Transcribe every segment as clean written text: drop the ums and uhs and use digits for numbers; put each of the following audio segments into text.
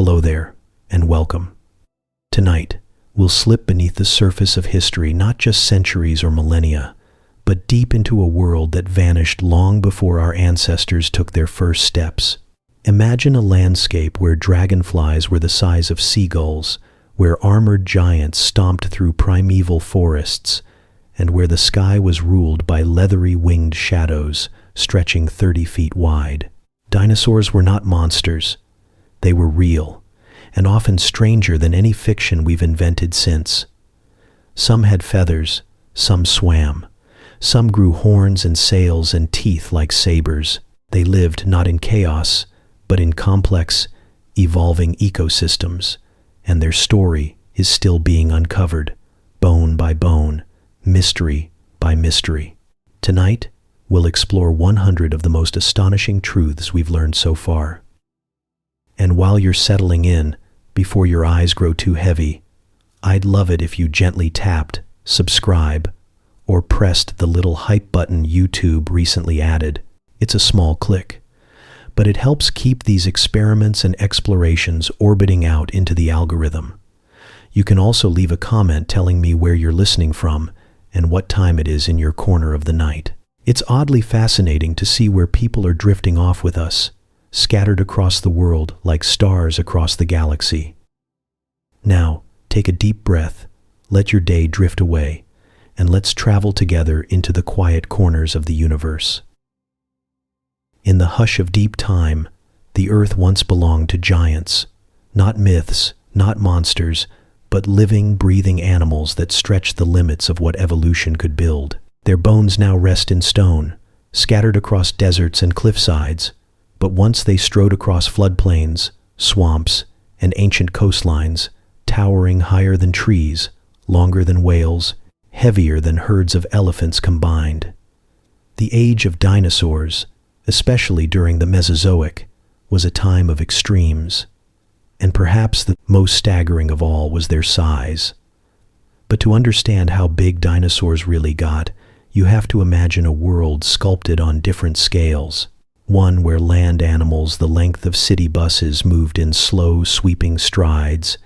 Hello there, and welcome. Tonight, we'll slip beneath the surface of history, not just centuries or millennia, but deep into a world that vanished long before our ancestors took their first steps. Imagine a landscape where dragonflies were the size of seagulls, where armored giants stomped through primeval forests, and where the sky was ruled by leathery winged shadows stretching 30 feet wide. Dinosaurs were not monsters. They were real, and often stranger than any fiction we've invented since. Some had feathers, some swam, some grew horns and sails and teeth like sabers. They lived not in chaos, but in complex, evolving ecosystems, and their story is still being uncovered, bone by bone, mystery by mystery. Tonight, we'll explore 100 of the most astonishing truths we've learned so far. And while you're settling in, before your eyes grow too heavy, I'd love it if you gently tapped subscribe or pressed the little hype button YouTube recently added. It's a small click, but it helps keep these experiments and explorations orbiting out into the algorithm. You can also leave a comment telling me where you're listening from and what time it is in your corner of the night. It's oddly fascinating to see where people are drifting off with us, scattered across the world like stars across the galaxy. Now, take a deep breath, let your day drift away, and let's travel together into the quiet corners of the universe. In the hush of deep time, the Earth once belonged to giants, not myths, not monsters, but living, breathing animals that stretched the limits of what evolution could build. Their bones now rest in stone, scattered across deserts and cliffsides, but once they strode across floodplains, swamps, and ancient coastlines, towering higher than trees, longer than whales, heavier than herds of elephants combined. The age of dinosaurs, especially during the Mesozoic, was a time of extremes, and perhaps the most staggering of all was their size. But to understand how big dinosaurs really got, you have to imagine a world sculpted on different scales. One where land animals the length of city buses moved in slow, sweeping strides,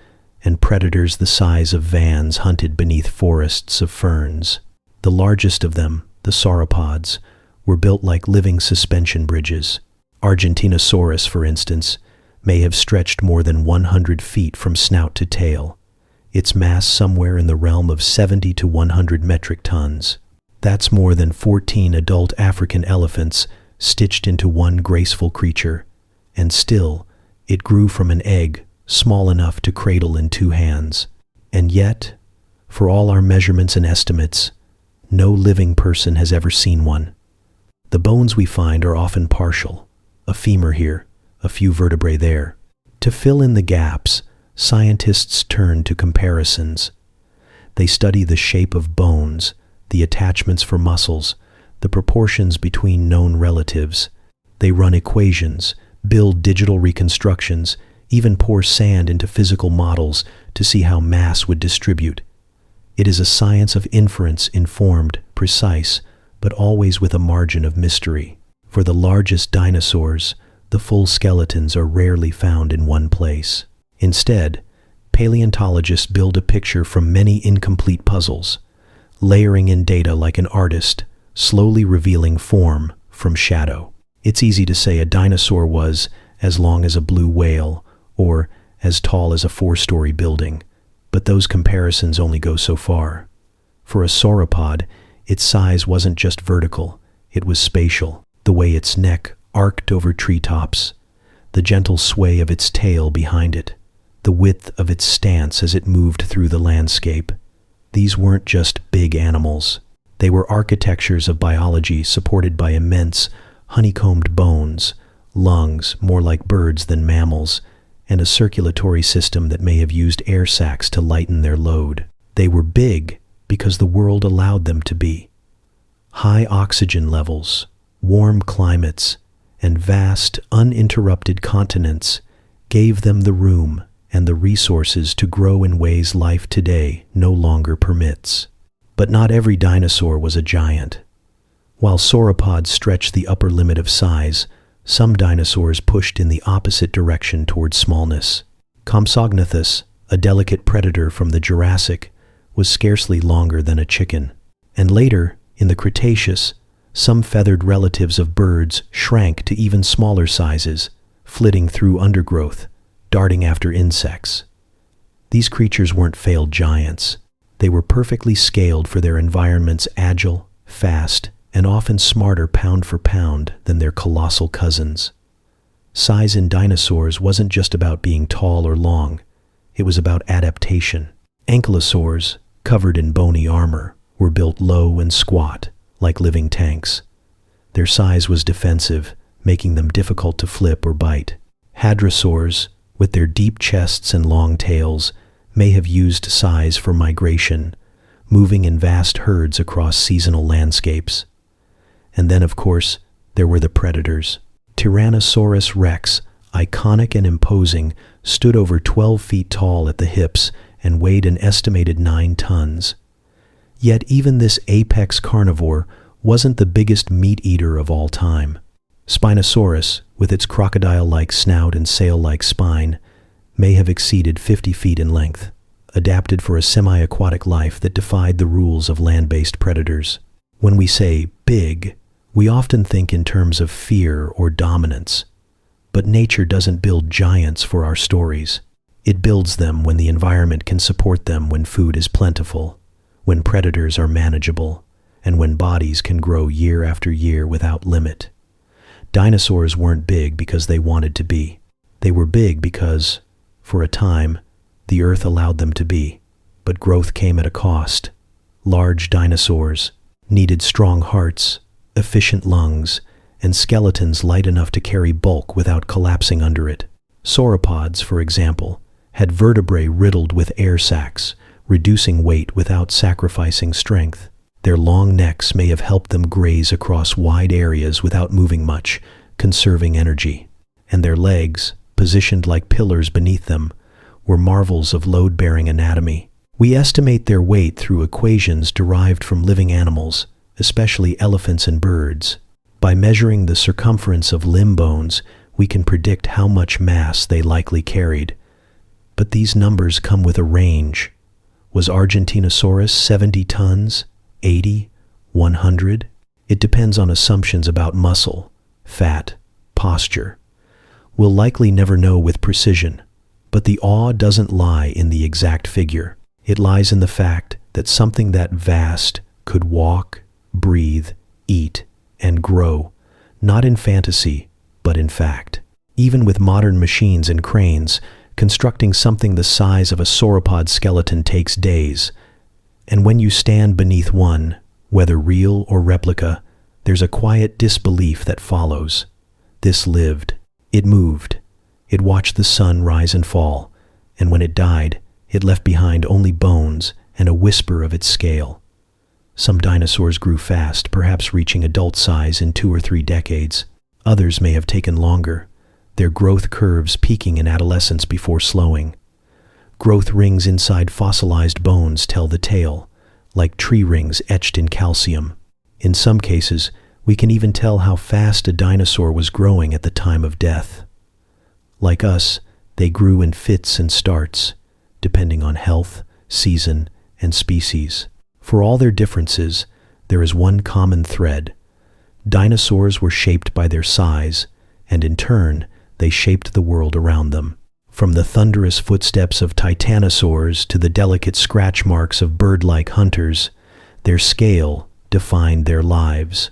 and predators the size of vans hunted beneath forests of ferns. The largest of them, the sauropods, were built like living suspension bridges. Argentinosaurus, for instance, may have stretched more than 100 feet from snout to tail, its mass somewhere in the realm of 70 to 100 metric tons. That's more than 14 adult African elephants stitched into one graceful creature, and still, it grew from an egg small enough to cradle in two hands. And yet, for all our measurements and estimates, no living person has ever seen one. The bones we find are often partial, a femur here, a few vertebrae there. To fill in the gaps, scientists turn to comparisons. They study the shape of bones, the attachments for muscles, the proportions between known relatives. They run equations, build digital reconstructions, even pour sand into physical models to see how mass would distribute. It is a science of inference, informed, precise, but always with a margin of mystery. For the largest dinosaurs, the full skeletons are rarely found in one place. Instead, paleontologists build a picture from many incomplete puzzles, layering in data like an artist, slowly revealing form from shadow. It's easy to say a dinosaur was as long as a blue whale or as tall as a 4-story building, but those comparisons only go so far. For a sauropod, its size wasn't just vertical, it was spatial. The way its neck arced over treetops, the gentle sway of its tail behind it, the width of its stance as it moved through the landscape. These weren't just big animals. They were architectures of biology supported by immense, honeycombed bones, lungs more like birds than mammals, and a circulatory system that may have used air sacs to lighten their load. They were big because the world allowed them to be. High oxygen levels, warm climates, and vast, uninterrupted continents gave them the room and the resources to grow in ways life today no longer permits. But not every dinosaur was a giant. While sauropods stretched the upper limit of size, some dinosaurs pushed in the opposite direction toward smallness. Compsognathus, a delicate predator from the Jurassic, was scarcely longer than a chicken. And later, in the Cretaceous, some feathered relatives of birds shrank to even smaller sizes, flitting through undergrowth, darting after insects. These creatures weren't failed giants. They were perfectly scaled for their environments, agile, fast, and often smarter pound for pound than their colossal cousins. Size in dinosaurs wasn't just about being tall or long. It was about adaptation. Ankylosaurs, covered in bony armor, were built low and squat, like living tanks. Their size was defensive, making them difficult to flip or bite. Hadrosaurs, with their deep chests and long tails, may have used size for migration, moving in vast herds across seasonal landscapes. And then, of course, there were the predators. Tyrannosaurus rex, iconic and imposing, stood over 12 feet tall at the hips and weighed an estimated 9 tons. Yet even this apex carnivore wasn't the biggest meat eater of all time. Spinosaurus, with its crocodile-like snout and sail-like spine, may have exceeded 50 feet in length, adapted for a semi-aquatic life that defied the rules of land-based predators. When we say big, we often think in terms of fear or dominance. But nature doesn't build giants for our stories. It builds them when the environment can support them, when food is plentiful, when predators are manageable, and when bodies can grow year after year without limit. Dinosaurs weren't big because they wanted to be. They were big because, for a time, the Earth allowed them to be. But growth came at a cost. Large dinosaurs needed strong hearts, efficient lungs, and skeletons light enough to carry bulk without collapsing under it. Sauropods, for example, had vertebrae riddled with air sacs, reducing weight without sacrificing strength. Their long necks may have helped them graze across wide areas without moving much, conserving energy. And their legs, positioned like pillars beneath them, were marvels of load-bearing anatomy. We estimate their weight through equations derived from living animals, especially elephants and birds. By measuring the circumference of limb bones, we can predict how much mass they likely carried. But these numbers come with a range. Was Argentinosaurus 70 tons, 80, 100? It depends on assumptions about muscle, fat, posture. We'll likely never know with precision, but the awe doesn't lie in the exact figure. It lies in the fact that something that vast could walk, breathe, eat, and grow, not in fantasy, but in fact. Even with modern machines and cranes, constructing something the size of a sauropod skeleton takes days. And when you stand beneath one, whether real or replica, there's a quiet disbelief that follows. This lived. It moved. It watched the sun rise and fall, and when it died, it left behind only bones and a whisper of its scale. Some dinosaurs grew fast, perhaps reaching adult size in 2 or 3 decades. Others may have taken longer, their growth curves peaking in adolescence before slowing. Growth rings inside fossilized bones tell the tale, like tree rings etched in calcium. In some cases, we can even tell how fast a dinosaur was growing at the time of death. Like us, they grew in fits and starts, depending on health, season, and species. For all their differences, there is one common thread. Dinosaurs were shaped by their size, and in turn, they shaped the world around them. From the thunderous footsteps of titanosaurs to the delicate scratch marks of bird-like hunters, their scale defined their lives.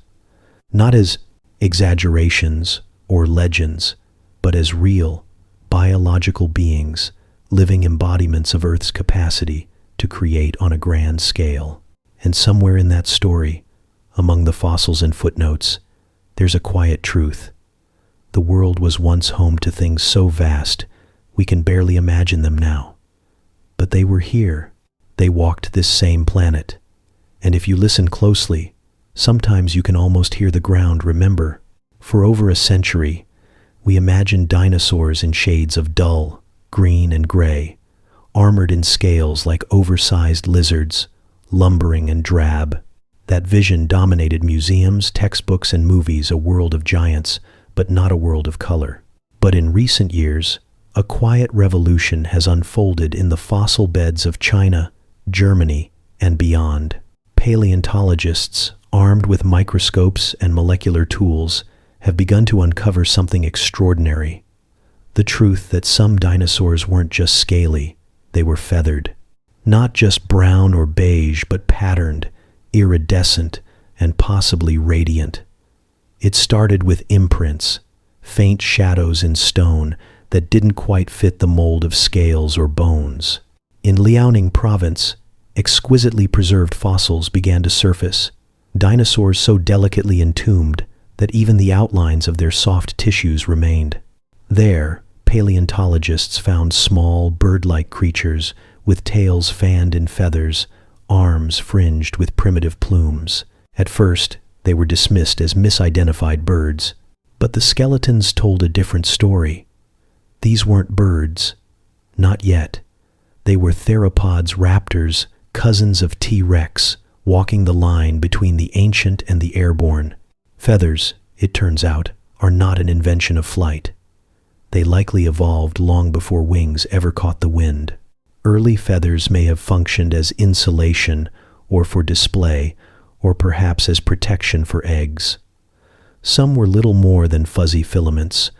Not as exaggerations or legends, but as real, biological beings, living embodiments of Earth's capacity to create on a grand scale. And somewhere in that story, among the fossils and footnotes, there's a quiet truth. The world was once home to things so vast, we can barely imagine them now. But they were here. They walked this same planet. And if you listen closely, sometimes you can almost hear the ground remember. For over a century, we imagined dinosaurs in shades of dull, green and gray, armored in scales like oversized lizards, lumbering and drab. That vision dominated museums, textbooks, and movies, a world of giants, but not a world of color. But in recent years, A quiet revolution has unfolded in the fossil beds of China, Germany, and beyond. Paleontologists, armed with microscopes and molecular tools, have begun to uncover something extraordinary. The truth that some dinosaurs weren't just scaly, they were feathered. Not just brown or beige, but patterned, iridescent, and possibly radiant. It started with imprints, faint shadows in stone that didn't quite fit the mold of scales or bones. In Liaoning province, exquisitely preserved fossils began to surface, dinosaurs so delicately entombed that even the outlines of their soft tissues remained. There, paleontologists found small, bird-like creatures with tails fanned in feathers, arms fringed with primitive plumes. At first, they were dismissed as misidentified birds, but the skeletons told a different story. These weren't birds. Not yet. They were theropods, raptors, cousins of T-Rex, walking the line between the ancient and the airborne. Feathers, it turns out, are not an invention of flight. They likely evolved long before wings ever caught the wind. Early feathers may have functioned as insulation or for display, or perhaps as protection for eggs. Some were little more than fuzzy filaments,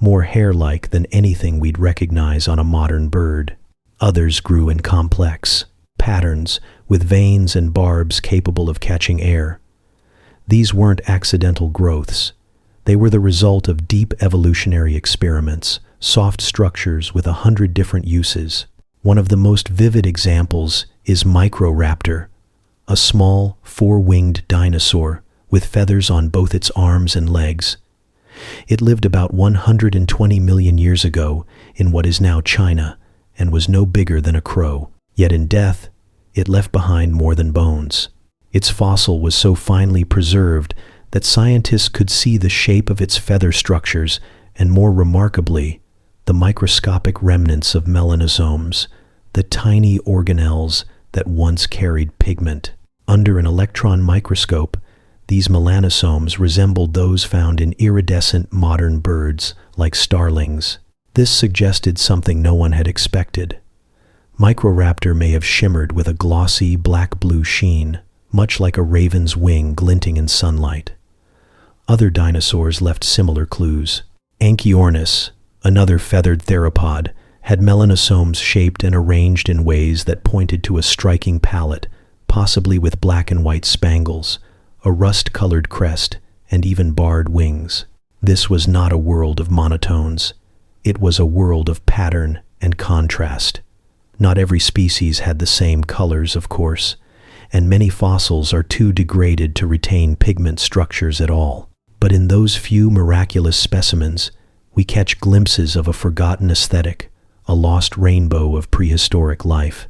more hair-like than anything we'd recognize on a modern bird. Others grew in complex patterns with veins and barbs capable of catching air. These weren't accidental growths. They were the result of deep evolutionary experiments, soft structures with 100 different uses. One of the most vivid examples is Microraptor, a small, four-winged dinosaur with feathers on both its arms and legs. It lived about 120 million years ago in what is now China and was no bigger than a crow. Yet in death, it left behind more than bones. Its fossil was so finely preserved that scientists could see the shape of its feather structures and, more remarkably, the microscopic remnants of melanosomes, the tiny organelles that once carried pigment. Under an electron microscope, these melanosomes resembled those found in iridescent modern birds like starlings. This suggested something no one had expected. Microraptor may have shimmered with a glossy black-blue sheen, much like a raven's wing glinting in sunlight. Other dinosaurs left similar clues. Anchiornis, another feathered theropod, had melanosomes shaped and arranged in ways that pointed to a striking palette, possibly with black and white spangles, a rust-colored crest, and even barred wings. This was not a world of monotones. It was a world of pattern and contrast. Not every species had the same colors, of course, and many fossils are too degraded to retain pigment structures at all. But in those few miraculous specimens, we catch glimpses of a forgotten aesthetic, a lost rainbow of prehistoric life.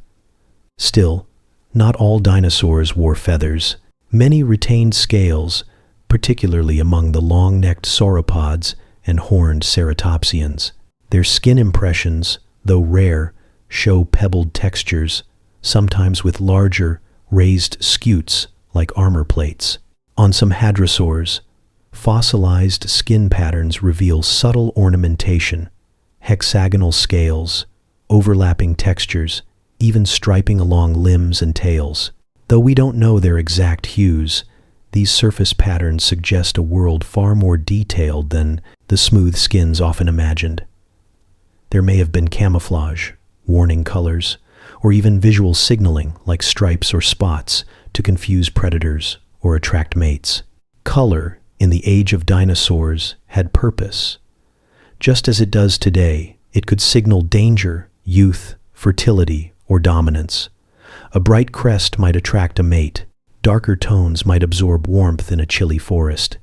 Still, not all dinosaurs wore feathers. Many retained scales, particularly among the long-necked sauropods and horned ceratopsians. Their skin impressions, though rare, show pebbled textures, sometimes with larger, raised scutes like armor plates. On some hadrosaurs, fossilized skin patterns reveal subtle ornamentation, hexagonal scales, overlapping textures, even striping along limbs and tails. Though we don't know their exact hues, these surface patterns suggest a world far more detailed than the smooth skins often imagined. There may have been camouflage, warning colors, or even visual signaling like stripes or spots to confuse predators or attract mates. Color, in the age of dinosaurs, had purpose. Just as it does today, it could signal danger, youth, fertility, or dominance. A bright crest might attract a mate. Darker tones might absorb warmth in a chilly forest.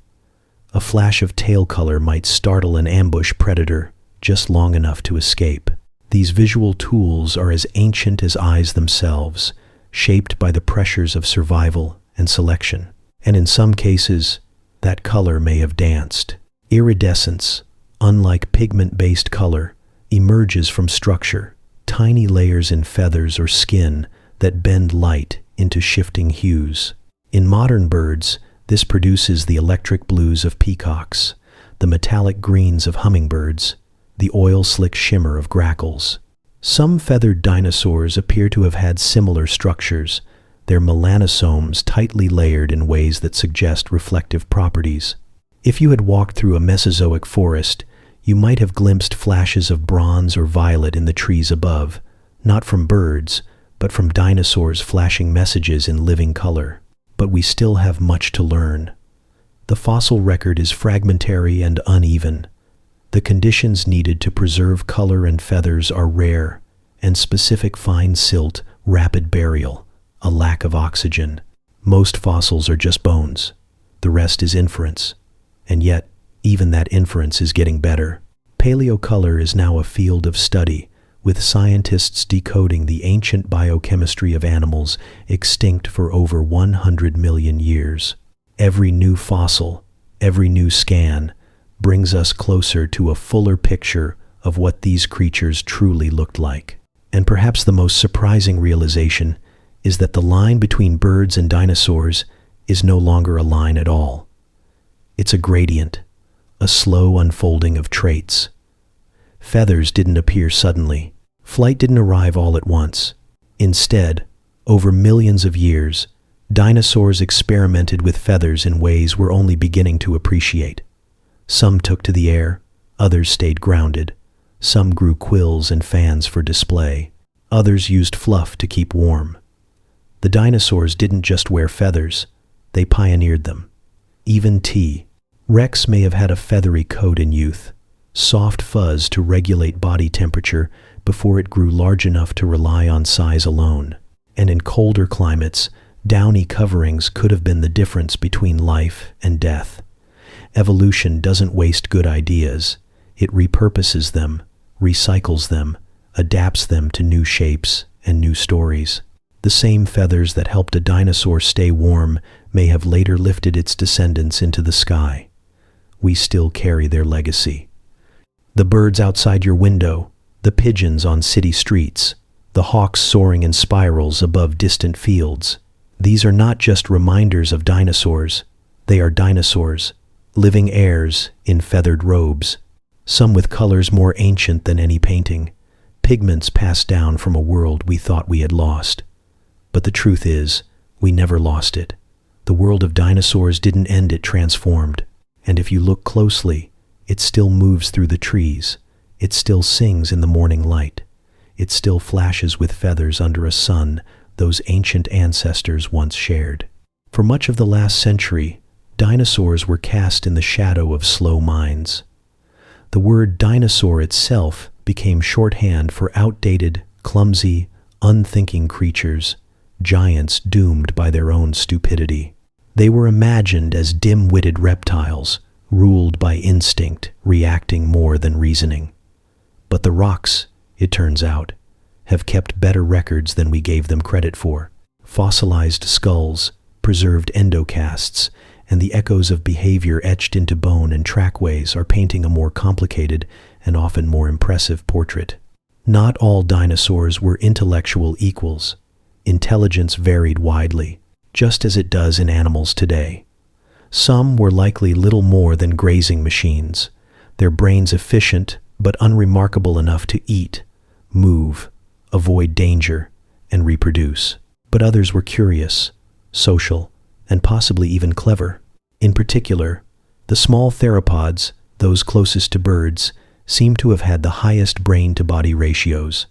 A flash of tail color might startle an ambush predator just long enough to escape. These visual tools are as ancient as eyes themselves, shaped by the pressures of survival and selection. And in some cases, that color may have danced. Iridescence, unlike pigment-based color, emerges from structure, tiny layers in feathers or skin that bend light into shifting hues. In modern birds, this produces the electric blues of peacocks, the metallic greens of hummingbirds, the oil-slick shimmer of grackles. Some feathered dinosaurs appear to have had similar structures, their melanosomes tightly layered in ways that suggest reflective properties. If you had walked through a Mesozoic forest, you might have glimpsed flashes of bronze or violet in the trees above, not from birds, but from dinosaurs flashing messages in living color. But we still have much to learn. The fossil record is fragmentary and uneven. The conditions needed to preserve color and feathers are rare, and specific fine silt, rapid burial, a lack of oxygen. Most fossils are just bones. The rest is inference. And yet, even that inference is getting better. Paleocolor is now a field of study, with scientists decoding the ancient biochemistry of animals extinct for over 100 million years. Every new fossil, every new scan, brings us closer to a fuller picture of what these creatures truly looked like. And perhaps the most surprising realization is that the line between birds and dinosaurs is no longer a line at all. It's a gradient, a slow unfolding of traits. Feathers didn't appear suddenly. Flight didn't arrive all at once. Instead, over millions of years, dinosaurs experimented with feathers in ways we're only beginning to appreciate. Some took to the air, others stayed grounded. Some grew quills and fans for display. Others used fluff to keep warm. The dinosaurs didn't just wear feathers, they pioneered them. Even T. Rex may have had a feathery coat in youth, soft fuzz to regulate body temperature before it grew large enough to rely on size alone. And in colder climates, downy coverings could have been the difference between life and death. Evolution doesn't waste good ideas. It repurposes them, recycles them, adapts them to new shapes and new stories. The same feathers that helped a dinosaur stay warm may have later lifted its descendants into the sky. We still carry their legacy. The birds outside your window, the pigeons on city streets, the hawks soaring in spirals above distant fields. These are not just reminders of dinosaurs. They are dinosaurs, living heirs in feathered robes, some with colors more ancient than any painting, pigments passed down from a world we thought we had lost. But the truth is, we never lost it. The world of dinosaurs didn't end, it transformed. And if you look closely, it still moves through the trees. It still sings in the morning light. It still flashes with feathers under a sun those ancient ancestors once shared. For much of the last century, dinosaurs were cast in the shadow of slow minds. The word dinosaur itself became shorthand for outdated, clumsy, unthinking creatures, giants doomed by their own stupidity. They were imagined as dim-witted reptiles, ruled by instinct, reacting more than reasoning. But the rocks, it turns out, have kept better records than we gave them credit for. Fossilized skulls, preserved endocasts, and the echoes of behavior etched into bone and trackways are painting a more complicated and often more impressive portrait. Not all dinosaurs were intellectual equals. Intelligence varied widely, just as it does in animals today. Some were likely little more than grazing machines, their brains efficient but unremarkable enough to eat, move, avoid danger, and reproduce. But others were curious, social, and possibly even clever. In particular, the small theropods, those closest to birds, seem to have had the highest brain-to-body ratios,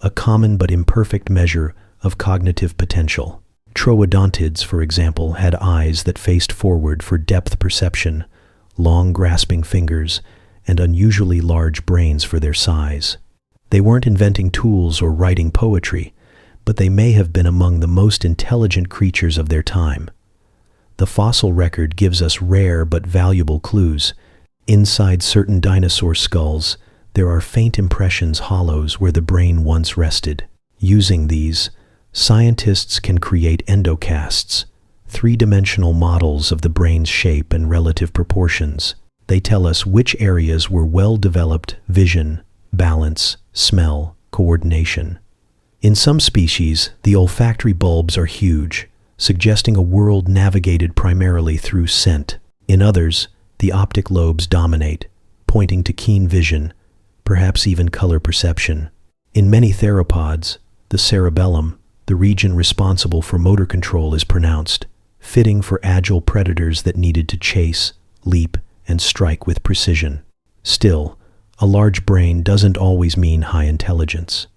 a common but imperfect measure of cognitive potential. Troodontids, for example, had eyes that faced forward for depth perception, long grasping fingers, and unusually large brains for their size. They weren't inventing tools or writing poetry, but they may have been among the most intelligent creatures of their time. The fossil record gives us rare but valuable clues. Inside certain dinosaur skulls, there are faint impressions, hollows where the brain once rested. Using these, scientists can create endocasts, three-dimensional models of the brain's shape and relative proportions. They tell us which areas were well-developed: vision, balance, smell, coordination. In some species, the olfactory bulbs are huge, suggesting a world navigated primarily through scent. In others, the optic lobes dominate, pointing to keen vision, perhaps even color perception. In many theropods, the cerebellum, the region responsible for motor control, is pronounced, fitting for agile predators that needed to chase, leap, and strike with precision. Still, a large brain doesn't always mean high intelligence.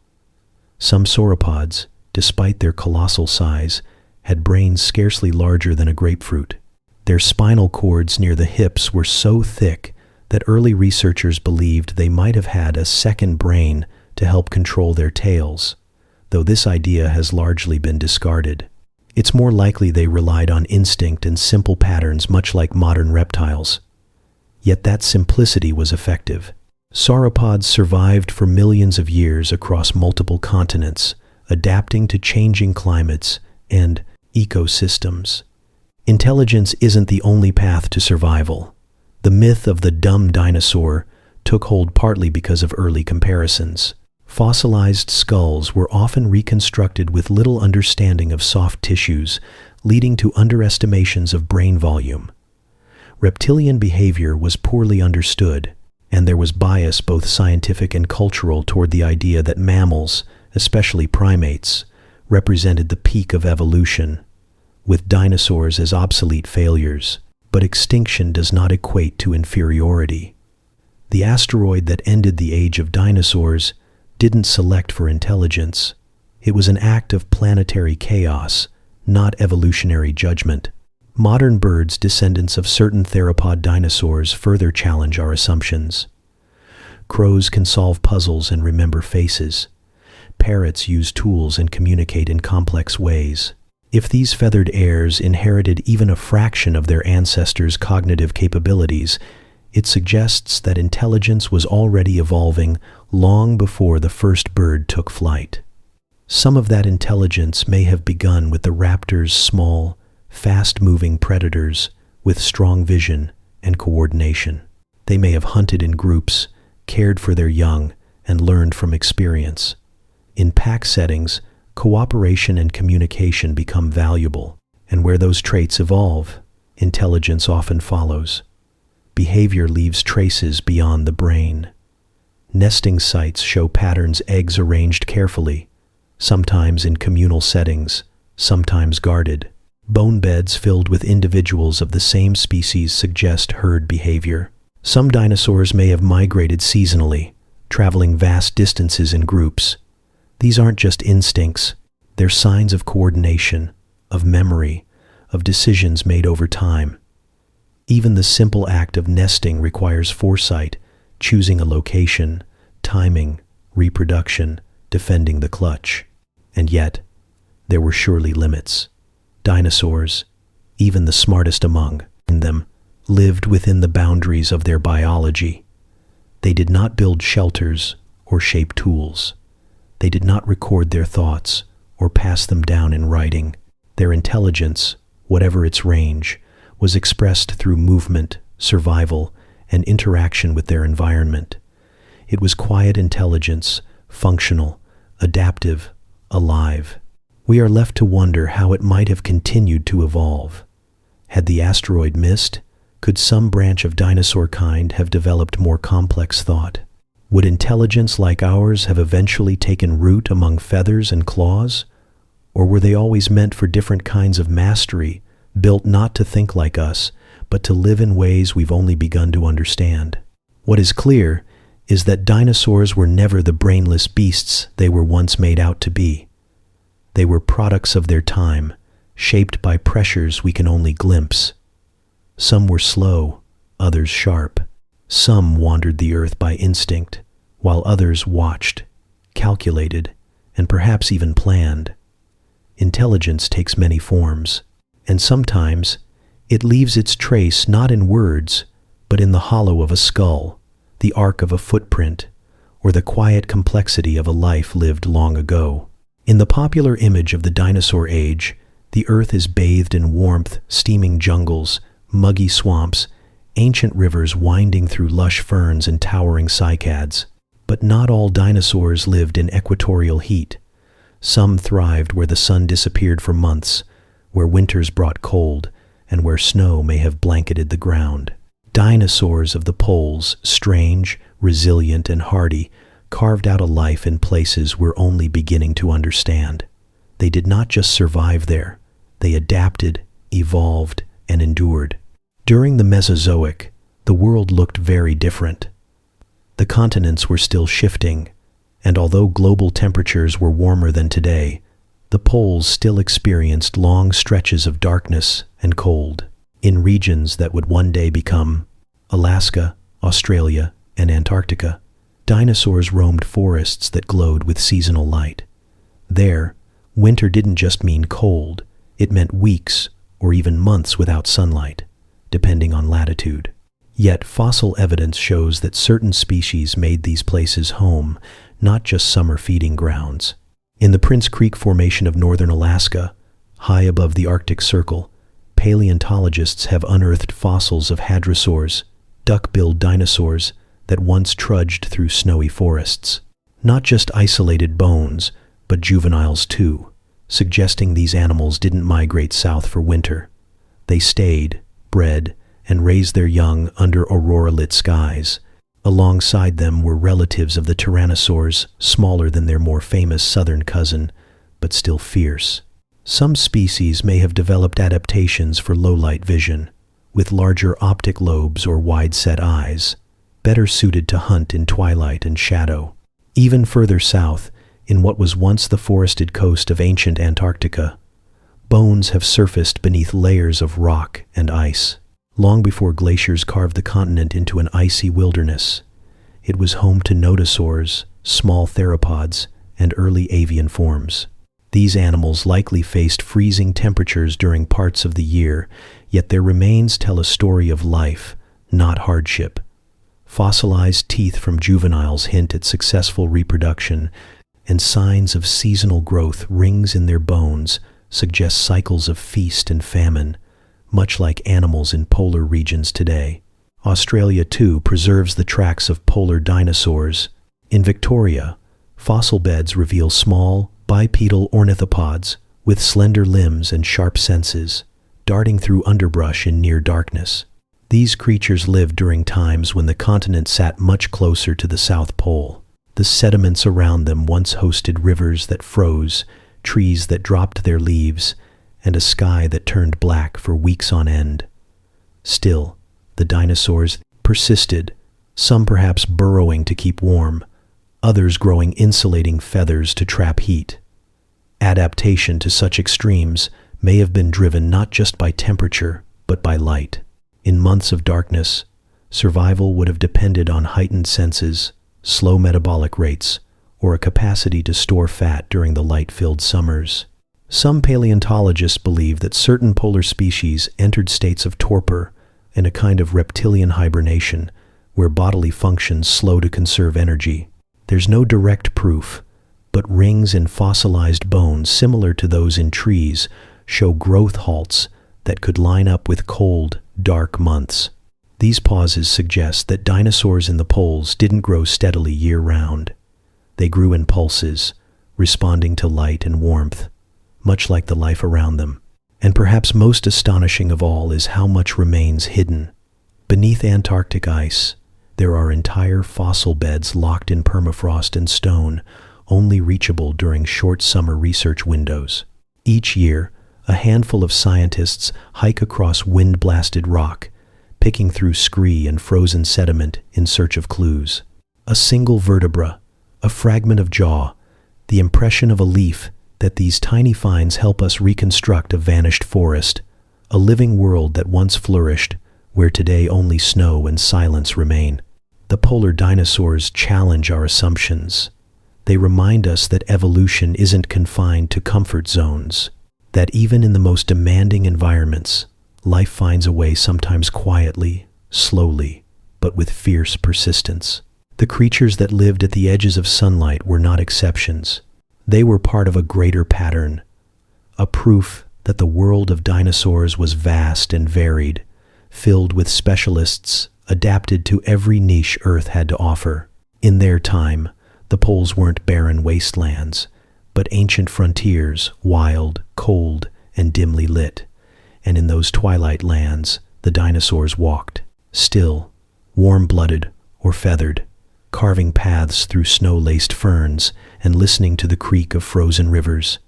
Some sauropods, despite their colossal size, had brains scarcely larger than a grapefruit. Their spinal cords near the hips were so thick that early researchers believed they might have had a second brain to help control their tails, though this idea has largely been discarded. It's more likely they relied on instinct and simple patterns, much like modern reptiles. Yet that simplicity was effective. Sauropods survived for millions of years across multiple continents, adapting to changing climates and ecosystems. Intelligence isn't the only path to survival. The myth of the dumb dinosaur took hold partly because of early comparisons. Fossilized skulls were often reconstructed with little understanding of soft tissues, leading to underestimations of brain volume. Reptilian behavior was poorly understood, and there was bias, both scientific and cultural, toward the idea that mammals, especially primates, represented the peak of evolution, with dinosaurs as obsolete failures. But extinction does not equate to inferiority. The asteroid that ended the age of dinosaurs didn't select for intelligence. It was an act of planetary chaos, not evolutionary judgment. Modern birds, descendants of certain theropod dinosaurs, further challenge our assumptions. Crows can solve puzzles and remember faces. Parrots use tools and communicate in complex ways. If these feathered heirs inherited even a fraction of their ancestors' cognitive capabilities, it suggests that intelligence was already evolving long before the first bird took flight. Some of that intelligence may have begun with the raptor's small, fast-moving predators with strong vision and coordination. They may have hunted in groups, cared for their young, and learned from experience. In pack settings, cooperation and communication become valuable, and where those traits evolve, intelligence often follows. Behavior leaves traces beyond the brain. Nesting sites show patterns, eggs arranged carefully, sometimes in communal settings, sometimes guarded. Bone beds filled with individuals of the same species suggest herd behavior. Some dinosaurs may have migrated seasonally, traveling vast distances in groups. These aren't just instincts, they're signs of coordination, of memory, of decisions made over time. Even the simple act of nesting requires foresight, choosing a location, timing, reproduction, defending the clutch. And yet, there were surely limits. Dinosaurs, even the smartest among them, lived within the boundaries of their biology. They did not build shelters or shape tools. They did not record their thoughts or pass them down in writing. Their intelligence, whatever its range, was expressed through movement, survival, and interaction with their environment. It was quiet intelligence, functional, adaptive, alive. We are left to wonder how it might have continued to evolve. Had the asteroid missed, could some branch of dinosaur kind have developed more complex thought? Would intelligence like ours have eventually taken root among feathers and claws? Or were they always meant for different kinds of mastery, built not to think like us, but to live in ways we've only begun to understand? What is clear is that dinosaurs were never the brainless beasts they were once made out to be. They were products of their time, shaped by pressures we can only glimpse. Some were slow, others sharp. Some wandered the earth by instinct, while others watched, calculated, and perhaps even planned. Intelligence takes many forms, and sometimes it leaves its trace not in words, but in the hollow of a skull, the arc of a footprint, or the quiet complexity of a life lived long ago. In the popular image of the dinosaur age, the earth is bathed in warmth, steaming jungles, muggy swamps, ancient rivers winding through lush ferns and towering cycads. But not all dinosaurs lived in equatorial heat. Some thrived where the sun disappeared for months, where winters brought cold, and where snow may have blanketed the ground. Dinosaurs of the poles, strange, resilient and hardy, carved out a life in places we're only beginning to understand. They did not just survive there, they adapted, evolved, and endured. During the Mesozoic, the world looked very different. The continents were still shifting, and although global temperatures were warmer than today, the poles still experienced long stretches of darkness and cold. In regions that would one day become Alaska, Australia, and Antarctica, dinosaurs roamed forests that glowed with seasonal light. There, winter didn't just mean cold, it meant weeks or even months without sunlight, depending on latitude. Yet fossil evidence shows that certain species made these places home, not just summer feeding grounds. In the Prince Creek Formation of northern Alaska, high above the Arctic Circle, paleontologists have unearthed fossils of hadrosaurs, duck-billed dinosaurs that once trudged through snowy forests. Not just isolated bones, but juveniles too, suggesting these animals didn't migrate south for winter. They stayed, bred, and raised their young under aurora-lit skies. Alongside them were relatives of the tyrannosaurs, smaller than their more famous southern cousin, but still fierce. Some species may have developed adaptations for low-light vision, with larger optic lobes or wide-set eyes, better suited to hunt in twilight and shadow. Even further south, in what was once the forested coast of ancient Antarctica, bones have surfaced beneath layers of rock and ice. Long before glaciers carved the continent into an icy wilderness, it was home to nodosaurs, small theropods, and early avian forms. These animals likely faced freezing temperatures during parts of the year, yet their remains tell a story of life, not hardship. Fossilized teeth from juveniles hint at successful reproduction, and signs of seasonal growth, rings in their bones, suggest cycles of feast and famine, much like animals in polar regions today. Australia, too, preserves the tracks of polar dinosaurs. In Victoria, fossil beds reveal small, bipedal ornithopods with slender limbs and sharp senses, darting through underbrush in near darkness. These creatures lived during times when the continent sat much closer to the South Pole. The sediments around them once hosted rivers that froze, trees that dropped their leaves, and a sky that turned black for weeks on end. Still, the dinosaurs persisted, some perhaps burrowing to keep warm, others growing insulating feathers to trap heat. Adaptation to such extremes may have been driven not just by temperature, but by light. In months of darkness, survival would have depended on heightened senses, slow metabolic rates, or a capacity to store fat during the light-filled summers. Some paleontologists believe that certain polar species entered states of torpor and a kind of reptilian hibernation, where bodily functions slow to conserve energy. There's no direct proof, but rings in fossilized bones similar to those in trees show growth halts that could line up with cold, dark months. These pauses suggest that dinosaurs in the poles didn't grow steadily year-round. They grew in pulses, responding to light and warmth, much like the life around them. And perhaps most astonishing of all is how much remains hidden. Beneath Antarctic ice, there are entire fossil beds locked in permafrost and stone, only reachable during short summer research windows. Each year, a handful of scientists hike across wind-blasted rock, picking through scree and frozen sediment in search of clues. A single vertebra, a fragment of jaw, the impression of a leaf, that these tiny finds help us reconstruct a vanished forest, a living world that once flourished, where today only snow and silence remain. The polar dinosaurs challenge our assumptions. They remind us that evolution isn't confined to comfort zones, that even in the most demanding environments, life finds a way, sometimes quietly, slowly, but with fierce persistence. The creatures that lived at the edges of sunlight were not exceptions. They were part of a greater pattern, a proof that the world of dinosaurs was vast and varied, filled with specialists adapted to every niche Earth had to offer. In their time, the poles weren't barren wastelands, but ancient frontiers, wild, cold, and dimly lit. And in those twilight lands, the dinosaurs walked, still, warm-blooded or feathered, carving paths through snow-laced ferns and listening to the creak of frozen rivers.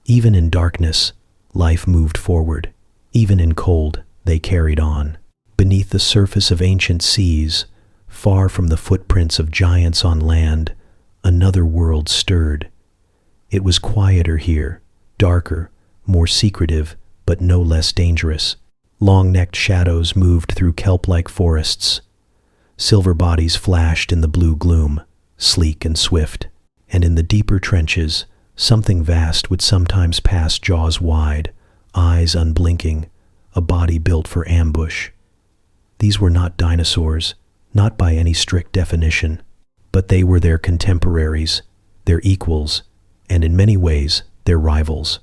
Even in darkness, life moved forward. Even in cold, they carried on. Beneath the surface of ancient seas, far from the footprints of giants on land, another world stirred. It was quieter here, darker, more secretive, but no less dangerous. Long-necked shadows moved through kelp-like forests. Silver bodies flashed in the blue gloom, sleek and swift. And in the deeper trenches, something vast would sometimes pass, jaws wide, eyes unblinking, a body built for ambush. These were not dinosaurs, not by any strict definition, but they were their contemporaries, their equals, and in many ways, their rivals.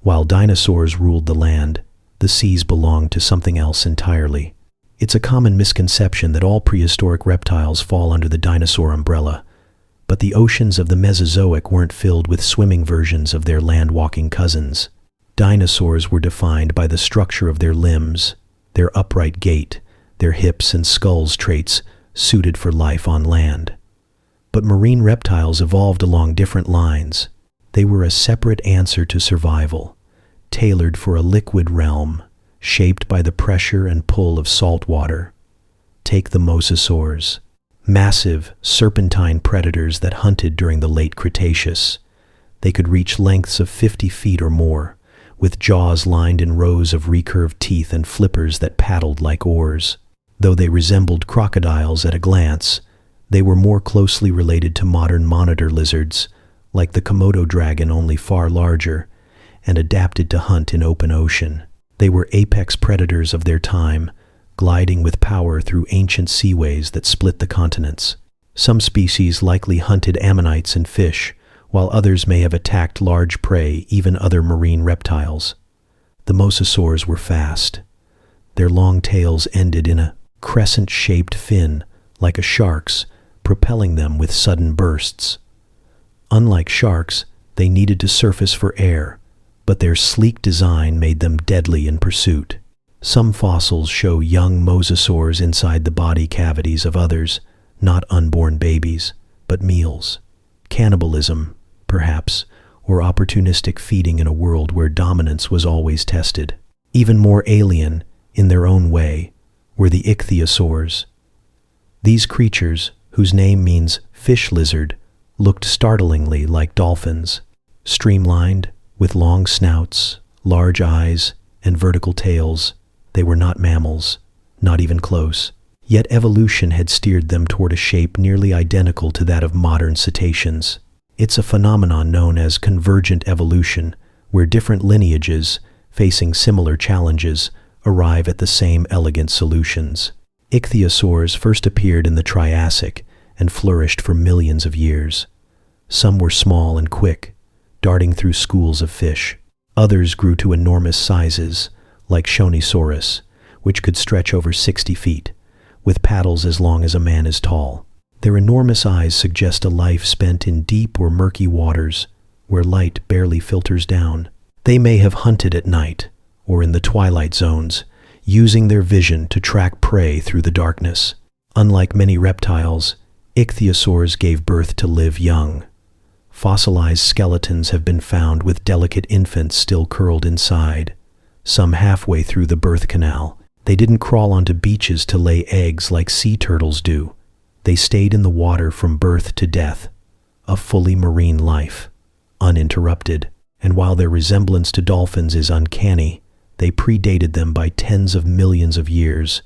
While dinosaurs ruled the land, the seas belonged to something else entirely. It's a common misconception that all prehistoric reptiles fall under the dinosaur umbrella, but the oceans of the Mesozoic weren't filled with swimming versions of their land-walking cousins. Dinosaurs were defined by the structure of their limbs, their upright gait, their hips and skulls traits suited for life on land. But marine reptiles evolved along different lines. They were a separate answer to survival, tailored for a liquid realm, shaped by the pressure and pull of salt water. Take the mosasaurs, massive, serpentine predators that hunted during the late Cretaceous. They could reach lengths of 50 feet or more, with jaws lined in rows of recurved teeth and flippers that paddled like oars. Though they resembled crocodiles at a glance, they were more closely related to modern monitor lizards, like the Komodo dragon, only far larger, and adapted to hunt in open ocean. They were apex predators of their time, gliding with power through ancient seaways that split the continents. Some species likely hunted ammonites and fish, while others may have attacked large prey, even other marine reptiles. The mosasaurs were fast. Their long tails ended in a crescent-shaped fin, like a shark's, propelling them with sudden bursts. Unlike sharks, they needed to surface for air, but their sleek design made them deadly in pursuit. Some fossils show young mosasaurs inside the body cavities of others, not unborn babies, but meals. Cannibalism, perhaps, or opportunistic feeding in a world where dominance was always tested. Even more alien, in their own way, were the ichthyosaurs. These creatures, whose name means fish lizard, looked startlingly like dolphins, streamlined, with long snouts, large eyes, and vertical tails. They were not mammals, not even close. Yet evolution had steered them toward a shape nearly identical to that of modern cetaceans. It's a phenomenon known as convergent evolution, where different lineages, facing similar challenges, arrive at the same elegant solutions. Ichthyosaurs first appeared in the Triassic and flourished for millions of years. Some were small and quick, darting through schools of fish. Others grew to enormous sizes, like Shonisaurus, which could stretch over 60 feet, with paddles as long as a man is tall. Their enormous eyes suggest a life spent in deep or murky waters, where light barely filters down. They may have hunted at night, or in the twilight zones, using their vision to track prey through the darkness. Unlike many reptiles, ichthyosaurs gave birth to live young. Fossilized skeletons have been found with delicate infants still curled inside, some halfway through the birth canal. They didn't crawl onto beaches to lay eggs like sea turtles do. They stayed in the water from birth to death, a fully marine life, uninterrupted. And while their resemblance to dolphins is uncanny, they predated them by tens of millions of years,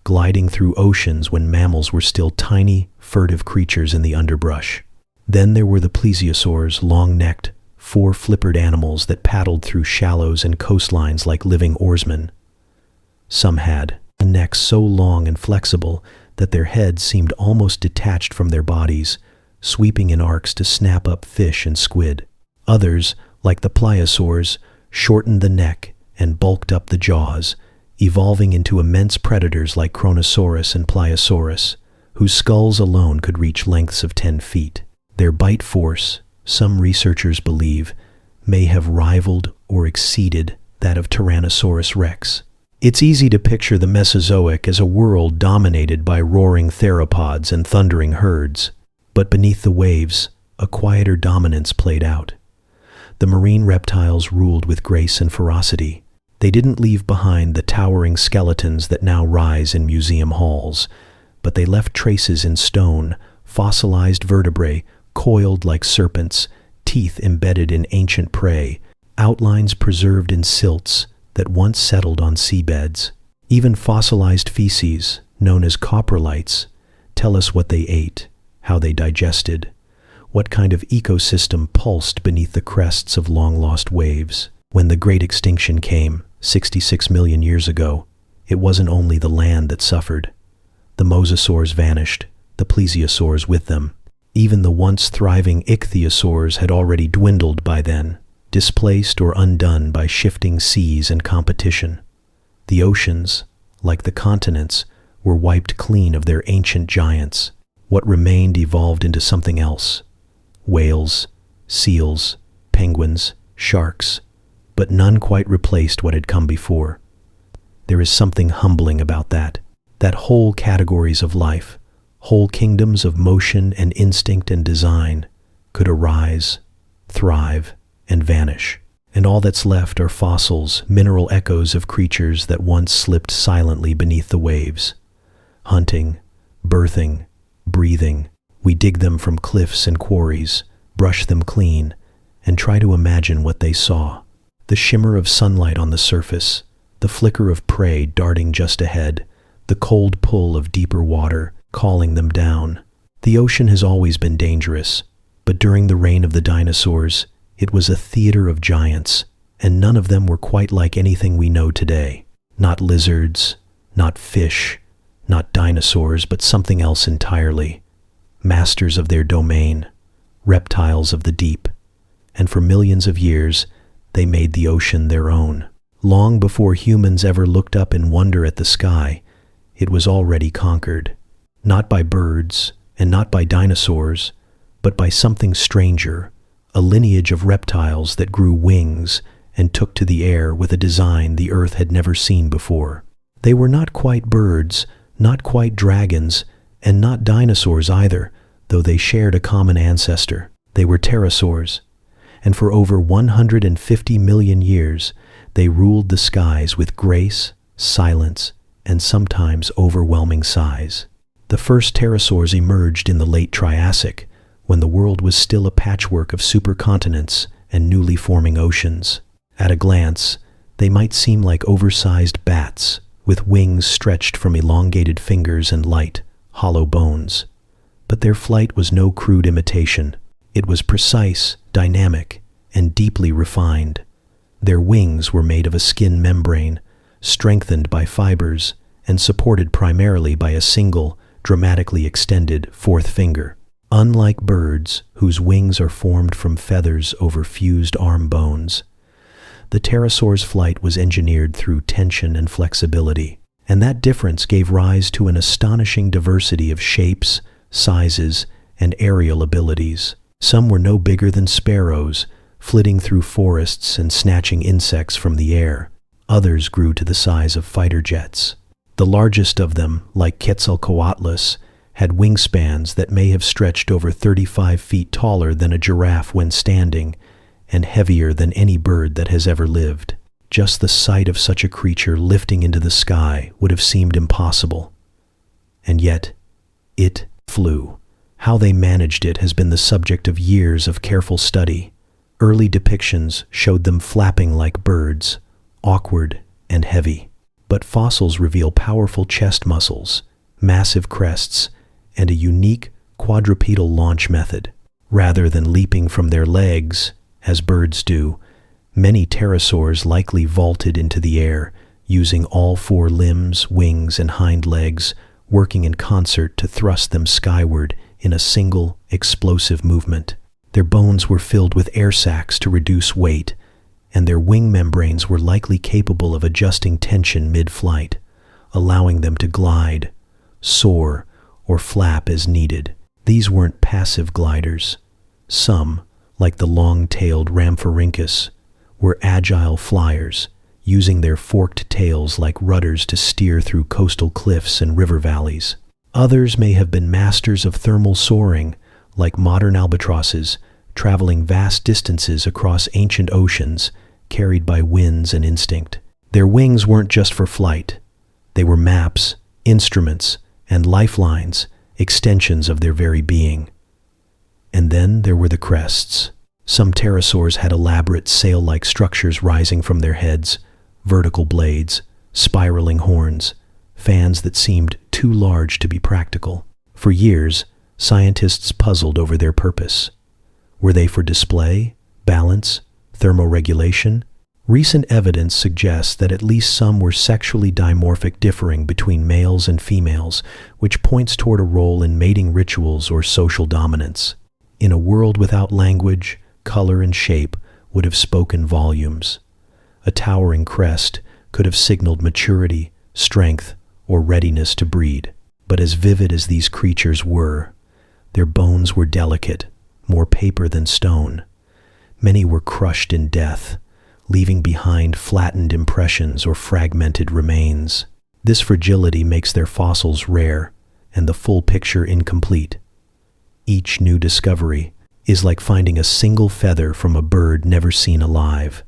gliding through oceans when mammals were still tiny, furtive creatures in the underbrush. Then there were the plesiosaurs, long-necked, four-flippered animals that paddled through shallows and coastlines like living oarsmen. Some had necks so long and flexible that their heads seemed almost detached from their bodies, sweeping in arcs to snap up fish and squid. Others, like the pliosaurs, shortened the neck and bulked up the jaws, evolving into immense predators like Kronosaurus and Pliosaurus, whose skulls alone could reach lengths of 10 feet. Their bite force, some researchers believe, may have rivaled or exceeded that of Tyrannosaurus rex. It's easy to picture the Mesozoic as a world dominated by roaring theropods and thundering herds, but beneath the waves, a quieter dominance played out. The marine reptiles ruled with grace and ferocity. They didn't leave behind the towering skeletons that now rise in museum halls, but they left traces in stone, fossilized vertebrae, coiled like serpents, teeth embedded in ancient prey, outlines preserved in silts that once settled on seabeds. Even fossilized feces, known as coprolites, tell us what they ate, how they digested, what kind of ecosystem pulsed beneath the crests of long-lost waves. When the Great Extinction came, 66 million years ago, it wasn't only the land that suffered. The mosasaurs vanished, the plesiosaurs with them. Even the once thriving ichthyosaurs had already dwindled by then, displaced or undone by shifting seas and competition. The oceans, like the continents, were wiped clean of their ancient giants. What remained evolved into something else. Whales, seals, penguins, sharks, but none quite replaced what had come before. There is something humbling about that whole categories of life, whole kingdoms of motion and instinct and design, could arise, thrive, and vanish. And all that's left are fossils, mineral echoes of creatures that once slipped silently beneath the waves. Hunting, birthing, breathing, we dig them from cliffs and quarries, brush them clean, and try to imagine what they saw. The shimmer of sunlight on the surface, the flicker of prey darting just ahead, the cold pull of deeper water calling them down. The ocean has always been dangerous, but during the reign of the dinosaurs, it was a theater of giants, and none of them were quite like anything we know today. Not lizards, not fish, not dinosaurs, but something else entirely. Masters of their domain, reptiles of the deep. And for millions of years, they made the ocean their own. Long before humans ever looked up in wonder at the sky, it was already conquered. Not by birds, and not by dinosaurs, but by something stranger, a lineage of reptiles that grew wings and took to the air with a design the earth had never seen before. They were not quite birds, not quite dragons, and not dinosaurs either, though they shared a common ancestor. They were pterosaurs, and for over 150 million years, they ruled the skies with grace, silence, and sometimes overwhelming size. The first pterosaurs emerged in the late Triassic, when the world was still a patchwork of supercontinents and newly forming oceans. At a glance, they might seem like oversized bats, with wings stretched from elongated fingers and light, hollow bones. But their flight was no crude imitation. It was precise, dynamic, and deeply refined. Their wings were made of a skin membrane, strengthened by fibers, and supported primarily by a single, dramatically extended fourth finger. Unlike birds, whose wings are formed from feathers over fused arm bones, the pterosaur's flight was engineered through tension and flexibility, and that difference gave rise to an astonishing diversity of shapes, sizes, and aerial abilities. Some were no bigger than sparrows, flitting through forests and snatching insects from the air. Others grew to the size of fighter jets. The largest of them, like Quetzalcoatlus, had wingspans that may have stretched over 35 feet taller than a giraffe when standing, and heavier than any bird that has ever lived. Just the sight of such a creature lifting into the sky would have seemed impossible. And yet, it flew. How they managed it has been the subject of years of careful study. Early depictions showed them flapping like birds, awkward and heavy. But fossils reveal powerful chest muscles, massive crests, and a unique quadrupedal launch method. Rather than leaping from their legs, as birds do, many pterosaurs likely vaulted into the air, using all four limbs, wings, and hind legs, working in concert to thrust them skyward in a single, explosive movement. Their bones were filled with air sacs to reduce weight, and their wing membranes were likely capable of adjusting tension mid-flight, allowing them to glide, soar, or flap as needed. These weren't passive gliders. Some, like the long-tailed Rhamphorhynchus, were agile flyers, using their forked tails like rudders to steer through coastal cliffs and river valleys. Others may have been masters of thermal soaring, like modern albatrosses, traveling vast distances across ancient oceans, carried by winds and instinct. Their wings weren't just for flight. They were maps, instruments, and lifelines, extensions of their very being. And then there were the crests. Some pterosaurs had elaborate sail-like structures rising from their heads, vertical blades, spiraling horns, fans that seemed too large to be practical. For years, scientists puzzled over their purpose. Were they for display, balance, thermoregulation? Recent evidence suggests that at least some were sexually dimorphic, differing between males and females, which points toward a role in mating rituals or social dominance. In a world without language, color and shape would have spoken volumes. A towering crest could have signaled maturity, strength, or readiness to breed. But as vivid as these creatures were, their bones were delicate, more paper than stone. Many were crushed in death, leaving behind flattened impressions or fragmented remains. This fragility makes their fossils rare and the full picture incomplete. Each new discovery is like finding a single feather from a bird never seen alive,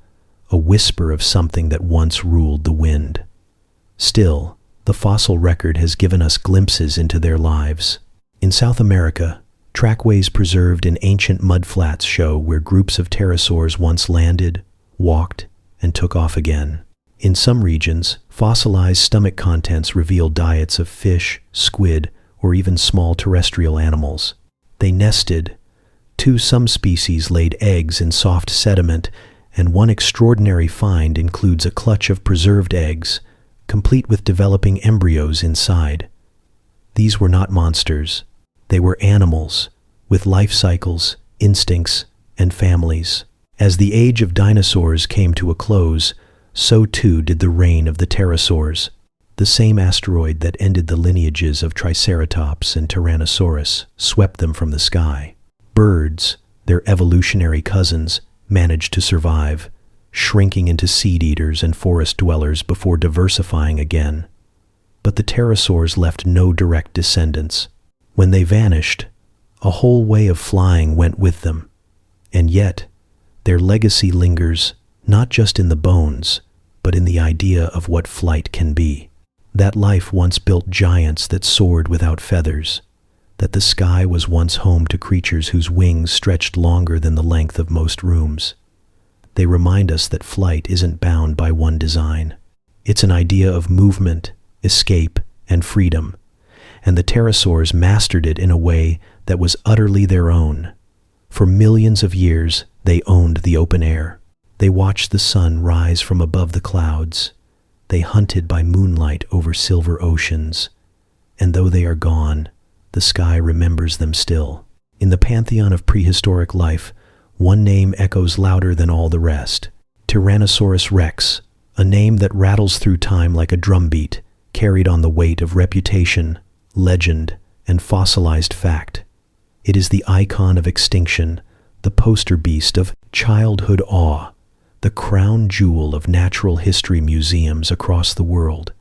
a whisper of something that once ruled the wind. Still, the fossil record has given us glimpses into their lives. In South America, trackways preserved in ancient mudflats show where groups of pterosaurs once landed, walked, and took off again. In some regions, fossilized stomach contents reveal diets of fish, squid, or even small terrestrial animals. They nested. Some species laid eggs in soft sediment, and one extraordinary find includes a clutch of preserved eggs, complete with developing embryos inside. These were not monsters. They were animals, with life cycles, instincts, and families. As the age of dinosaurs came to a close, so too did the reign of the pterosaurs, the same asteroid that ended the lineages of Triceratops and Tyrannosaurus swept them from the sky. Birds, their evolutionary cousins, managed to survive, shrinking into seed-eaters and forest dwellers before diversifying again. But the pterosaurs left no direct descendants. When they vanished, a whole way of flying went with them. And yet, their legacy lingers not just in the bones, but in the idea of what flight can be. That life once built giants that soared without feathers, that the sky was once home to creatures whose wings stretched longer than the length of most rooms. They remind us that flight isn't bound by one design. It's an idea of movement, escape, and freedom, and the pterosaurs mastered it in a way that was utterly their own. For millions of years, they owned the open air. They watched the sun rise from above the clouds. They hunted by moonlight over silver oceans. And though they are gone, the sky remembers them still. In the pantheon of prehistoric life, one name echoes louder than all the rest. Tyrannosaurus rex, a name that rattles through time like a drumbeat, carried on the weight of reputation, legend, and fossilized fact. It is the icon of extinction, the poster beast of childhood awe, the crown jewel of natural history museums across the world.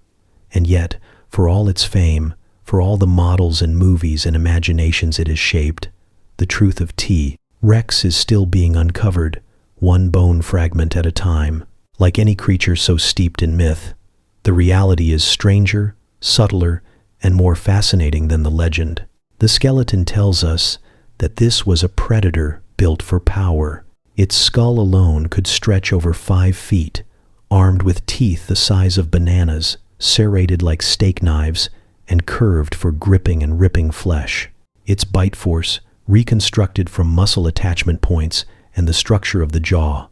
And yet, for all its fame, for all the models and movies and imaginations it has shaped, the truth of T. rex is still being uncovered, one bone fragment at a time. Like any creature so steeped in myth, the reality is stranger, subtler, and more fascinating than the legend. The skeleton tells us that this was a predator built for power. Its skull alone could stretch over 5 feet, armed with teeth the size of bananas, serrated like steak knives, and curved for gripping and ripping flesh. Its bite force, reconstructed from muscle attachment points and the structure of the jaw,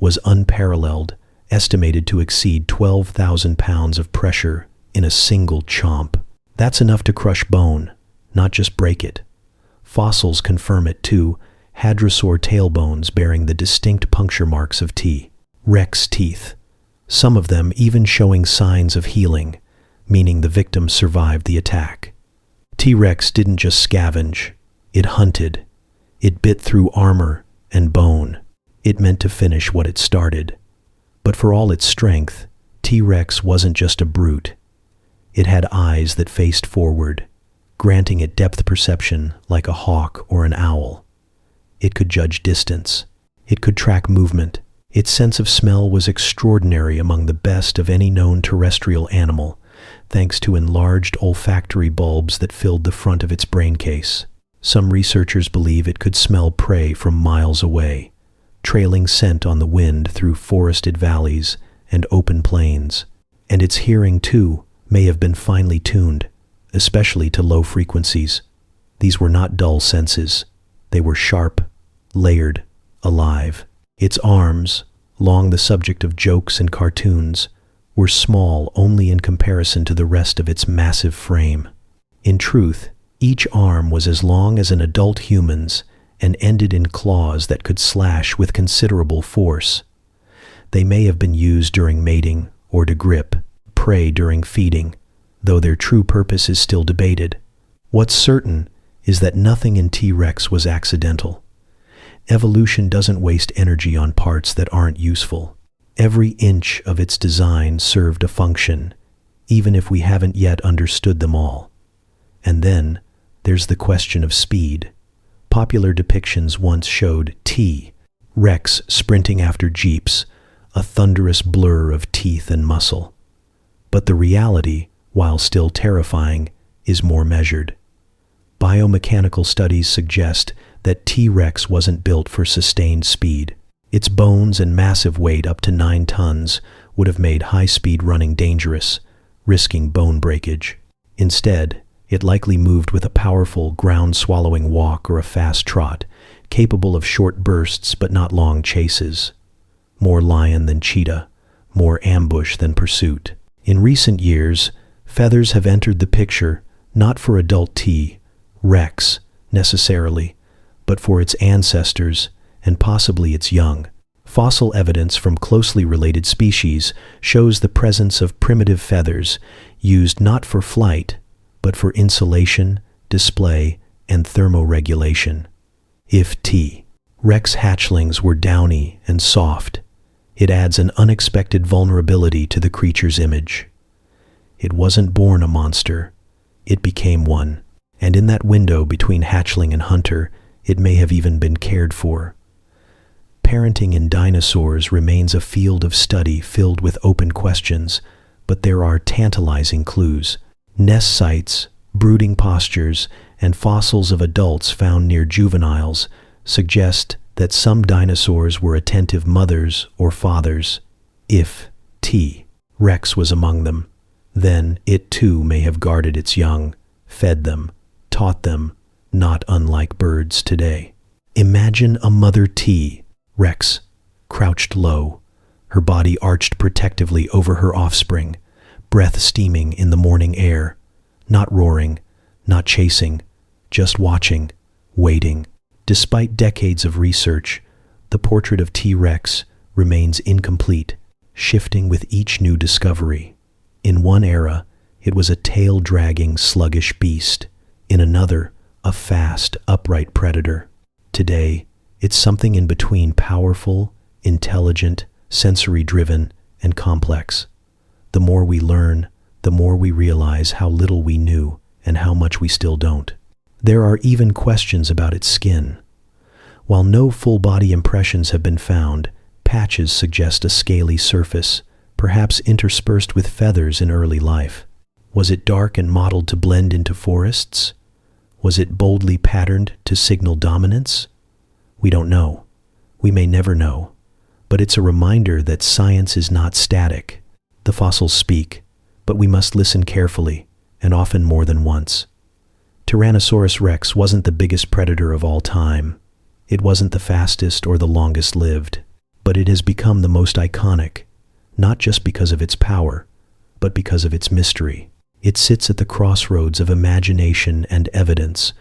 was unparalleled, estimated to exceed 12,000 pounds of pressure in a single chomp. That's enough to crush bone, not just break it. Fossils confirm it too, hadrosaur tailbones bearing the distinct puncture marks of T. rex teeth, some of them even showing signs of healing, meaning the victim survived the attack. T-Rex didn't just scavenge, it hunted. It bit through armor and bone. It meant to finish what it started. But for all its strength, T-Rex wasn't just a brute. It had eyes that faced forward, granting it depth perception like a hawk or an owl. It could judge distance. It could track movement. Its sense of smell was extraordinary, among the best of any known terrestrial animal, thanks to enlarged olfactory bulbs that filled the front of its brain case. Some researchers believe it could smell prey from miles away, trailing scent on the wind through forested valleys and open plains. And its hearing, too, may have been finely tuned, especially to low frequencies. These were not dull senses. They were sharp, layered, alive. Its arms, long the subject of jokes and cartoons, were small only in comparison to the rest of its massive frame. In truth, each arm was as long as an adult human's and ended in claws that could slash with considerable force. They may have been used during mating or to grip prey during feeding, though their true purpose is still debated. What's certain is that nothing in T-Rex was accidental. Evolution doesn't waste energy on parts that aren't useful. Every inch of its design served a function, even if we haven't yet understood them all. And then, there's the question of speed. Popular depictions once showed T-Rex sprinting after jeeps, a thunderous blur of teeth and muscle. But the reality, while still terrifying, is more measured. Biomechanical studies suggest that T-Rex wasn't built for sustained speed. Its bones and massive weight, up to 9 tons, would have made high-speed running dangerous, risking bone breakage. Instead, it likely moved with a powerful, ground-swallowing walk or a fast trot, capable of short bursts but not long chases. More lion than cheetah, more ambush than pursuit. In recent years, feathers have entered the picture, not for adult T-Rex necessarily, but for its ancestors and possibly its young. Fossil evidence from closely related species shows the presence of primitive feathers used not for flight, but for insulation, display, and thermoregulation. If T-Rex hatchlings were downy and soft, it adds an unexpected vulnerability to the creature's image. It wasn't born a monster, it became one, and in that window between hatchling and hunter, it may have even been cared for. Parenting in dinosaurs remains a field of study filled with open questions, but there are tantalizing clues. Nest sites, brooding postures, and fossils of adults found near juveniles suggest that some dinosaurs were attentive mothers or fathers. If T-Rex was among them, then it too may have guarded its young, fed them, taught them, not unlike birds today. Imagine a mother T-Rex, crouched low, her body arched protectively over her offspring, breath steaming in the morning air, not roaring, not chasing, just watching, waiting. Despite decades of research, the portrait of T-Rex remains incomplete, shifting with each new discovery. In one era, it was a tail-dragging, sluggish beast. In another, a fast, upright predator. Today, it's something in between: powerful, intelligent, sensory-driven, and complex. The more we learn, the more we realize how little we knew and how much we still don't. There are even questions about its skin. While no full-body impressions have been found, patches suggest a scaly surface, perhaps interspersed with feathers in early life. Was it dark and mottled to blend into forests? Was it boldly patterned to signal dominance? We don't know. We may never know. But it's a reminder that science is not static. The fossils speak, but we must listen carefully, and often more than once. Tyrannosaurus rex wasn't the biggest predator of all time. It wasn't the fastest or the longest lived, but it has become the most iconic, not just because of its power, but because of its mystery. It sits at the crossroads of imagination and evidence,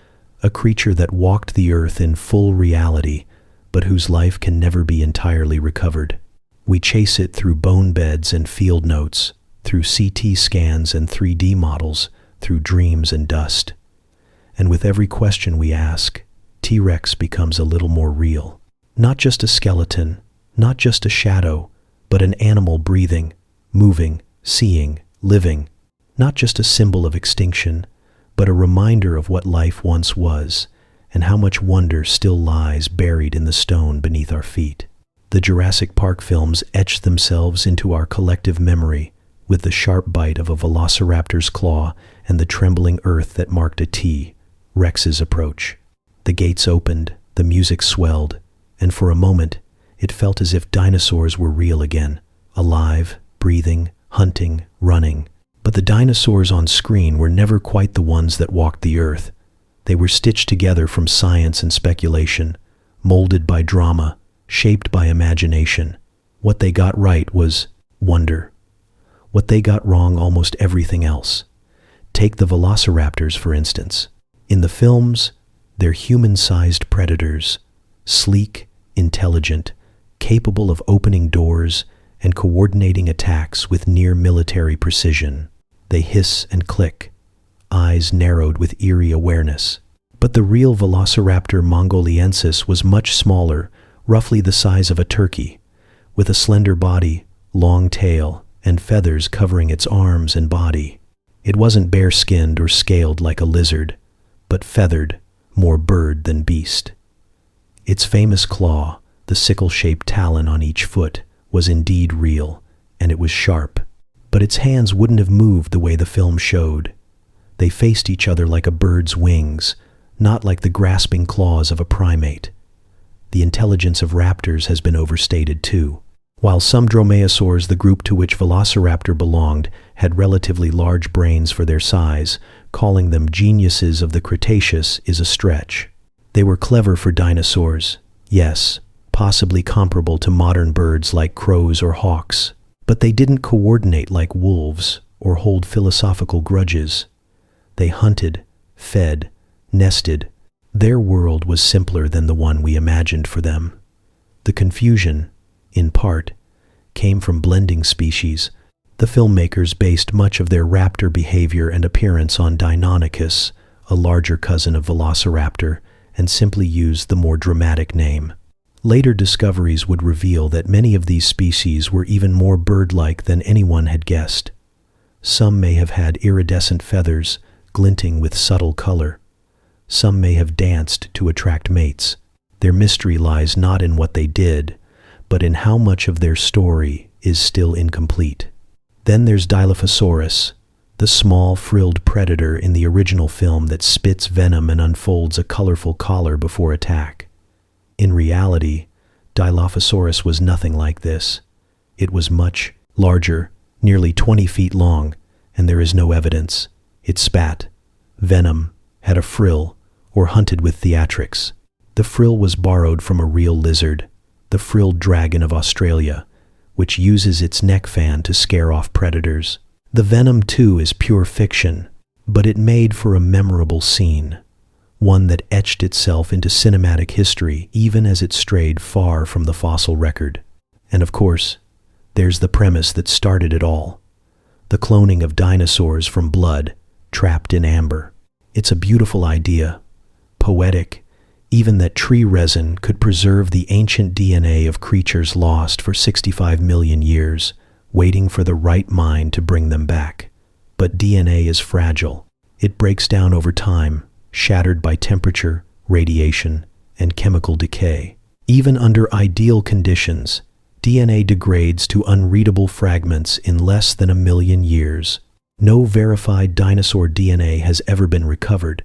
a creature that walked the earth in full reality, but whose life can never be entirely recovered. We chase it through bone beds and field notes, through CT scans and 3D models, through dreams and dust. And with every question we ask, T-Rex becomes a little more real. Not just a skeleton, not just a shadow, but an animal breathing, moving, seeing, living, not just a symbol of extinction, but a reminder of what life once was and how much wonder still lies buried in the stone beneath our feet. The Jurassic Park films etched themselves into our collective memory with the sharp bite of a velociraptor's claw and the trembling earth that marked a T, Rex's approach. The gates opened, the music swelled, and for a moment, it felt as if dinosaurs were real again, alive, breathing, hunting, running. But the dinosaurs on screen were never quite the ones that walked the earth. They were stitched together from science and speculation, molded by drama, shaped by imagination. What they got right was wonder. What they got wrong, almost everything else. Take the velociraptors, for instance. In the films, they're human-sized predators, sleek, intelligent, capable of opening doors and coordinating attacks with near-military precision. They hiss and click, eyes narrowed with eerie awareness. But the real Velociraptor mongoliensis was much smaller, roughly the size of a turkey, with a slender body, long tail, and feathers covering its arms and body. It wasn't bare-skinned or scaled like a lizard, but feathered, more bird than beast. Its famous claw, the sickle-shaped talon on each foot, was indeed real, and it was sharp. But its hands wouldn't have moved the way the film showed. They faced each other like a bird's wings, not like the grasping claws of a primate. The intelligence of raptors has been overstated too. While some dromaeosaurs, the group to which Velociraptor belonged, had relatively large brains for their size, calling them geniuses of the Cretaceous is a stretch. They were clever for dinosaurs, yes, possibly comparable to modern birds like crows or hawks, but they didn't coordinate like wolves or hold philosophical grudges. They hunted, fed, nested. Their world was simpler than the one we imagined for them. The confusion, in part, came from blending species. The filmmakers based much of their raptor behavior and appearance on Deinonychus, a larger cousin of Velociraptor, and simply used the more dramatic name. Later discoveries would reveal that many of these species were even more bird-like than anyone had guessed. Some may have had iridescent feathers, glinting with subtle color. Some may have danced to attract mates. Their mystery lies not in what they did, but in how much of their story is still incomplete. Then there's Dilophosaurus, the small, frilled predator in the original film that spits venom and unfolds a colorful collar before attack. In reality, Dilophosaurus was nothing like this. It was much larger, nearly 20 feet long, and there is no evidence. It spat venom, had a frill, or hunted with theatrics. The frill was borrowed from a real lizard, the frilled dragon of Australia, which uses its neck fan to scare off predators. The venom, too, is pure fiction, but it made for a memorable scene, one that etched itself into cinematic history even as it strayed far from the fossil record. And of course, there's the premise that started it all, the cloning of dinosaurs from blood trapped in amber. It's a beautiful idea, poetic, even that tree resin could preserve the ancient DNA of creatures lost for 65 million years, waiting for the right mind to bring them back. But DNA is fragile. It breaks down over time, shattered by temperature, radiation, and chemical decay. Even under ideal conditions, DNA degrades to unreadable fragments in less than 1 million years. No verified dinosaur DNA has ever been recovered,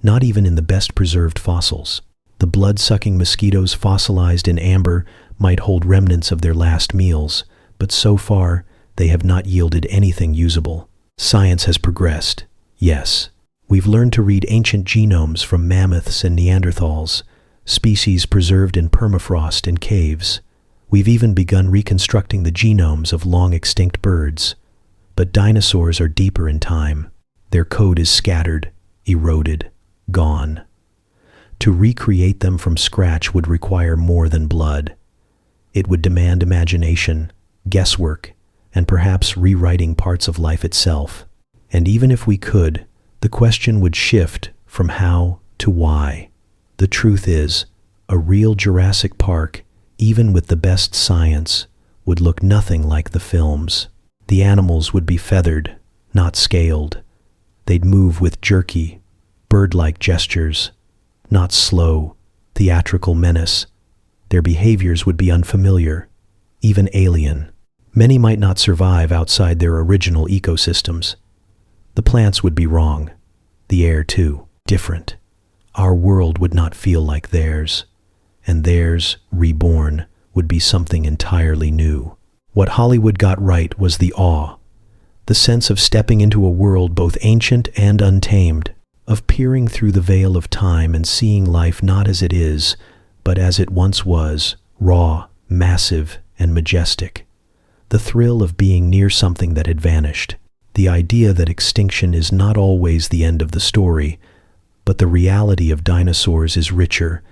not even in the best preserved fossils. The blood-sucking mosquitoes fossilized in amber might hold remnants of their last meals, but so far they have not yielded anything usable. Science has progressed, yes. We've learned to read ancient genomes from mammoths and Neanderthals, species preserved in permafrost in caves. We've even begun reconstructing the genomes of long-extinct birds. But dinosaurs are deeper in time. Their code is scattered, eroded, gone. To recreate them from scratch would require more than blood. It would demand imagination, guesswork, and perhaps rewriting parts of life itself. And even if we could, the question would shift from how to why. The truth is, a real Jurassic Park, even with the best science, would look nothing like the films. The animals would be feathered, not scaled. They'd move with jerky, bird-like gestures, not slow, theatrical menace. Their behaviors would be unfamiliar, even alien. Many might not survive outside their original ecosystems. The plants would be wrong. The air, too, different. Our world would not feel like theirs, and theirs, reborn, would be something entirely new. What Hollywood got right was the awe, the sense of stepping into a world both ancient and untamed, of peering through the veil of time and seeing life not as it is, but as it once was, raw, massive, and majestic. The thrill of being near something that had vanished. The idea that extinction is not always the end of the story, but the reality of dinosaurs is richer,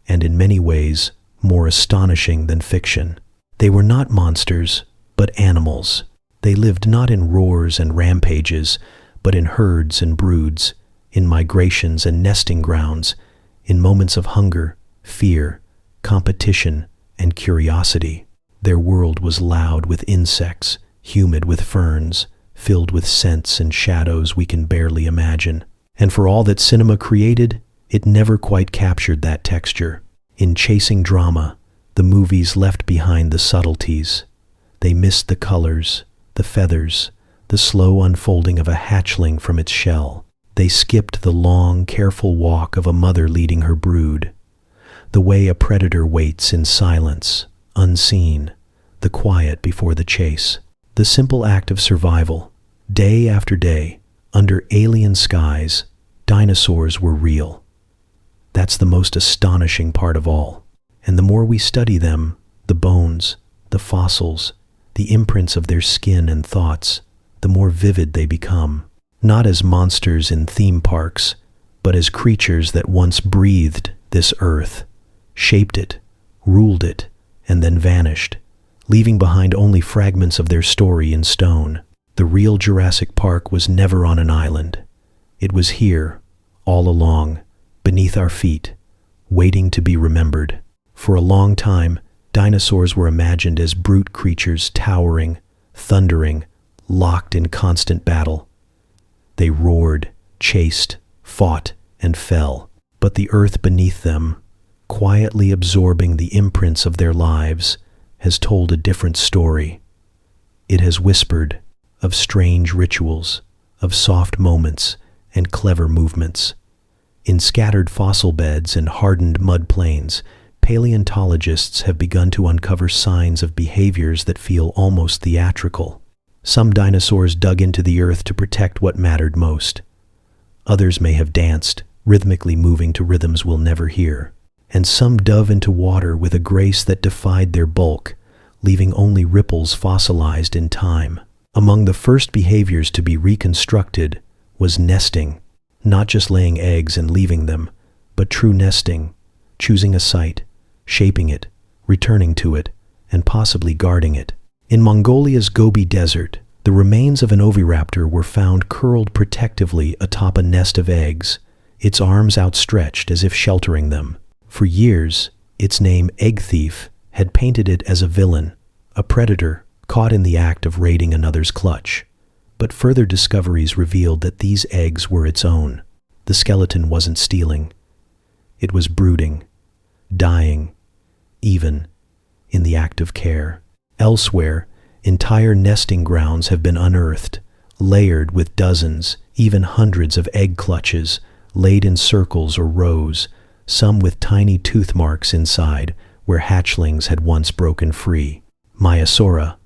and in many ways, more astonishing than fiction. They were not monsters, but animals. They lived not in roars and rampages, but in herds and broods, in migrations and nesting grounds, in moments of hunger, fear, competition, and curiosity. Their world was loud with insects, humid with ferns, filled with scents and shadows we can barely imagine. And for all that cinema created, it never quite captured that texture. In chasing drama, the movies left behind the subtleties. They missed the colors, the feathers, the slow unfolding of a hatchling from its shell. They skipped the long, careful walk of a mother leading her brood. The way a predator waits in silence, unseen, the quiet before the chase. The simple act of survival. Day after day, under alien skies, dinosaurs were real. That's the most astonishing part of all. And the more we study them, the bones, the fossils, the imprints of their skin and thoughts, the more vivid they become. Not as monsters in theme parks, but as creatures that once breathed this earth, shaped it, ruled it, and then vanished, leaving behind only fragments of their story in stone. The real Jurassic Park was never on an island. It was here, all along, beneath our feet, waiting to be remembered. For a long time, dinosaurs were imagined as brute creatures towering, thundering, locked in constant battle. They roared, chased, fought, and fell. But the earth beneath them, quietly absorbing the imprints of their lives, has told a different story. It has whispered of strange rituals, of soft moments, and clever movements. In scattered fossil beds and hardened mud plains, paleontologists have begun to uncover signs of behaviors that feel almost theatrical. Some dinosaurs dug into the earth to protect what mattered most. Others may have danced, rhythmically moving to rhythms we'll never hear. And some dove into water with a grace that defied their bulk, leaving only ripples fossilized in time. Among the first behaviors to be reconstructed was nesting, not just laying eggs and leaving them, but true nesting, choosing a site, shaping it, returning to it, and possibly guarding it. In Mongolia's Gobi Desert, the remains of an oviraptor were found curled protectively atop a nest of eggs, its arms outstretched as if sheltering them. For years, its name Egg Thief had painted it as a villain, a predator caught in the act of raiding another's clutch. But further discoveries revealed that these eggs were its own. The skeleton wasn't stealing. It was brooding, dying, even in the act of care. Elsewhere, entire nesting grounds have been unearthed, layered with dozens, even hundreds of egg clutches, laid in circles or rows, some with tiny tooth marks inside where hatchlings had once broken free. Maiasaura,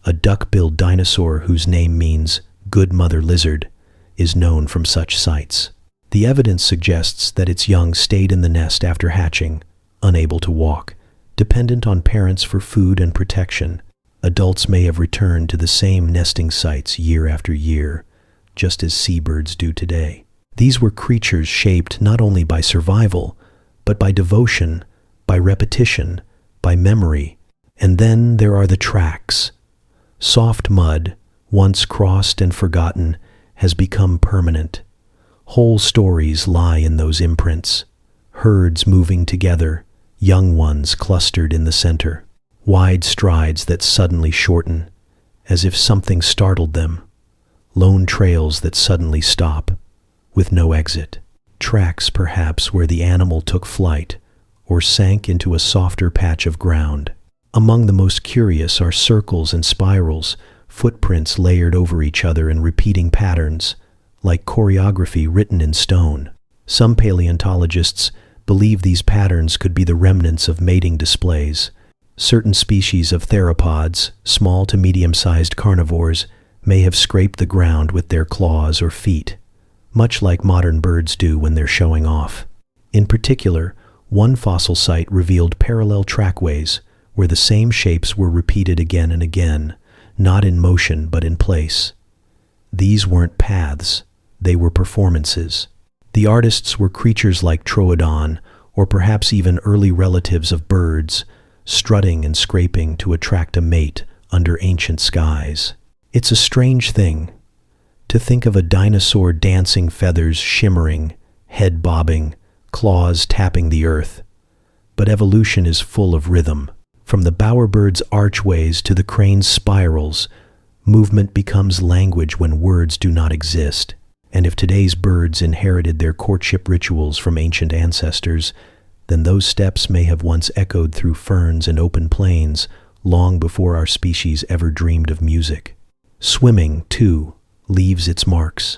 a duck-billed dinosaur whose name means good mother lizard, is known from such sites. The evidence suggests that its young stayed in the nest after hatching, unable to walk, dependent on parents for food and protection. Adults may have returned to the same nesting sites year after year, just as seabirds do today. These were creatures shaped not only by survival, but by devotion, by repetition, by memory. And then there are the tracks. Soft mud, once crossed and forgotten, has become permanent. Whole stories lie in those imprints, herds moving together, young ones clustered in the center. wide strides that suddenly shorten, as if something startled them, lone trails that suddenly stop, with no exit, tracks perhaps where the animal took flight or sank into a softer patch of ground. Among the most curious are circles and spirals, footprints layered over each other in repeating patterns, like choreography written in stone. Some paleontologists believe these patterns could be the remnants of mating displays. Certain species of theropods, small to medium-sized carnivores, may have scraped the ground with their claws or feet, much like modern birds do when they're showing off. In particular, one fossil site revealed parallel trackways where the same shapes were repeated again and again, not in motion but in place. These weren't paths, they were performances. The artists were creatures like Troodon, or perhaps even early relatives of birds, strutting and scraping to attract a mate under ancient skies. It's a strange thing to think of a dinosaur dancing, feathers shimmering, head bobbing, claws tapping the earth. But evolution is full of rhythm. From the bowerbird's archways to the crane's spirals, movement becomes language when words do not exist. And if today's birds inherited their courtship rituals from ancient ancestors, then those steps may have once echoed through ferns and open plains long before our species ever dreamed of music. Swimming, too, leaves its marks.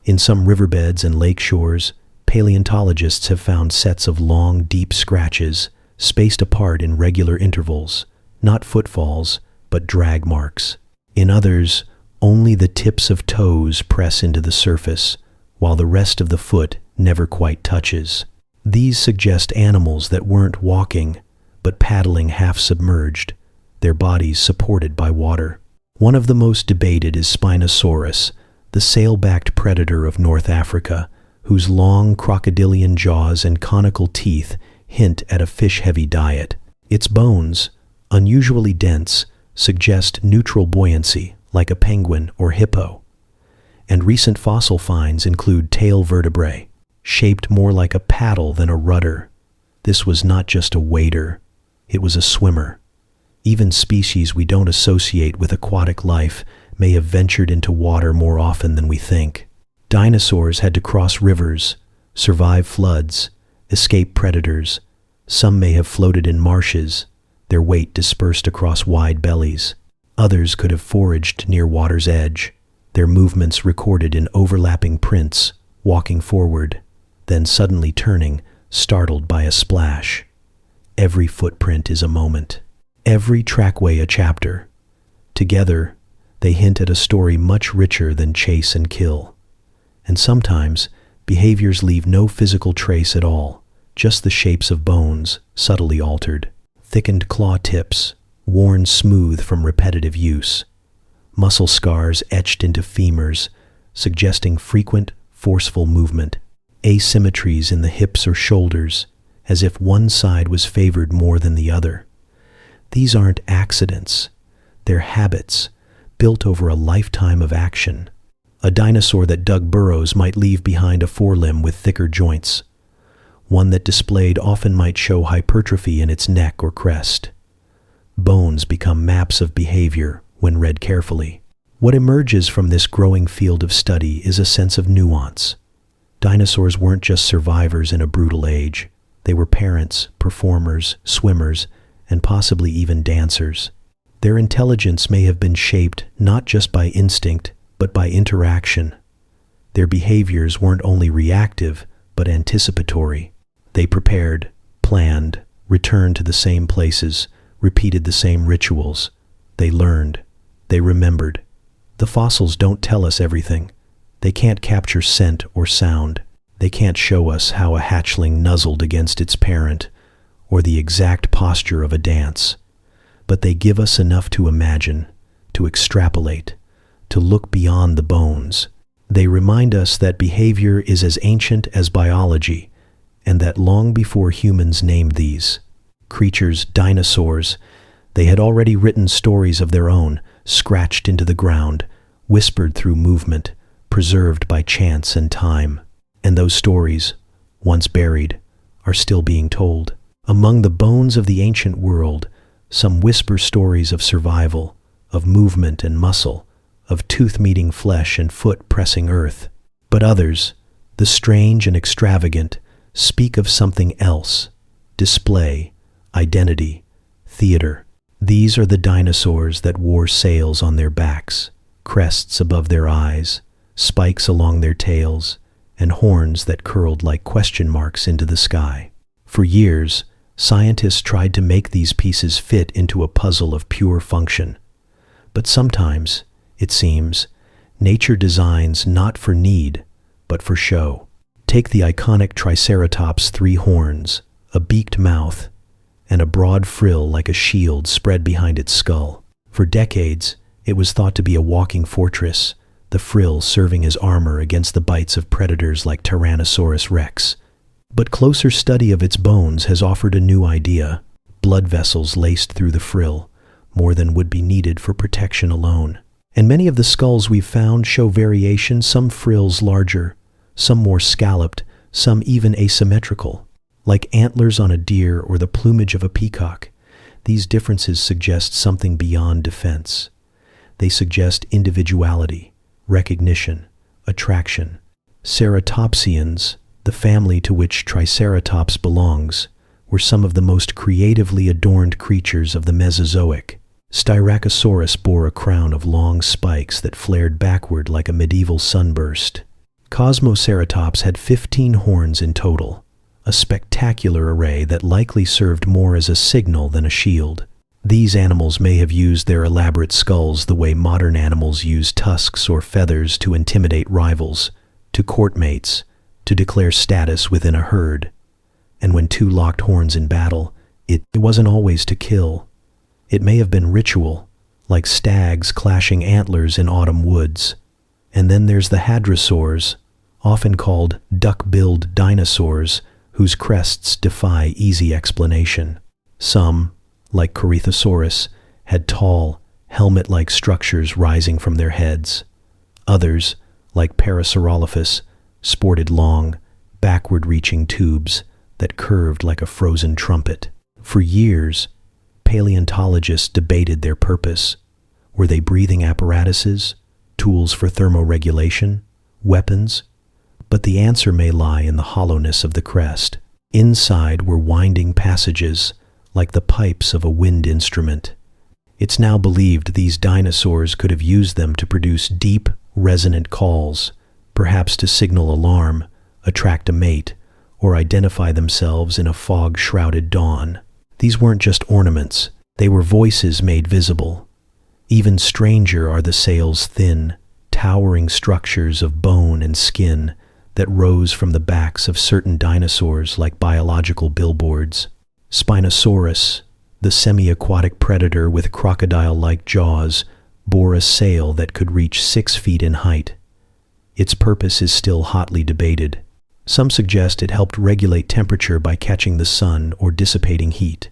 In some riverbeds and lake shores, paleontologists have found sets of long, deep scratches, spaced apart in regular intervals, not footfalls, but drag marks. In others, only the tips of toes press into the surface, while the rest of the foot never quite touches. These suggest animals that weren't walking, but paddling half-submerged, their bodies supported by water. One of the most debated is Spinosaurus, the sail-backed predator of North Africa, whose long crocodilian jaws and conical teeth hint at a fish-heavy diet. Its bones, unusually dense, suggest neutral buoyancy, like a penguin or hippo. And recent fossil finds include tail vertebrae, shaped more like a paddle than a rudder. This was not just a wader, it was a swimmer. Even species we don't associate with aquatic life may have ventured into water more often than we think. Dinosaurs had to cross rivers, survive floods, escape predators. Some may have floated in marshes, their weight dispersed across wide bellies. Others could have foraged near water's edge, their movements recorded in overlapping prints, walking forward, then suddenly turning, startled by a splash. Every footprint is a moment, every trackway a chapter. Together, they hint at a story much richer than chase and kill. And sometimes, behaviors leave no physical trace at all, just the shapes of bones, subtly altered, thickened claw tips, worn smooth from repetitive use, muscle scars etched into femurs, suggesting frequent, forceful movement, asymmetries in the hips or shoulders, as if one side was favored more than the other. These aren't accidents, they're habits, built over a lifetime of action. A dinosaur that dug burrows might leave behind a forelimb with thicker joints. One that displayed often might show hypertrophy in its neck or crest. Bones become maps of behavior when read carefully. What emerges from this growing field of study is a sense of nuance. Dinosaurs weren't just survivors in a brutal age. They were parents, performers, swimmers, and possibly even dancers. Their intelligence may have been shaped not just by instinct, but by interaction. Their behaviors weren't only reactive, but anticipatory. They prepared, planned, returned to the same places, repeated the same rituals. They learned. They remembered. The fossils don't tell us everything. They can't capture scent or sound. They can't show us how a hatchling nuzzled against its parent, or the exact posture of a dance. But they give us enough to imagine, to extrapolate, to look beyond the bones. They remind us that behavior is as ancient as biology, and that long before humans named these creatures dinosaurs, they had already written stories of their own, scratched into the ground, whispered through movement, preserved by chance and time. And those stories, once buried, are still being told. Among the bones of the ancient world, Some whisper stories of survival, of movement and muscle, of tooth meeting flesh and foot pressing earth. But others, the strange and extravagant, speak of something else: display, identity, theater. These are the dinosaurs that wore sails on their backs, crests above their eyes, spikes along their tails, and horns that curled like question marks into the sky. For years, scientists tried to make these pieces fit into a puzzle of pure function. But sometimes, it seems, nature designs not for need, but for show. Take the iconic Triceratops' 3 horns, a beaked mouth, and a broad frill like a shield spread behind its skull. For decades, it was thought to be a walking fortress, the frill serving as armor against the bites of predators like Tyrannosaurus rex. But closer study of its bones has offered a new idea: blood vessels laced through the frill, more than would be needed for protection alone. And many of the skulls we've found show variation, some frills larger, some more scalloped, some even asymmetrical. Like antlers on a deer or the plumage of a peacock, these differences suggest something beyond defense. They suggest individuality, recognition, attraction. Ceratopsians, the family to which Triceratops belongs, were some of the most creatively adorned creatures of the Mesozoic. Styracosaurus bore a crown of long spikes that flared backward like a medieval sunburst. Cosmoceratops had 15 horns in total, a spectacular array that likely served more as a signal than a shield. These animals may have used their elaborate skulls the way modern animals use tusks or feathers to intimidate rivals, to court mates, to declare status within a herd. And when 2 locked horns in battle, it wasn't always to kill. It may have been ritual, like stags clashing antlers in autumn woods. And then there's the hadrosaurs, often called duck-billed dinosaurs, whose crests defy easy explanation. Some, like Corythosaurus, had tall, helmet-like structures rising from their heads. Others, like Parasaurolophus, sported long, backward-reaching tubes that curved like a frozen trumpet. For years, paleontologists debated their purpose. Were they breathing apparatuses, tools for thermoregulation, weapons? But the answer may lie in the hollowness of the crest. Inside were winding passages, like the pipes of a wind instrument. It's now believed these dinosaurs could have used them to produce deep, resonant calls, perhaps to signal alarm, attract a mate, or identify themselves in a fog-shrouded dawn. These weren't just ornaments, they were voices made visible. Even stranger are the sails' thin, towering structures of bone and skin that rose from the backs of certain dinosaurs like biological billboards. Spinosaurus, the semi-aquatic predator with crocodile-like jaws, bore a sail that could reach 6 feet in height. Its purpose is still hotly debated. Some suggest it helped regulate temperature by catching the sun or dissipating heat.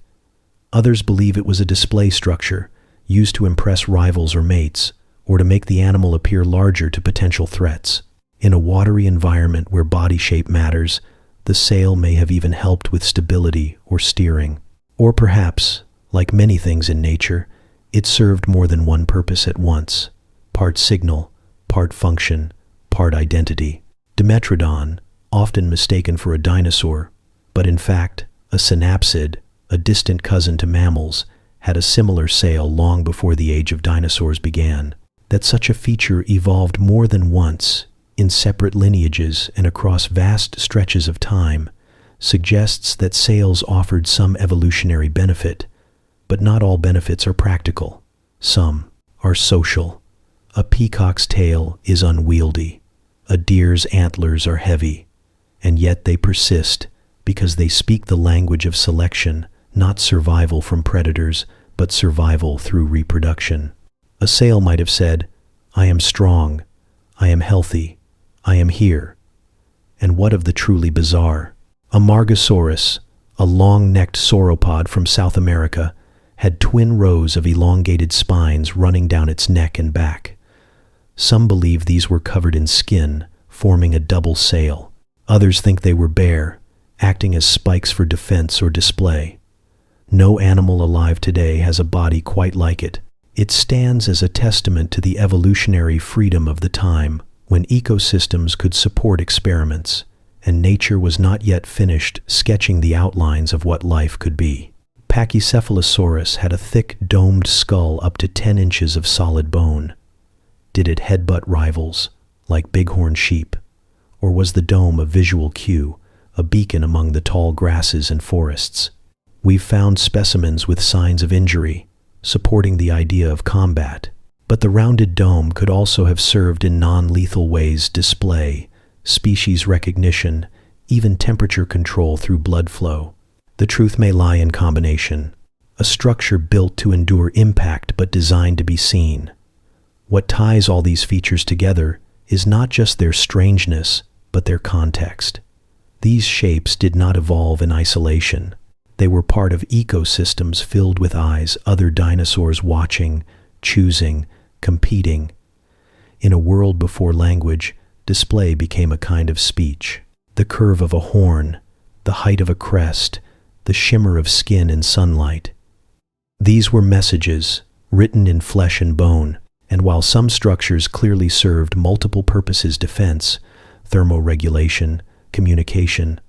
Others believe it was a display structure, used to impress rivals or mates, or to make the animal appear larger to potential threats. In a watery environment where body shape matters, the sail may have even helped with stability or steering. Or perhaps, like many things in nature, it served more than one purpose at once: part signal, part function, part identity. Dimetrodon, often mistaken for a dinosaur, but in fact a synapsid, a distant cousin to mammals, had a similar sail long before the age of dinosaurs began. That such a feature evolved more than once, in separate lineages and across vast stretches of time, suggests that sails offered some evolutionary benefit, but not all benefits are practical. Some are social. A peacock's tail is unwieldy. A deer's antlers are heavy, and yet they persist because they speak the language of selection, not survival from predators, but survival through reproduction. A sail might have said, "I am strong, I am healthy, I am here." And what of the truly bizarre? A Margosaurus, a long-necked sauropod from South America, had twin rows of elongated spines running down its neck and back. Some believe these were covered in skin, forming a double sail. Others think they were bare, acting as spikes for defense or display. No animal alive today has a body quite like it. It stands as a testament to the evolutionary freedom of the time when ecosystems could support experiments, and nature was not yet finished sketching the outlines of what life could be. Pachycephalosaurus had a thick, domed skull up to 10 inches of solid bone. Did it headbutt rivals, like bighorn sheep? Or was the dome a visual cue, a beacon among the tall grasses and forests? We've found specimens with signs of injury, supporting the idea of combat. But the rounded dome could also have served in non-lethal ways: display, species recognition, even temperature control through blood flow. The truth may lie in combination, a structure built to endure impact but designed to be seen. What ties all these features together is not just their strangeness, but their context. These shapes did not evolve in isolation. They were part of ecosystems filled with eyes, other dinosaurs watching, choosing, competing. In a world before language, display became a kind of speech. The curve of a horn, the height of a crest, the shimmer of skin in sunlight. These were messages, written in flesh and bone, and while some structures clearly served multiple purposes: defense, thermoregulation, communication,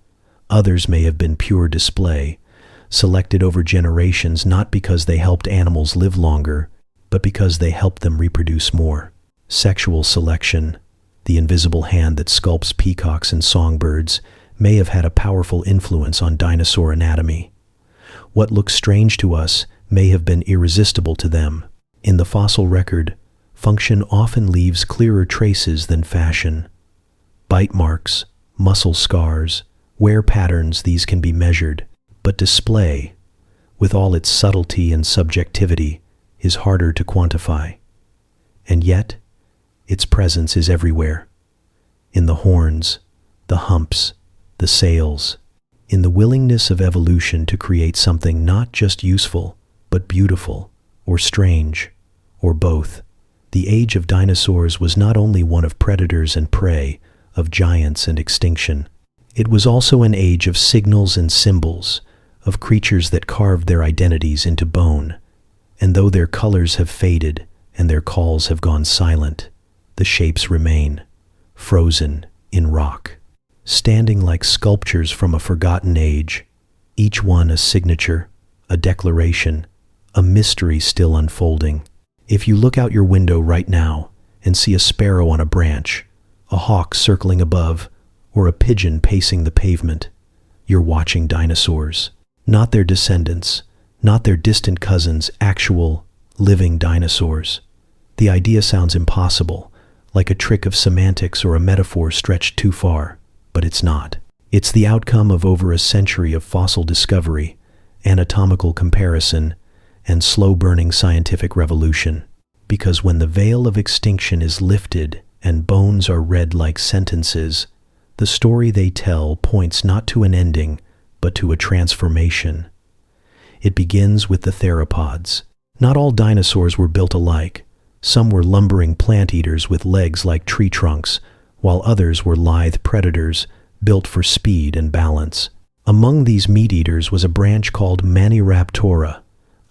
others may have been pure display, selected over generations not because they helped animals live longer, but because they helped them reproduce more. Sexual selection, the invisible hand that sculpts peacocks and songbirds, may have had a powerful influence on dinosaur anatomy. What looks strange to us may have been irresistible to them. In the fossil record, function often leaves clearer traces than fashion. Bite marks, muscle scars, wear patterns, these can be measured, but display, with all its subtlety and subjectivity, is harder to quantify. And yet, its presence is everywhere. In the horns, the humps, the sails, in the willingness of evolution to create something not just useful, but beautiful, or strange, or both. The age of dinosaurs was not only one of predators and prey, of giants and extinction. It was also an age of signals and symbols, of creatures that carved their identities into bone. And though their colors have faded and their calls have gone silent, the shapes remain, frozen in rock, standing like sculptures from a forgotten age, each one a signature, a declaration, a mystery still unfolding. If you look out your window right now and see a sparrow on a branch, a hawk circling above, or a pigeon pacing the pavement, you're watching dinosaurs. Not their descendants, not their distant cousins, actual, living dinosaurs. The idea sounds impossible, like a trick of semantics or a metaphor stretched too far, but it's not. It's the outcome of over a century of fossil discovery, anatomical comparison, and slow-burning scientific revolution. Because when the veil of extinction is lifted and bones are read like sentences, the story they tell points not to an ending, but to a transformation. It begins with the theropods. Not all dinosaurs were built alike. Some were lumbering plant eaters with legs like tree trunks, while others were lithe predators built for speed and balance. Among these meat eaters was a branch called Maniraptora,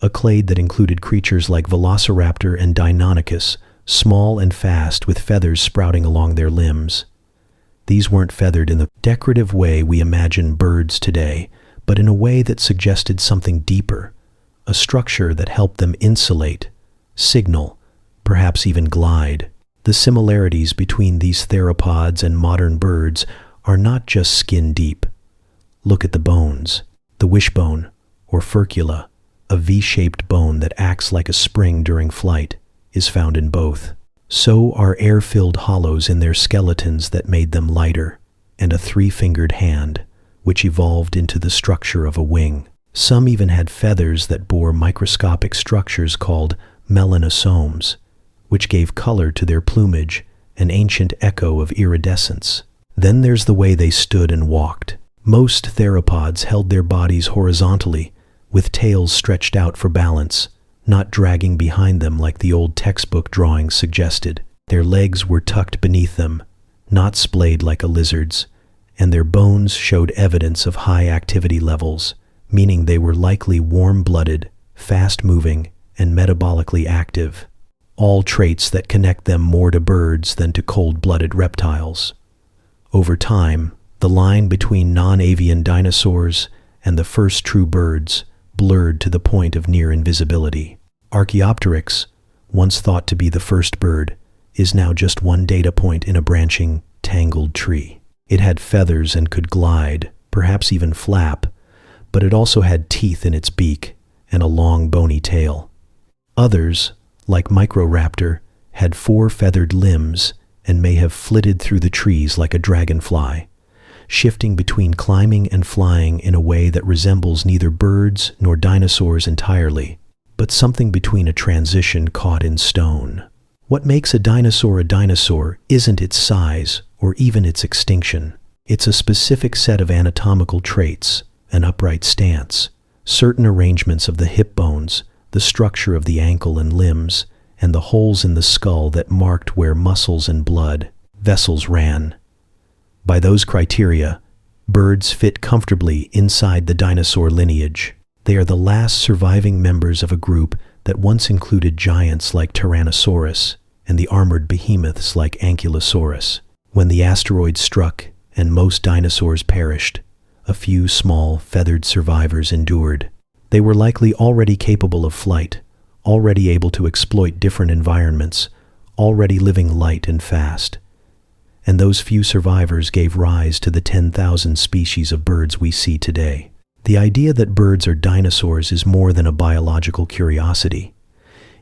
a clade that included creatures like Velociraptor and Deinonychus, small and fast with feathers sprouting along their limbs. These weren't feathered in the decorative way we imagine birds today, but in a way that suggested something deeper, a structure that helped them insulate, signal, perhaps even glide. The similarities between these theropods and modern birds are not just skin deep. Look at the bones. The wishbone, or furcula, a V-shaped bone that acts like a spring during flight, is found in both. So are air-filled hollows in their skeletons that made them lighter, and a three-fingered hand, which evolved into the structure of a wing. Some even had feathers that bore microscopic structures called melanosomes, which gave color to their plumage, an ancient echo of iridescence. Then there's the way they stood and walked. Most theropods held their bodies horizontally, with tails stretched out for balance, not dragging behind them like the old textbook drawings suggested. Their legs were tucked beneath them, not splayed like a lizard's, and their bones showed evidence of high activity levels, meaning they were likely warm-blooded, fast-moving, and metabolically active, all traits that connect them more to birds than to cold-blooded reptiles. Over time, the line between non-avian dinosaurs and the first true birds blurred to the point of near invisibility. Archaeopteryx, once thought to be the first bird, is now just one data point in a branching, tangled tree. It had feathers and could glide, perhaps even flap, but it also had teeth in its beak and a long bony tail. Others, like Microraptor, had 4 feathered limbs and may have flitted through the trees like a dragonfly, shifting between climbing and flying in a way that resembles neither birds nor dinosaurs entirely, but something between a transition caught in stone. What makes a dinosaur isn't its size or even its extinction. It's a specific set of anatomical traits, an upright stance, certain arrangements of the hip bones, the structure of the ankle and limbs, and the holes in the skull that marked where muscles and blood vessels ran. By those criteria, birds fit comfortably inside the dinosaur lineage. They are the last surviving members of a group that once included giants like Tyrannosaurus and the armored behemoths like Ankylosaurus. When the asteroid struck and most dinosaurs perished, a few small, feathered survivors endured. They were likely already capable of flight, already able to exploit different environments, already living light and fast. And those few survivors gave rise to the 10,000 species of birds we see today. The idea that birds are dinosaurs is more than a biological curiosity.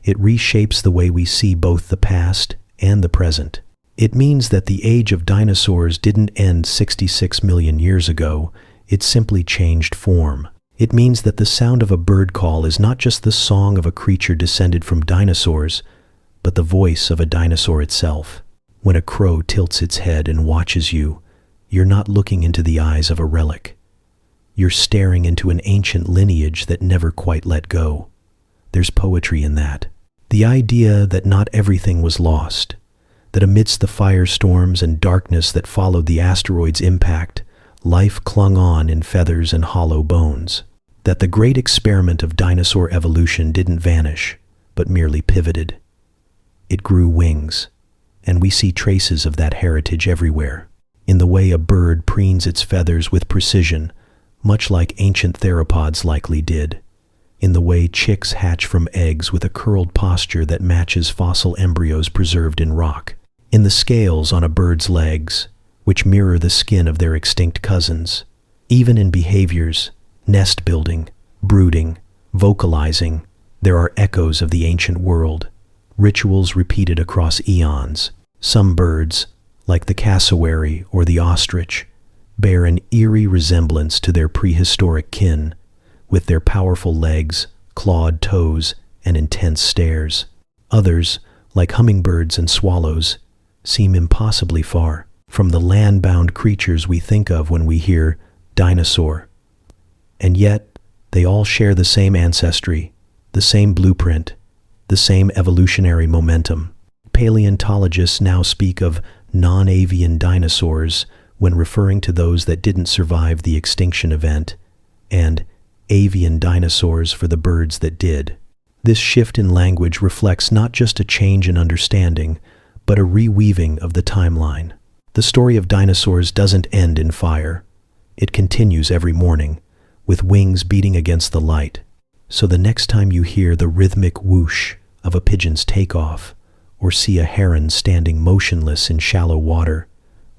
It reshapes the way we see both the past and the present. It means that the age of dinosaurs didn't end 66 million years ago, it simply changed form. It means that the sound of a bird call is not just the song of a creature descended from dinosaurs, but the voice of a dinosaur itself. When a crow tilts its head and watches you, you're not looking into the eyes of a relic. You're staring into an ancient lineage that never quite let go. There's poetry in that. The idea that not everything was lost, that amidst the firestorms and darkness that followed the asteroid's impact, life clung on in feathers and hollow bones. That the great experiment of dinosaur evolution didn't vanish, but merely pivoted. It grew wings, and we see traces of that heritage everywhere. In the way a bird preens its feathers with precision, much like ancient theropods likely did. In the way chicks hatch from eggs with a curled posture that matches fossil embryos preserved in rock. In the scales on a bird's legs, which mirror the skin of their extinct cousins. Even in behaviors, nest building, brooding, vocalizing, there are echoes of the ancient world, rituals repeated across eons. Some birds, like the cassowary or the ostrich, bear an eerie resemblance to their prehistoric kin, with their powerful legs, clawed toes, and intense stares. Others, like hummingbirds and swallows, seem impossibly far from the land-bound creatures we think of when we hear dinosaur. And yet, they all share the same ancestry, the same blueprint, the same evolutionary momentum. Paleontologists now speak of non-avian dinosaurs when referring to those that didn't survive the extinction event, and avian dinosaurs for the birds that did. This shift in language reflects not just a change in understanding, but a reweaving of the timeline. The story of dinosaurs doesn't end in fire. It continues every morning, with wings beating against the light. So the next time you hear the rhythmic whoosh of a pigeon's takeoff, or see a heron standing motionless in shallow water,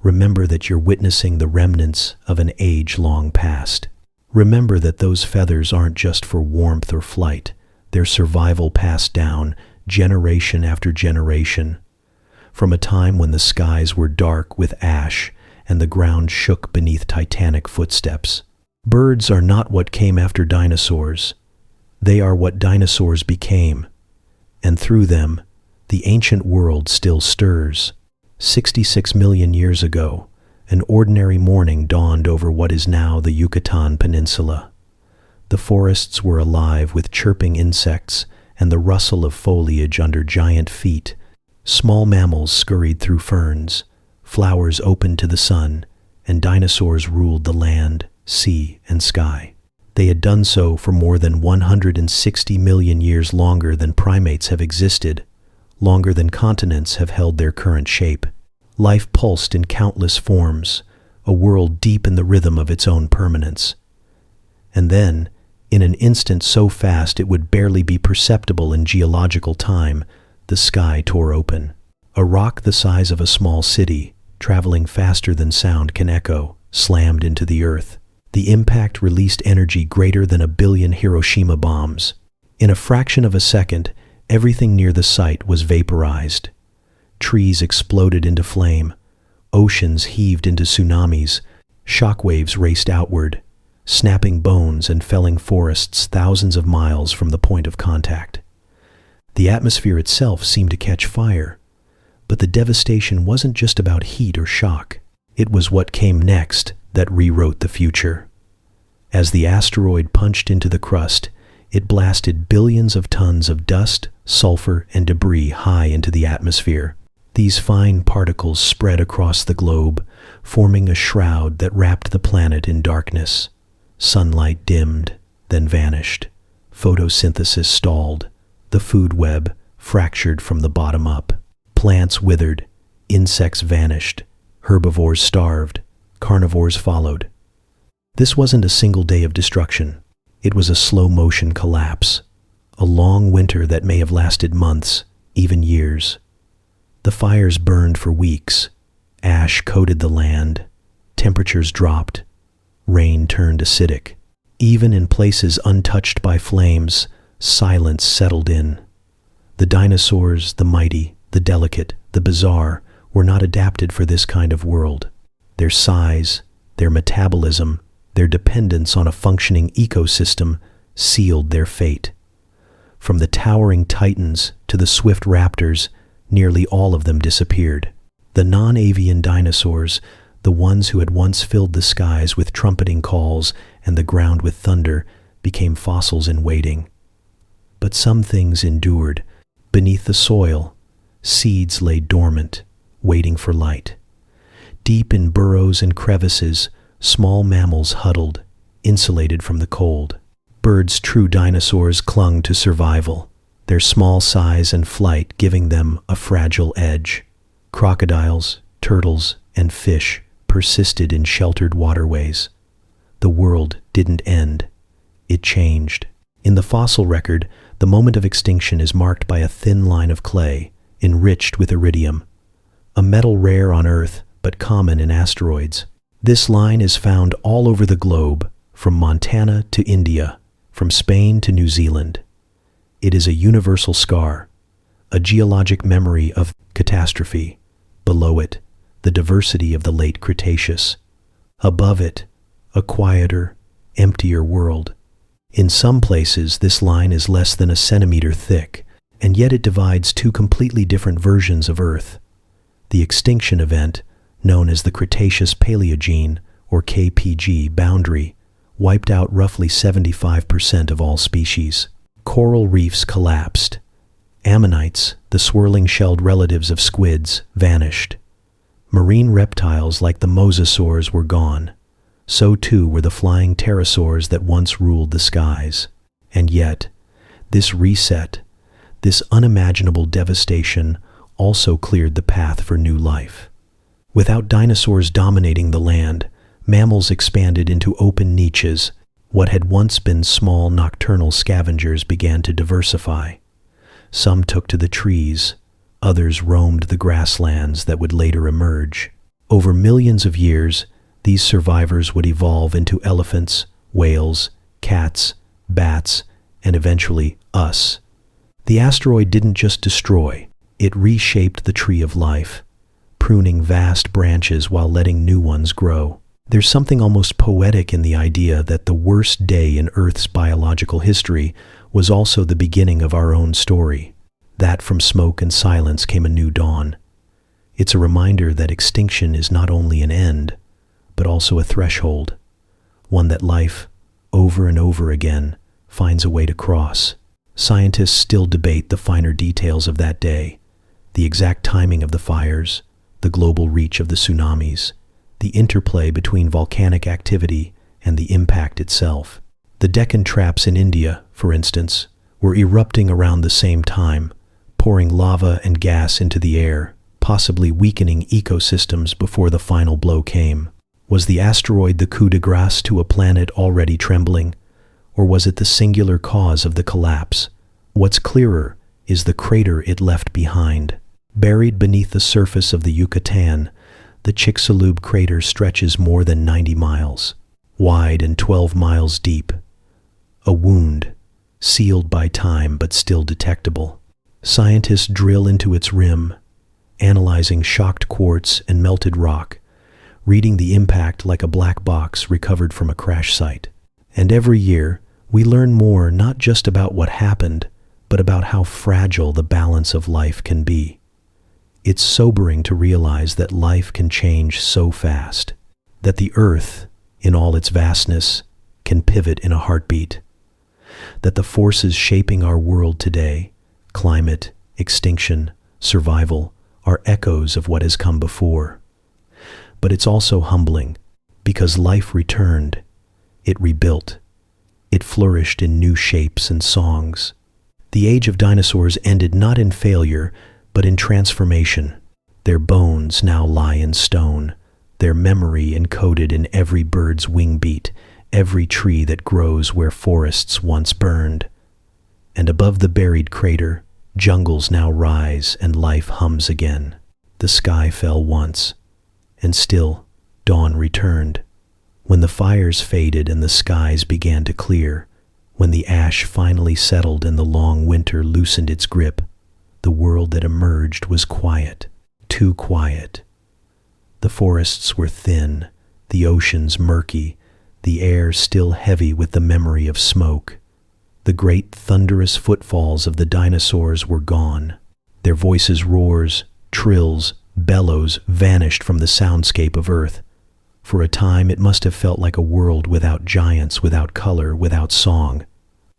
remember that you're witnessing the remnants of an age long past. Remember that those feathers aren't just for warmth or flight, they're survival passed down generation after generation. From a time when the skies were dark with ash and the ground shook beneath titanic footsteps. Birds are not what came after dinosaurs. They are what dinosaurs became, and through them, the ancient world still stirs. 66 million years ago, an ordinary morning dawned over what is now the Yucatan Peninsula. The forests were alive with chirping insects and the rustle of foliage under giant feet. Small mammals scurried through ferns, flowers opened to the sun, and dinosaurs ruled the land, sea, and sky. They had done so for more than 160 million years longer than primates have existed, longer than continents have held their current shape. Life pulsed in countless forms, a world deep in the rhythm of its own permanence. And then, in an instant so fast it would barely be perceptible in geological time, the sky tore open. A rock the size of a small city, traveling faster than sound can echo, slammed into the earth. The impact released energy greater than 1 billion Hiroshima bombs. In a fraction of a second, everything near the site was vaporized. Trees exploded into flame. Oceans heaved into tsunamis. Shockwaves raced outward, snapping bones and felling forests thousands of miles from the point of contact. The atmosphere itself seemed to catch fire. But the devastation wasn't just about heat or shock. It was what came next that rewrote the future. As the asteroid punched into the crust, it blasted billions of tons of dust, sulfur, and debris high into the atmosphere. These fine particles spread across the globe, forming a shroud that wrapped the planet in darkness. Sunlight dimmed, then vanished. Photosynthesis stalled. The food web fractured from the bottom up. Plants withered. Insects vanished. Herbivores starved. Carnivores followed. This wasn't a single day of destruction. It was a slow-motion collapse. A long winter that may have lasted months, even years. The fires burned for weeks. Ash coated the land. Temperatures dropped. Rain turned acidic. Even in places untouched by flames, silence settled in. The dinosaurs, the mighty, the delicate, the bizarre, were not adapted for this kind of world. Their size, their metabolism, their dependence on a functioning ecosystem sealed their fate. From the towering titans to the swift raptors, nearly all of them disappeared. The non-avian dinosaurs, the ones who had once filled the skies with trumpeting calls and the ground with thunder, became fossils in waiting. But some things endured. Beneath the soil, seeds lay dormant, waiting for light. Deep in burrows and crevices, small mammals huddled, insulated from the cold. Birds' true dinosaurs clung to survival, their small size and flight giving them a fragile edge. Crocodiles, turtles, and fish persisted in sheltered waterways. The world didn't end. It changed. In the fossil record, the moment of extinction is marked by a thin line of clay, enriched with iridium, a metal rare on Earth but common in asteroids. This line is found all over the globe, from Montana to India, from Spain to New Zealand. It is a universal scar, a geologic memory of catastrophe. Below it, the diversity of the late Cretaceous. Above it, a quieter, emptier world. In some places, this line is less than a centimeter thick, and yet it divides two completely different versions of Earth. The extinction event, known as the Cretaceous-Paleogene, or KPG, boundary, wiped out roughly 75% of all species. Coral reefs collapsed. Ammonites, the swirling-shelled relatives of squids, vanished. Marine reptiles like the mosasaurs were gone. So too were the flying pterosaurs that once ruled the skies. And yet, this reset, this unimaginable devastation, also cleared the path for new life. Without dinosaurs dominating the land, mammals expanded into open niches. What had once been small nocturnal scavengers began to diversify. Some took to the trees, others roamed the grasslands that would later emerge. Over millions of years, these survivors would evolve into elephants, whales, cats, bats, and eventually us. The asteroid didn't just destroy, it reshaped the tree of life, pruning vast branches while letting new ones grow. There's something almost poetic in the idea that the worst day in Earth's biological history was also the beginning of our own story, that from smoke and silence came a new dawn. It's a reminder that extinction is not only an end, but also a threshold, one that life, over and over again, finds a way to cross. Scientists still debate the finer details of that day, the exact timing of the fires, the global reach of the tsunamis, the interplay between volcanic activity and the impact itself. The Deccan traps in India, for instance, were erupting around the same time, pouring lava and gas into the air, possibly weakening ecosystems before the final blow came. Was the asteroid the coup de grace to a planet already trembling, or was it the singular cause of the collapse? What's clearer is the crater it left behind. Buried beneath the surface of the Yucatan, the Chicxulub crater stretches more than 90 miles, wide and 12 miles deep. A wound, sealed by time but still detectable. Scientists drill into its rim, analyzing shocked quartz and melted rock, reading the impact like a black box recovered from a crash site. And every year, we learn more not just about what happened, but about how fragile the balance of life can be. It's sobering to realize that life can change so fast, that the Earth, in all its vastness, can pivot in a heartbeat, that the forces shaping our world today, climate, extinction, survival, are echoes of what has come before. But it's also humbling, because life returned, it rebuilt, it flourished in new shapes and songs. The age of dinosaurs ended not in failure, but in transformation. Their bones now lie in stone, their memory encoded in every bird's wing beat, every tree that grows where forests once burned. And above the buried crater, jungles now rise and life hums again. The sky fell once, and still dawn returned. When the fires faded and the skies began to clear, when the ash finally settled and the long winter loosened its grip, the world that emerged was quiet, too quiet. The forests were thin, the oceans murky, the air still heavy with the memory of smoke. The great thunderous footfalls of the dinosaurs were gone. Their voices' roars, trills, bellows vanished from the soundscape of Earth. For a time it must have felt like a world without giants, without color, without song.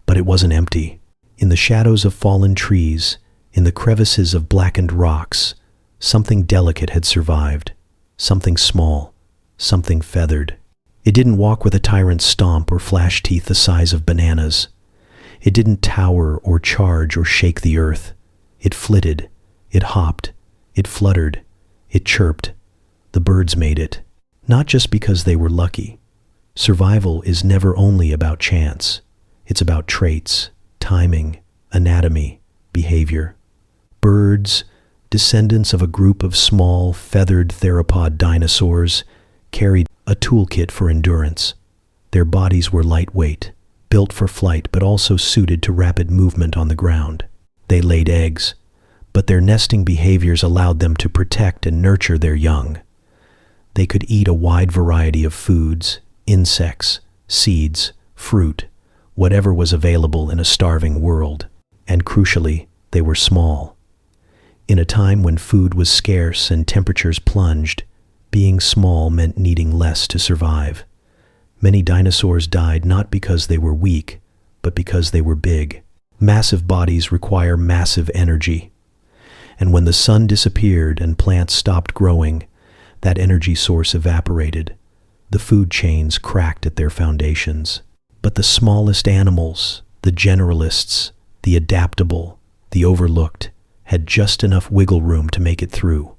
But it wasn't empty. In the shadows of fallen trees, in the crevices of blackened rocks, something delicate had survived, something small, something feathered. It didn't walk with a tyrant's stomp or flash teeth the size of bananas. It didn't tower or charge or shake the earth. It flitted, it hopped, it fluttered, it chirped. The birds made it, not just because they were lucky. Survival is never only about chance. It's about traits, timing, anatomy, behavior. Birds, descendants of a group of small, feathered theropod dinosaurs, carried a toolkit for endurance. Their bodies were lightweight, built for flight but also suited to rapid movement on the ground. They laid eggs, but their nesting behaviors allowed them to protect and nurture their young. They could eat a wide variety of foods, insects, seeds, fruit, whatever was available in a starving world. And crucially, they were small. In a time when food was scarce and temperatures plunged, being small meant needing less to survive. Many dinosaurs died not because they were weak, but because they were big. Massive bodies require massive energy. And when the sun disappeared and plants stopped growing, that energy source evaporated. The food chains cracked at their foundations. But the smallest animals, the generalists, the adaptable, the overlooked, had just enough wiggle room to make it through.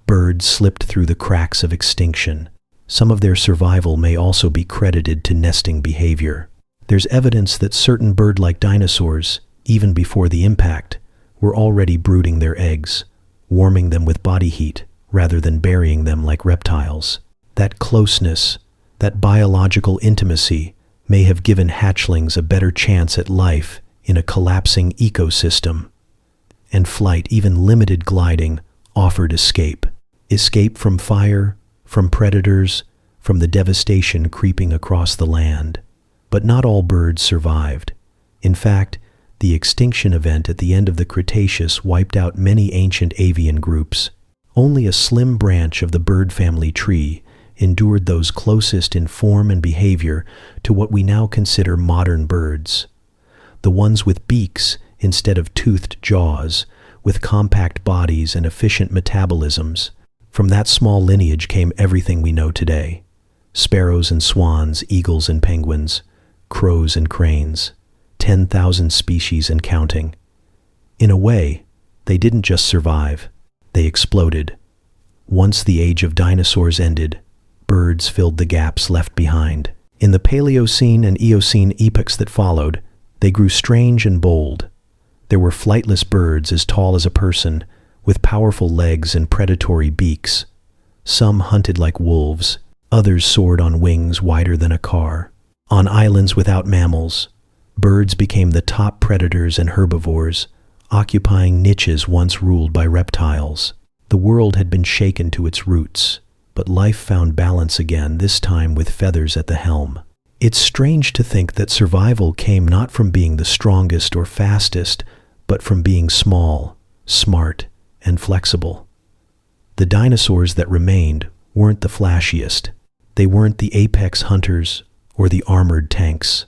Birds slipped through the cracks of extinction. Some of their survival may also be credited to nesting behavior. There's evidence that certain bird-like dinosaurs, even before the impact, were already brooding their eggs, warming them with body heat rather than burying them like reptiles. That closeness, that biological intimacy, may have given hatchlings a better chance at life in a collapsing ecosystem. And flight, even limited gliding, offered escape. Escape from fire, from predators, from the devastation creeping across the land. But not all birds survived. In fact, the extinction event at the end of the Cretaceous wiped out many ancient avian groups. Only a slim branch of the bird family tree endured those closest in form and behavior to what we now consider modern birds. The ones with beaks instead of toothed jaws, with compact bodies and efficient metabolisms. From that small lineage came everything we know today. Sparrows and swans, eagles and penguins, crows and cranes, 10,000 species and counting. In a way, they didn't just survive, they exploded. Once the age of dinosaurs ended, birds filled the gaps left behind. In the Paleocene and Eocene epochs that followed, they grew strange and bold. There were flightless birds as tall as a person, with powerful legs and predatory beaks. Some hunted like wolves, others soared on wings wider than a car. On islands without mammals, birds became the top predators and herbivores, occupying niches once ruled by reptiles. The world had been shaken to its roots, but life found balance again, this time with feathers at the helm. It's strange to think that survival came not from being the strongest or fastest, but from being small, smart, and flexible. The dinosaurs that remained weren't the flashiest. They weren't the apex hunters or the armored tanks.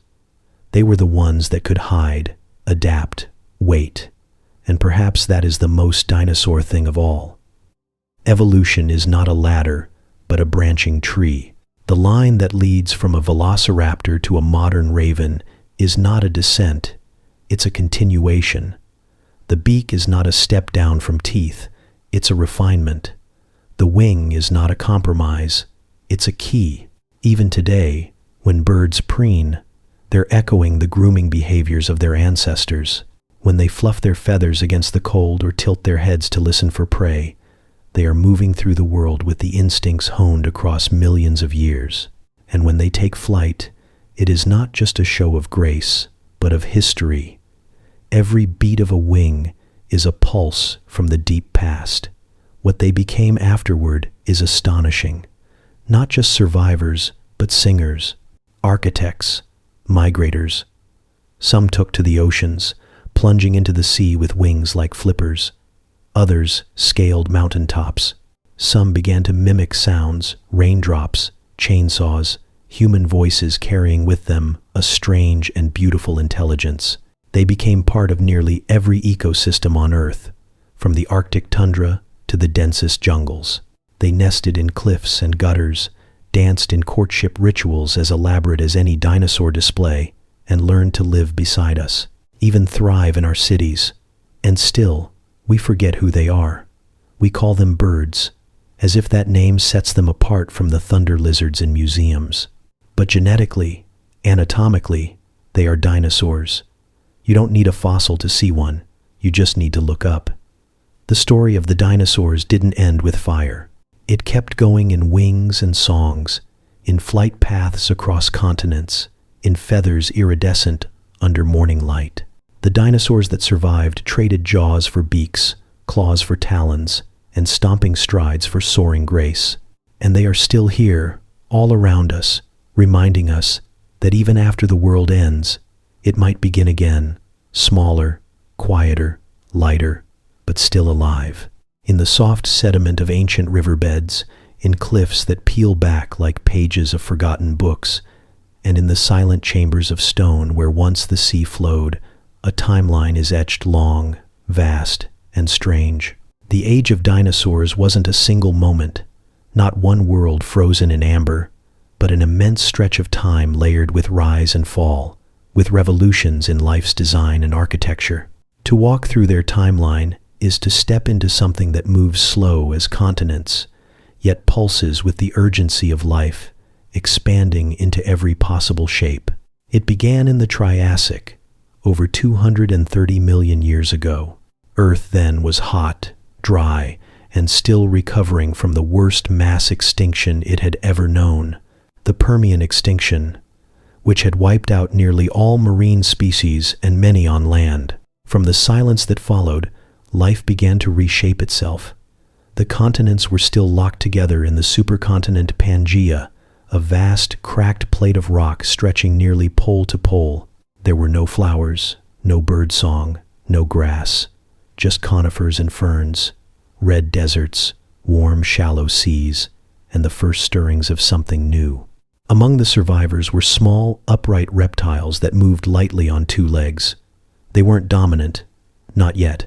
They were the ones that could hide, adapt, wait, and perhaps that is the most dinosaur thing of all. Evolution is not a ladder, but a branching tree. The line that leads from a velociraptor to a modern raven is not a descent, it's a continuation. The beak is not a step down from teeth, it's a refinement. The wing is not a compromise, it's a key. Even today, when birds preen, they're echoing the grooming behaviors of their ancestors. When they fluff their feathers against the cold or tilt their heads to listen for prey, they are moving through the world with the instincts honed across millions of years. And when they take flight, it is not just a show of grace, but of history. Every beat of a wing is a pulse from the deep past. What they became afterward is astonishing. Not just survivors, but singers, architects, migrators. Some took to the oceans, plunging into the sea with wings like flippers. Others scaled mountaintops. Some began to mimic sounds, raindrops, chainsaws, human voices carrying with them a strange and beautiful intelligence. They became part of nearly every ecosystem on Earth, from the Arctic tundra to the densest jungles. They nested in cliffs and gutters, danced in courtship rituals as elaborate as any dinosaur display, and learned to live beside us, even thrive in our cities. And still, we forget who they are. We call them birds, as if that name sets them apart from the thunder lizards in museums. But genetically, anatomically, they are dinosaurs. You don't need a fossil to see one, you just need to look up. The story of the dinosaurs didn't end with fire. It kept going in wings and songs, in flight paths across continents, in feathers iridescent under morning light. The dinosaurs that survived traded jaws for beaks, claws for talons, and stomping strides for soaring grace. And they are still here, all around us, reminding us that even after the world ends, it might begin again, smaller, quieter, lighter, but still alive. In the soft sediment of ancient riverbeds, in cliffs that peel back like pages of forgotten books, and in the silent chambers of stone where once the sea flowed, a timeline is etched long, vast, and strange. The age of dinosaurs wasn't a single moment, not one world frozen in amber, but an immense stretch of time layered with rise and fall, with revolutions in life's design and architecture. To walk through their timeline is to step into something that moves slow as continents, yet pulses with the urgency of life, expanding into every possible shape. It began in the Triassic, over 230 million years ago. Earth then was hot, dry, and still recovering from the worst mass extinction it had ever known, the Permian extinction, which had wiped out nearly all marine species and many on land. From the silence that followed, life began to reshape itself. The continents were still locked together in the supercontinent Pangaea, a vast, cracked plate of rock stretching nearly pole to pole. There were no flowers, no birdsong, no grass, just conifers and ferns, red deserts, warm, shallow seas, and the first stirrings of something new. Among the survivors were small, upright reptiles that moved lightly on two legs. They weren't dominant, not yet,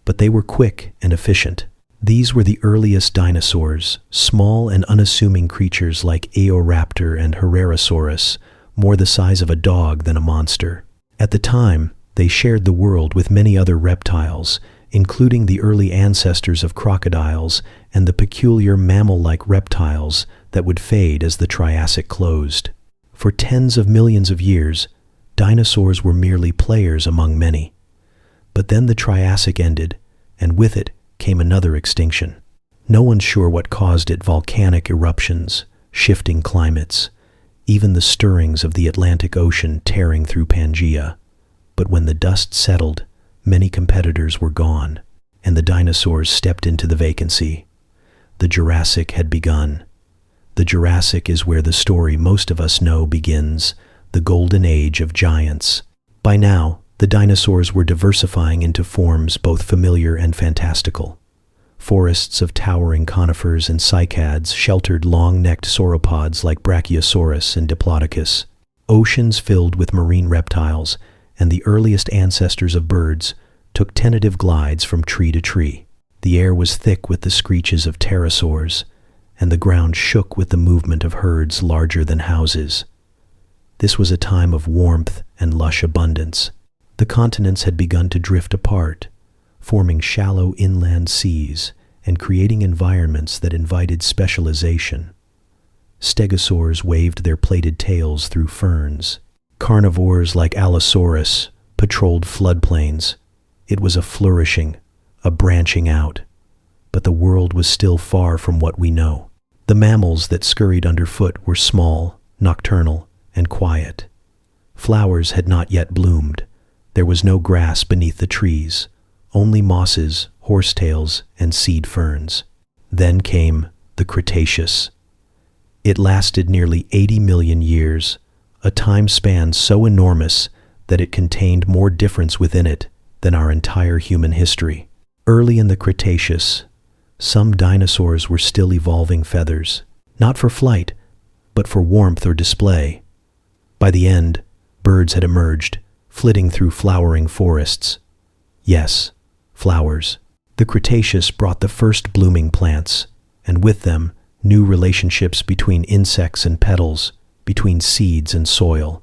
but they were quick and efficient. These were the earliest dinosaurs, small and unassuming creatures like Eoraptor and Herrerasaurus, more the size of a dog than a monster. At the time, they shared the world with many other reptiles, including the early ancestors of crocodiles and the peculiar mammal-like reptiles that would fade as the Triassic closed. For tens of millions of years, dinosaurs were merely players among many. But then the Triassic ended, and with it came another extinction. No one's sure what caused it: volcanic eruptions, shifting climates, even the stirrings of the Atlantic Ocean tearing through Pangaea. But when the dust settled, many competitors were gone, and the dinosaurs stepped into the vacancy. The Jurassic had begun. The Jurassic is where the story most of us know begins, the golden age of giants. By now, the dinosaurs were diversifying into forms both familiar and fantastical. Forests of towering conifers and cycads sheltered long-necked sauropods like Brachiosaurus and Diplodocus. Oceans filled with marine reptiles, and the earliest ancestors of birds took tentative glides from tree to tree. The air was thick with the screeches of pterosaurs, and the ground shook with the movement of herds larger than houses. This was a time of warmth and lush abundance. The continents had begun to drift apart, forming shallow inland seas and creating environments that invited specialization. Stegosaurs waved their plated tails through ferns. Carnivores like Allosaurus patrolled floodplains. It was a flourishing, a branching out. But the world was still far from what we know. The mammals that scurried underfoot were small, nocturnal, and quiet. Flowers had not yet bloomed. There was no grass beneath the trees, only mosses, horsetails, and seed ferns. Then came the Cretaceous. It lasted nearly 80 million years, a time span so enormous that it contained more difference within it than our entire human history. Early in the Cretaceous, some dinosaurs were still evolving feathers, not for flight, but for warmth or display. By the end, birds had emerged, flitting through flowering forests. Yes, flowers. The Cretaceous brought the first blooming plants, and with them, new relationships between insects and petals, between seeds and soil.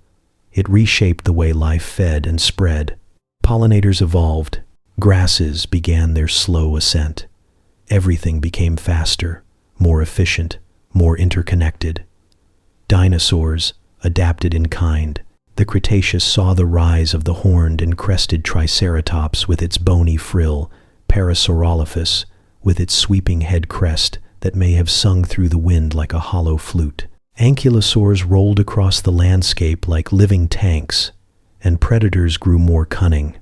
It reshaped the way life fed and spread. Pollinators evolved. Grasses began their slow ascent. Everything became faster, more efficient, more interconnected. Dinosaurs adapted in kind. The Cretaceous saw the rise of the horned and crested Triceratops with its bony frill, Parasaurolophus with its sweeping head crest that may have sung through the wind like a hollow flute. Ankylosaurs rolled across the landscape like living tanks, and predators grew more cunning.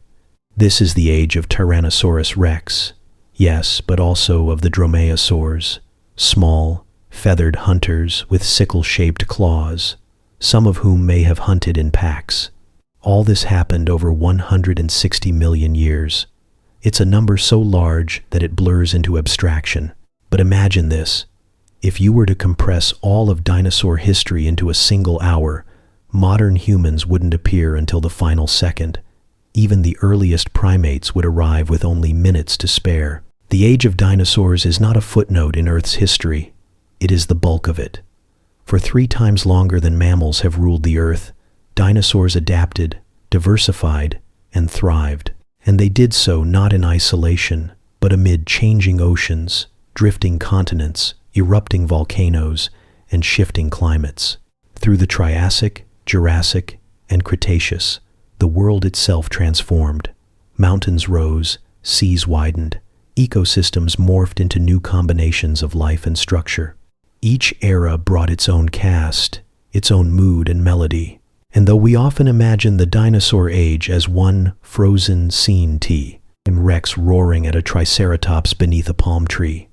This is the age of Tyrannosaurus rex, yes, but also of the dromaeosaurs, small, feathered hunters with sickle-shaped claws, some of whom may have hunted in packs. All this happened over 160 million years. It's a number so large that it blurs into abstraction. But imagine this. If you were to compress all of dinosaur history into a single hour, modern humans wouldn't appear until the final second. Even the earliest primates would arrive with only minutes to spare. The age of dinosaurs is not a footnote in Earth's history. It is the bulk of it. For 3 times longer than mammals have ruled the Earth, dinosaurs adapted, diversified, and thrived. And they did so not in isolation, but amid changing oceans, drifting continents, erupting volcanoes, and shifting climates. Through the Triassic, Jurassic, and Cretaceous, the world itself transformed. Mountains rose, seas widened, ecosystems morphed into new combinations of life and structure. Each era brought its own cast, its own mood and melody. And though we often imagine the dinosaur age as one frozen scene and Rex roaring at a triceratops beneath a palm tree,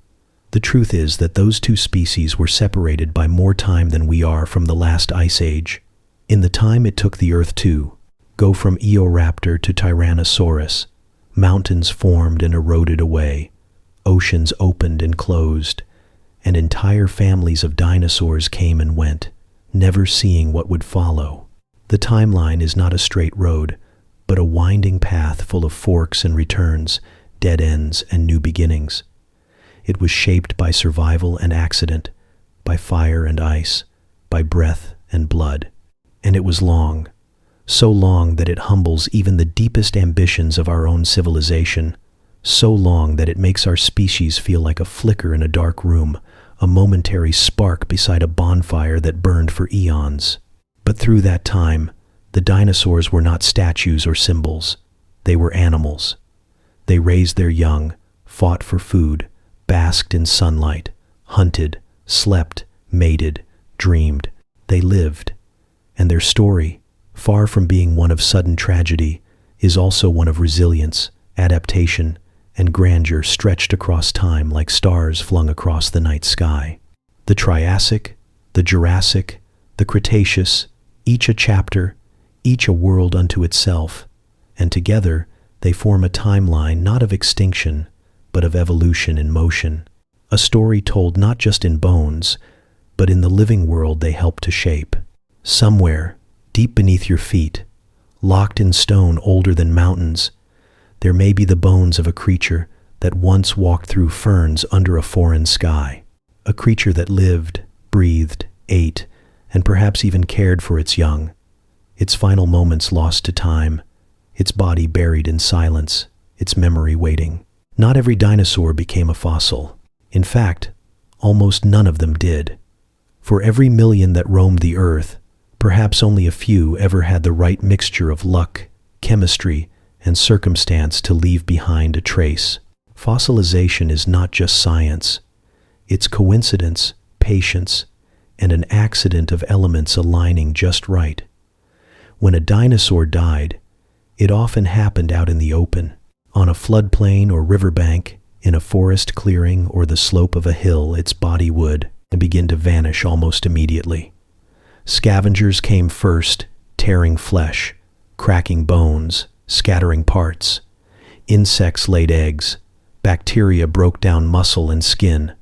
the truth is that those two species were separated by more time than we are from the last ice age. In the time it took the Earth to go from Eoraptor to Tyrannosaurus, mountains formed and eroded away, oceans opened and closed, and entire families of dinosaurs came and went, never seeing what would follow. The timeline is not a straight road, but a winding path full of forks and returns, dead ends and new beginnings. It was shaped by survival and accident, by fire and ice, by breath and blood. And it was long, so long that it humbles even the deepest ambitions of our own civilization, so long that it makes our species feel like a flicker in a dark room, a momentary spark beside a bonfire that burned for eons. But through that time, the dinosaurs were not statues or symbols. They were animals. They raised their young, fought for food, basked in sunlight, hunted, slept, mated, dreamed. They lived. And their story, far from being one of sudden tragedy, is also one of resilience, adaptation, and grandeur stretched across time like stars flung across the night sky. The Triassic, the Jurassic, the Cretaceous, each a chapter, each a world unto itself, and together they form a timeline not of extinction, but of evolution in motion, a story told not just in bones, but in the living world they help to shape. Somewhere, deep beneath your feet, locked in stone older than mountains, there may be the bones of a creature that once walked through ferns under a foreign sky, a creature that lived, breathed, ate, and perhaps even cared for its young, its final moments lost to time, its body buried in silence, its memory waiting. Not every dinosaur became a fossil. In fact, almost none of them did. For every million that roamed the earth, perhaps only a few ever had the right mixture of luck, chemistry, and circumstance to leave behind a trace. Fossilization is not just science. It's coincidence, patience, and an accident of elements aligning just right. When a dinosaur died, it often happened out in the open, on a floodplain or riverbank, in a forest clearing or the slope of a hill. Its body would begin to vanish almost immediately. Scavengers came first, tearing flesh, cracking bones, scattering parts. Insects laid eggs. Bacteria broke down muscle and skin.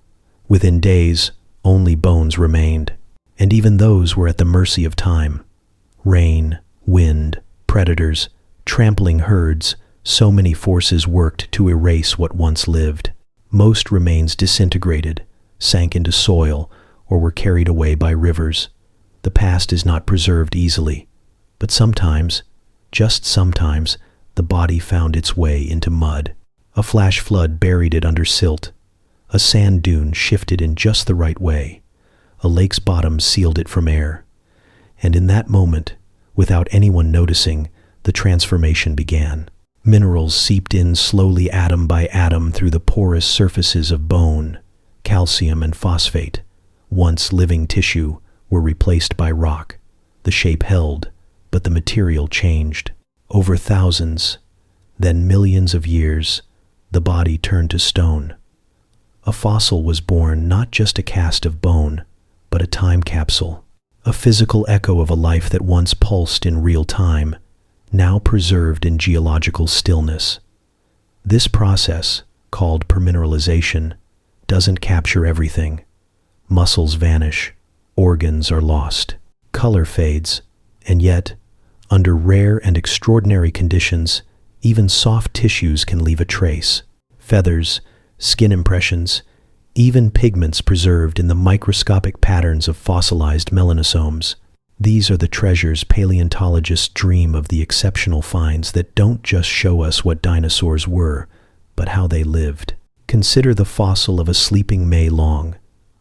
Within days, only bones remained, and even those were at the mercy of time. Rain, wind, predators, trampling herds, so many forces worked to erase what once lived. Most remains disintegrated, sank into soil, or were carried away by rivers. The past is not preserved easily, but sometimes, just sometimes, the body found its way into mud. A flash flood buried it under silt. A sand dune shifted in just the right way. A lake's bottom sealed it from air. And in that moment, without anyone noticing, the transformation began. Minerals seeped in slowly atom by atom through the porous surfaces of bone. Calcium and phosphate, once living tissue, were replaced by rock. The shape held, but the material changed. Over thousands, then millions of years, the body turned to stone. A fossil was born, not just a cast of bone, but a time capsule, a physical echo of a life that once pulsed in real time, now preserved in geological stillness. This process, called permineralization, doesn't capture everything. Muscles vanish, organs are lost, color fades, and yet, under rare and extraordinary conditions, even soft tissues can leave a trace. Feathers, skin impressions, even pigments preserved in the microscopic patterns of fossilized melanosomes. These are the treasures paleontologists dream of, the exceptional finds that don't just show us what dinosaurs were, but how they lived. Consider the fossil of a sleeping May long,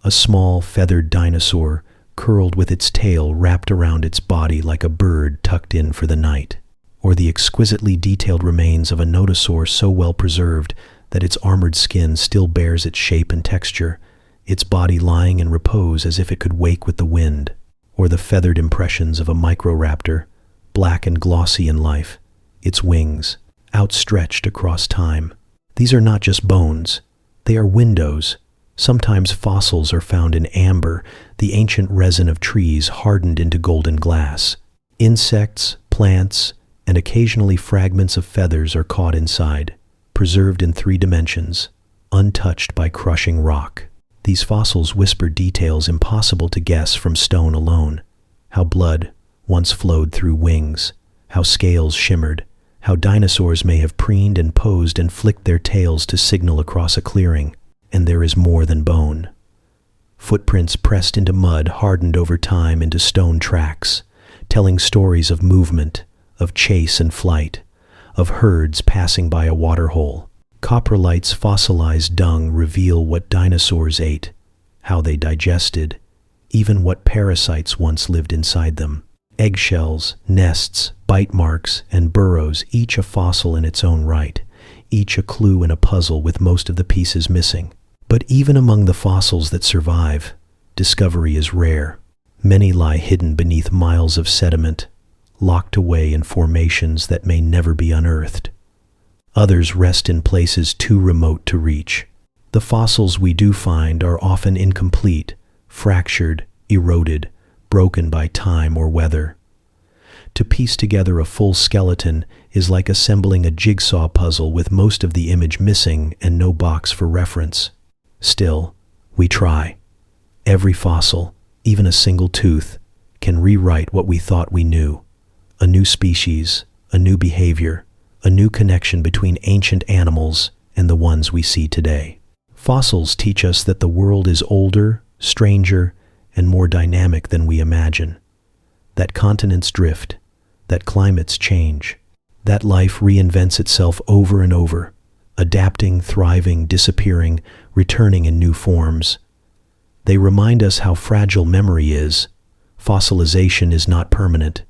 a small feathered dinosaur curled with its tail wrapped around its body like a bird tucked in for the night, or the exquisitely detailed remains of a nodosaur so well preserved that its armored skin still bears its shape and texture, its body lying in repose as if it could wake with the wind, or the feathered impressions of a microraptor, black and glossy in life, its wings outstretched across time. These are not just bones, they are windows. Sometimes fossils are found in amber, the ancient resin of trees hardened into golden glass. Insects, plants, and occasionally fragments of feathers are caught inside, preserved in 3 dimensions, untouched by crushing rock. These fossils whisper details impossible to guess from stone alone. How blood once flowed through wings, how scales shimmered, how dinosaurs may have preened and posed and flicked their tails to signal across a clearing. And there is more than bone. Footprints pressed into mud hardened over time into stone tracks, telling stories of movement, of chase and flight, of herds passing by a waterhole. Coprolites' fossilized dung reveal what dinosaurs ate, how they digested, even what parasites once lived inside them. Eggshells, nests, bite marks, and burrows, each a fossil in its own right, each a clue in a puzzle with most of the pieces missing. But even among the fossils that survive, discovery is rare. Many lie hidden beneath miles of sediment, locked away in formations that may never be unearthed. Others rest in places too remote to reach. The fossils we do find are often incomplete, fractured, eroded, broken by time or weather. To piece together a full skeleton is like assembling a jigsaw puzzle with most of the image missing and no box for reference. Still, we try. Every fossil, even a single tooth, can rewrite what we thought we knew. A new species, a new behavior, a new connection between ancient animals and the ones we see today. Fossils teach us that the world is older, stranger, and more dynamic than we imagine. That continents drift, that climates change, that life reinvents itself over and over, adapting, thriving, disappearing, returning in new forms. They remind us how fragile memory is. Fossilization is not permanent.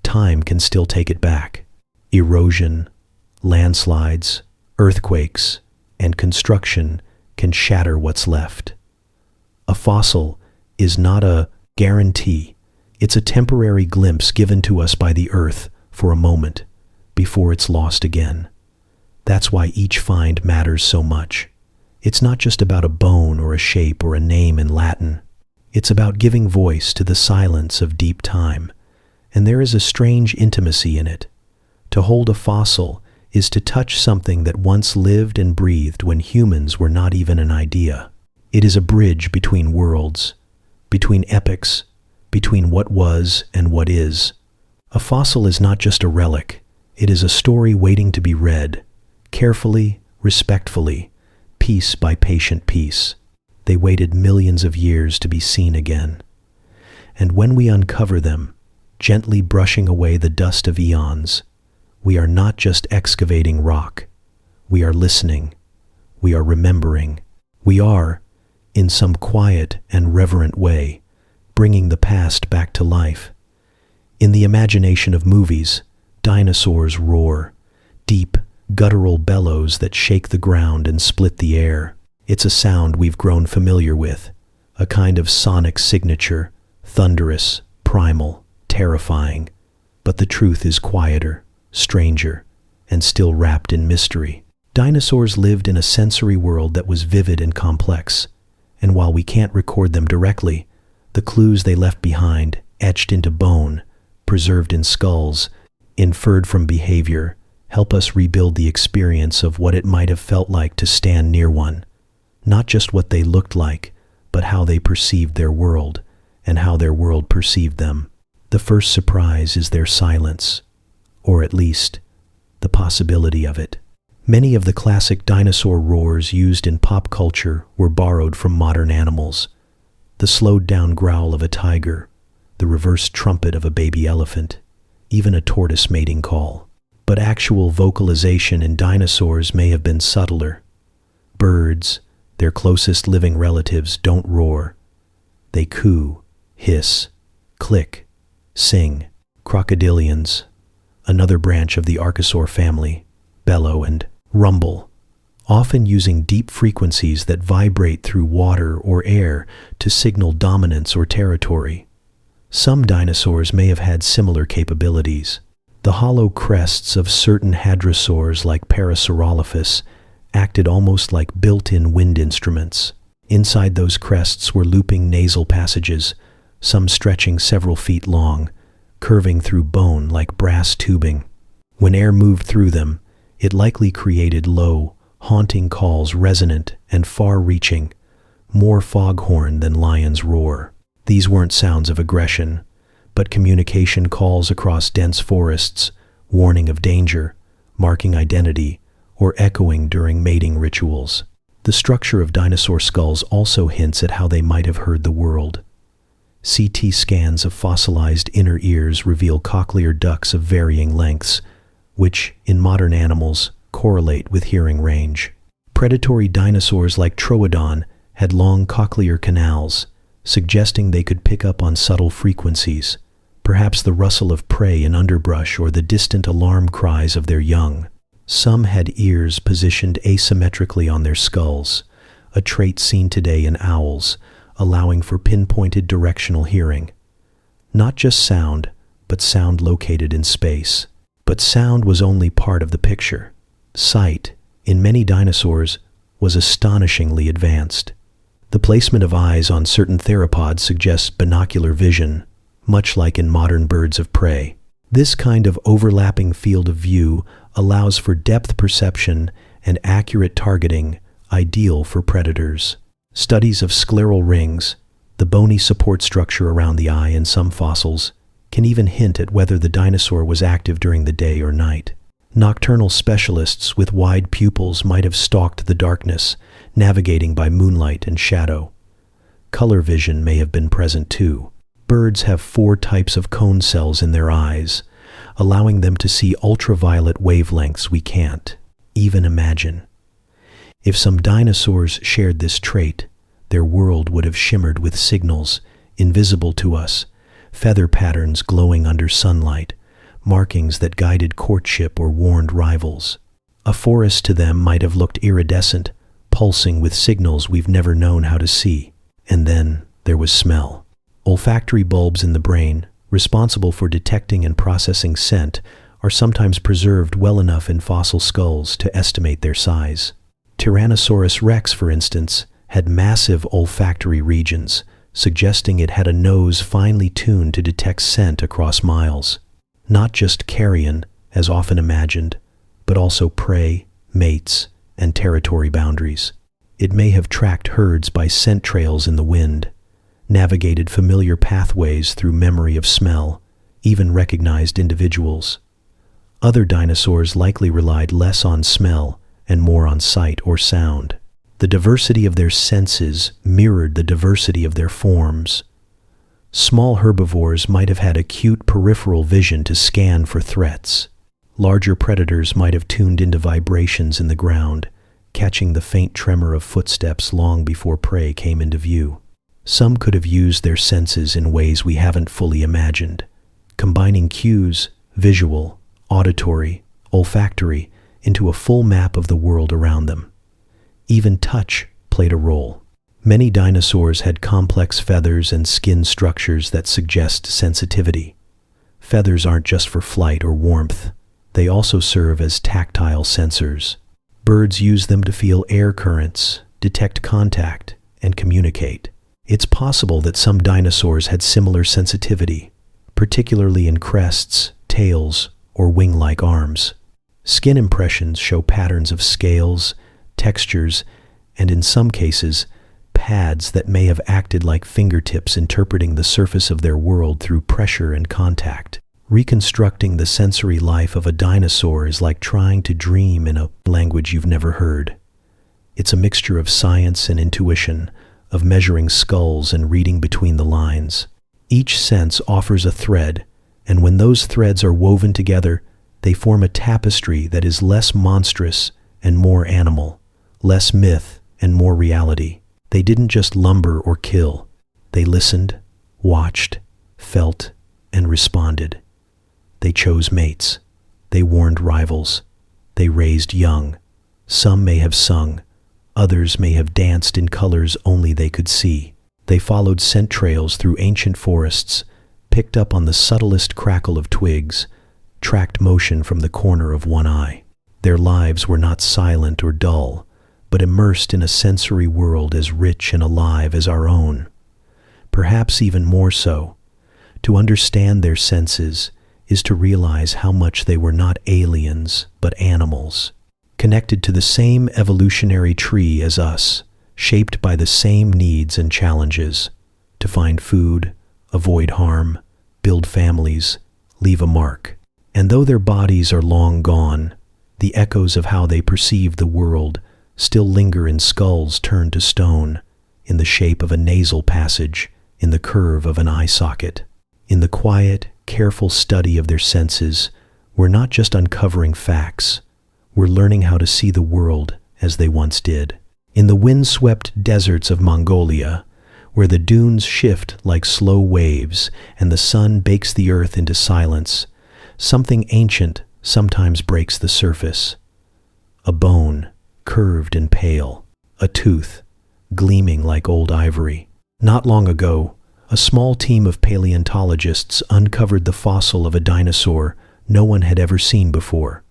Time can still take it back. Erosion, landslides, earthquakes, and construction can shatter what's left. A fossil is not a guarantee. It's a temporary glimpse given to us by the earth for a moment before it's lost again. That's why each find matters so much. It's not just about a bone or a shape or a name in Latin. It's about giving voice to the silence of deep time. And there is a strange intimacy in it. To hold a fossil is to touch something that once lived and breathed when humans were not even an idea. It is a bridge between worlds, between epochs, between what was and what is. A fossil is not just a relic. It is a story waiting to be read, carefully, respectfully, piece by patient piece. They waited millions of years to be seen again. And when we uncover them, gently brushing away the dust of eons, we are not just excavating rock. We are listening. We are remembering. We are, in some quiet and reverent way, bringing the past back to life. In the imagination of movies, dinosaurs roar, deep, guttural bellows that shake the ground and split the air. It's a sound we've grown familiar with, a kind of sonic signature, thunderous, primal, terrifying. But the truth is quieter, stranger, and still wrapped in mystery. Dinosaurs lived in a sensory world that was vivid and complex, and while we can't record them directly, the clues they left behind, etched into bone, preserved in skulls, inferred from behavior, help us rebuild the experience of what it might have felt like to stand near one. Not just what they looked like, but how they perceived their world, and how their world perceived them. The first surprise is their silence, or at least, the possibility of it. Many of the classic dinosaur roars used in pop culture were borrowed from modern animals. The slowed-down growl of a tiger, the reversed trumpet of a baby elephant, even a tortoise mating call. But actual vocalization in dinosaurs may have been subtler. Birds, their closest living relatives, don't roar. They coo, hiss, click, sing. Crocodilians, another branch of the archosaur family, bellow and rumble, often using deep frequencies that vibrate through water or air to signal dominance or territory. Some dinosaurs may have had similar capabilities. The hollow crests of certain hadrosaurs like Parasaurolophus acted almost like built-in wind instruments. Inside those crests were looping nasal passages, some stretching several feet long, curving through bone like brass tubing. When air moved through them, it likely created low, haunting calls resonant and far-reaching, more foghorn than lion's roar. These weren't sounds of aggression, but communication calls across dense forests, warning of danger, marking identity, or echoing during mating rituals. The structure of dinosaur skulls also hints at how they might have heard the world. CT scans of fossilized inner ears reveal cochlear ducts of varying lengths, which, in modern animals, correlate with hearing range. Predatory dinosaurs like Troodon had long cochlear canals, suggesting they could pick up on subtle frequencies, perhaps the rustle of prey in underbrush or the distant alarm cries of their young. Some had ears positioned asymmetrically on their skulls, a trait seen today in owls, allowing for pinpointed directional hearing. Not just sound, but sound located in space. But sound was only part of the picture. Sight, in many dinosaurs, was astonishingly advanced. The placement of eyes on certain theropods suggests binocular vision, much like in modern birds of prey. This kind of overlapping field of view allows for depth perception and accurate targeting, ideal for predators. Studies of scleral rings, the bony support structure around the eye in some fossils, can even hint at whether the dinosaur was active during the day or night. Nocturnal specialists with wide pupils might have stalked the darkness, navigating by moonlight and shadow. Color vision may have been present too. Birds have 4 types of cone cells in their eyes, allowing them to see ultraviolet wavelengths we can't even imagine. If some dinosaurs shared this trait, their world would have shimmered with signals invisible to us, feather patterns glowing under sunlight, markings that guided courtship or warned rivals. A forest to them might have looked iridescent, pulsing with signals we've never known how to see. And then there was smell. Olfactory bulbs in the brain, responsible for detecting and processing scent, are sometimes preserved well enough in fossil skulls to estimate their size. Tyrannosaurus rex, for instance, had massive olfactory regions, suggesting it had a nose finely tuned to detect scent across miles. Not just carrion, as often imagined, but also prey, mates, and territory boundaries. It may have tracked herds by scent trails in the wind, navigated familiar pathways through memory of smell, even recognized individuals. Other dinosaurs likely relied less on smell and more on sight or sound. The diversity of their senses mirrored the diversity of their forms. Small herbivores might have had acute peripheral vision to scan for threats. Larger predators might have tuned into vibrations in the ground, catching the faint tremor of footsteps long before prey came into view. Some could have used their senses in ways we haven't fully imagined, combining cues, visual, auditory, olfactory, into a full map of the world around them. Even touch played a role. Many dinosaurs had complex feathers and skin structures that suggest sensitivity. Feathers aren't just for flight or warmth. They also serve as tactile sensors. Birds use them to feel air currents, detect contact, and communicate. It's possible that some dinosaurs had similar sensitivity, particularly in crests, tails, or wing-like arms. Skin impressions show patterns of scales, textures, and in some cases, pads that may have acted like fingertips interpreting the surface of their world through pressure and contact. Reconstructing the sensory life of a dinosaur is like trying to dream in a language you've never heard. It's a mixture of science and intuition, of measuring skulls and reading between the lines. Each sense offers a thread, and when those threads are woven together, they form a tapestry that is less monstrous and more animal, less myth and more reality. They didn't just lumber or kill. They listened, watched, felt, and responded. They chose mates. They warned rivals. They raised young. Some may have sung. Others may have danced in colors only they could see. They followed scent trails through ancient forests, picked up on the subtlest crackle of twigs, tracked motion from the corner of one eye. Their lives were not silent or dull, but immersed in a sensory world as rich and alive as our own. Perhaps even more so. To understand their senses is to realize how much they were not aliens, but animals, connected to the same evolutionary tree as us, shaped by the same needs and challenges, to find food, avoid harm, build families, leave a mark. And though their bodies are long gone, the echoes of how they perceived the world still linger in skulls turned to stone, in the shape of a nasal passage in the curve of an eye socket. In the quiet, careful study of their senses, we're not just uncovering facts, we're learning how to see the world as they once did. In the windswept deserts of Mongolia, where the dunes shift like slow waves and the sun bakes the earth into silence, something ancient sometimes breaks the surface. A bone, curved and pale, a tooth, gleaming like old ivory. Not long ago, a small team of paleontologists uncovered the fossil of a dinosaur no one had ever seen before.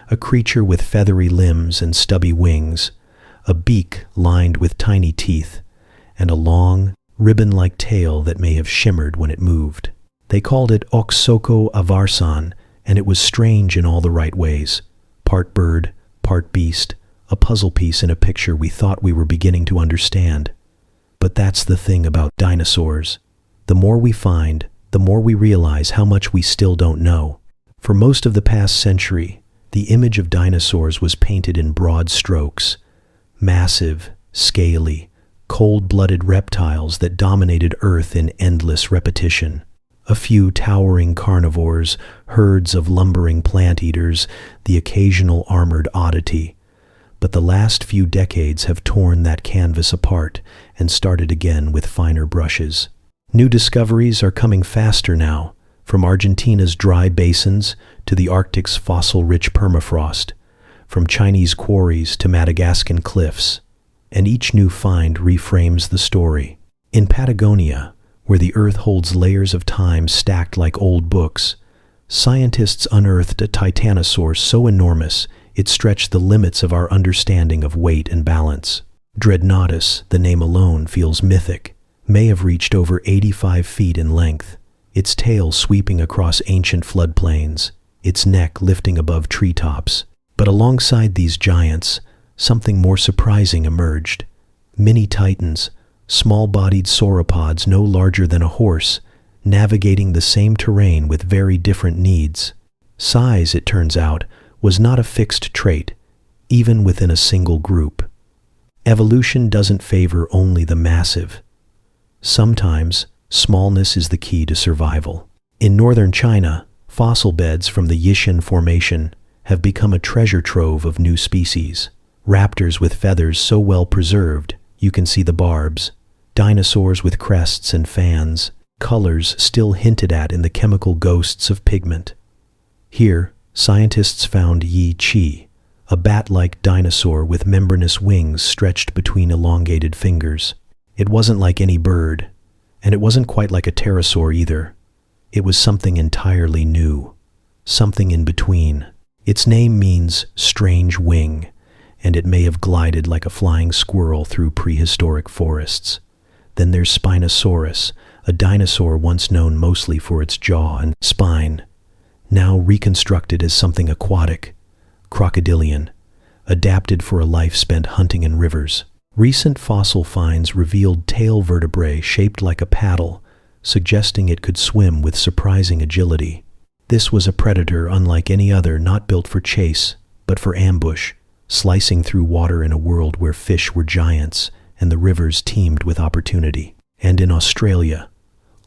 A creature with feathery limbs and stubby wings, a beak lined with tiny teeth, and a long, ribbon-like tail that may have shimmered when it moved. They called it Oxoko avarsan, and it was strange in all the right ways. Part bird, part beast, a puzzle piece in a picture we thought we were beginning to understand. But that's the thing about dinosaurs. The more we find, the more we realize how much we still don't know. For most of the past century, the image of dinosaurs was painted in broad strokes. Massive, scaly, cold-blooded reptiles that dominated Earth in endless repetition. A few towering carnivores, herds of lumbering plant-eaters, the occasional armored oddity. But the last few decades have torn that canvas apart and started again with finer brushes. New discoveries are coming faster now, from Argentina's dry basins to the Arctic's fossil-rich permafrost, from Chinese quarries to Madagascan cliffs, and each new find reframes the story. In Patagonia, where the Earth holds layers of time stacked like old books, scientists unearthed a titanosaur so enormous it stretched the limits of our understanding of weight and balance. Dreadnoughtus, the name alone feels mythic, may have reached over 85 feet in length, its tail sweeping across ancient floodplains, its neck lifting above treetops. But alongside these giants, something more surprising emerged. Mini-titans, small-bodied sauropods no larger than a horse, navigating the same terrain with very different needs. Size, it turns out, was not a fixed trait, even within a single group. Evolution doesn't favor only the massive. Sometimes, smallness is the key to survival. In northern China, fossil beds from the Yishan Formation have become a treasure trove of new species. Raptors with feathers so well preserved, you can see the barbs. Dinosaurs with crests and fans, colors still hinted at in the chemical ghosts of pigment. Here, scientists found Yi Chi, a bat-like dinosaur with membranous wings stretched between elongated fingers. It wasn't like any bird, and it wasn't quite like a pterosaur either. It was something entirely new, something in between. Its name means strange wing, and it may have glided like a flying squirrel through prehistoric forests. Then there's Spinosaurus, a dinosaur once known mostly for its jaw and spine, now reconstructed as something aquatic, crocodilian, adapted for a life spent hunting in rivers. Recent fossil finds revealed tail vertebrae shaped like a paddle, suggesting it could swim with surprising agility. This was a predator unlike any other, not built for chase, but for ambush, slicing through water in a world where fish were giants and the rivers teemed with opportunity. And in Australia,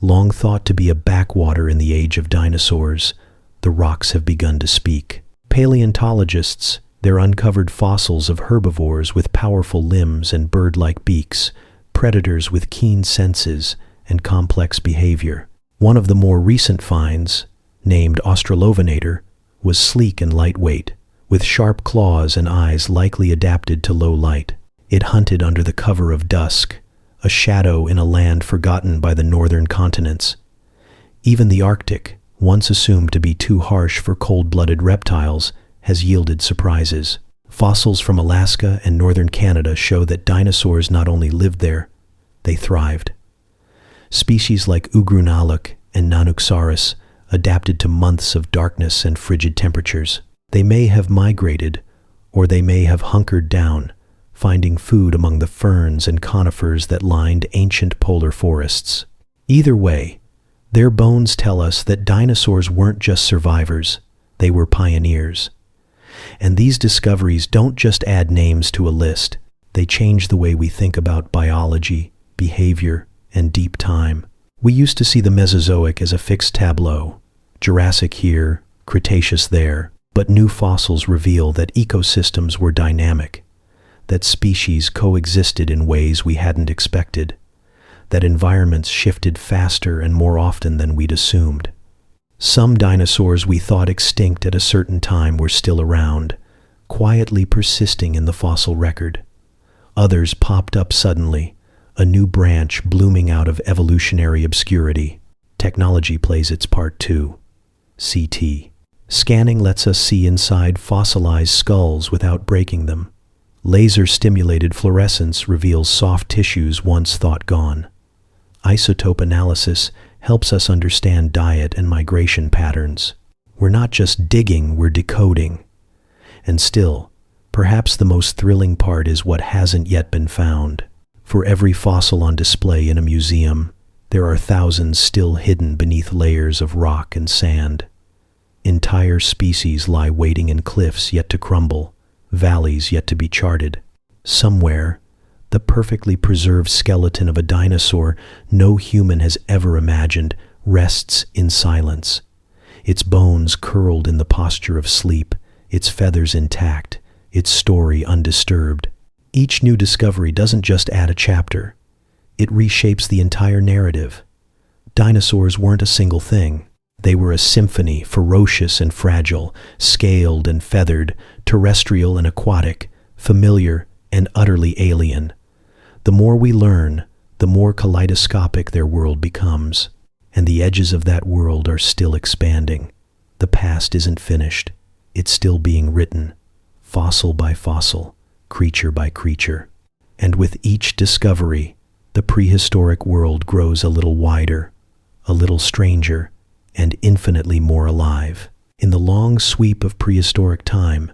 long thought to be a backwater in the age of dinosaurs, the rocks have begun to speak. Paleontologists, there uncovered fossils of herbivores with powerful limbs and bird-like beaks, predators with keen senses and complex behavior. One of the more recent finds, named Australovenator, was sleek and lightweight, with sharp claws and eyes likely adapted to low light. It hunted under the cover of dusk, a shadow in a land forgotten by the northern continents. Even the Arctic, once assumed to be too harsh for cold-blooded reptiles, has yielded surprises. Fossils from Alaska and northern Canada show that dinosaurs not only lived there, they thrived. Species like Ugrunaluk and Nanuqsaurus adapted to months of darkness and frigid temperatures. They may have migrated, or they may have hunkered down, finding food among the ferns and conifers that lined ancient polar forests. Either way, their bones tell us that dinosaurs weren't just survivors, they were pioneers. And these discoveries don't just add names to a list, they change the way we think about biology, behavior, and deep time. We used to see the Mesozoic as a fixed tableau, Jurassic here, Cretaceous there, but new fossils reveal that ecosystems were dynamic, that species coexisted in ways we hadn't expected, that environments shifted faster and more often than we'd assumed. Some dinosaurs we thought extinct at a certain time were still around, quietly persisting in the fossil record. Others popped up suddenly, a new branch blooming out of evolutionary obscurity. Technology plays its part too. CT. Scanning lets us see inside fossilized skulls without breaking them. Laser-stimulated fluorescence reveals soft tissues once thought gone. Isotope analysis helps us understand diet and migration patterns. We're not just digging, we're decoding. And still, perhaps the most thrilling part is what hasn't yet been found. For every fossil on display in a museum, there are thousands still hidden beneath layers of rock and sand. Entire species lie waiting in cliffs yet to crumble, valleys yet to be charted. Somewhere, the perfectly preserved skeleton of a dinosaur no human has ever imagined rests in silence. Its bones curled in the posture of sleep, its feathers intact, its story undisturbed. Each new discovery doesn't just add a chapter, it reshapes the entire narrative. Dinosaurs weren't a single thing. They were a symphony, ferocious and fragile, scaled and feathered, terrestrial and aquatic, familiar and utterly alien. The more we learn, the more kaleidoscopic their world becomes, and the edges of that world are still expanding. The past isn't finished. It's still being written, fossil by fossil, creature by creature. And with each discovery, the prehistoric world grows a little wider, a little stranger, and infinitely more alive. In the long sweep of prehistoric time,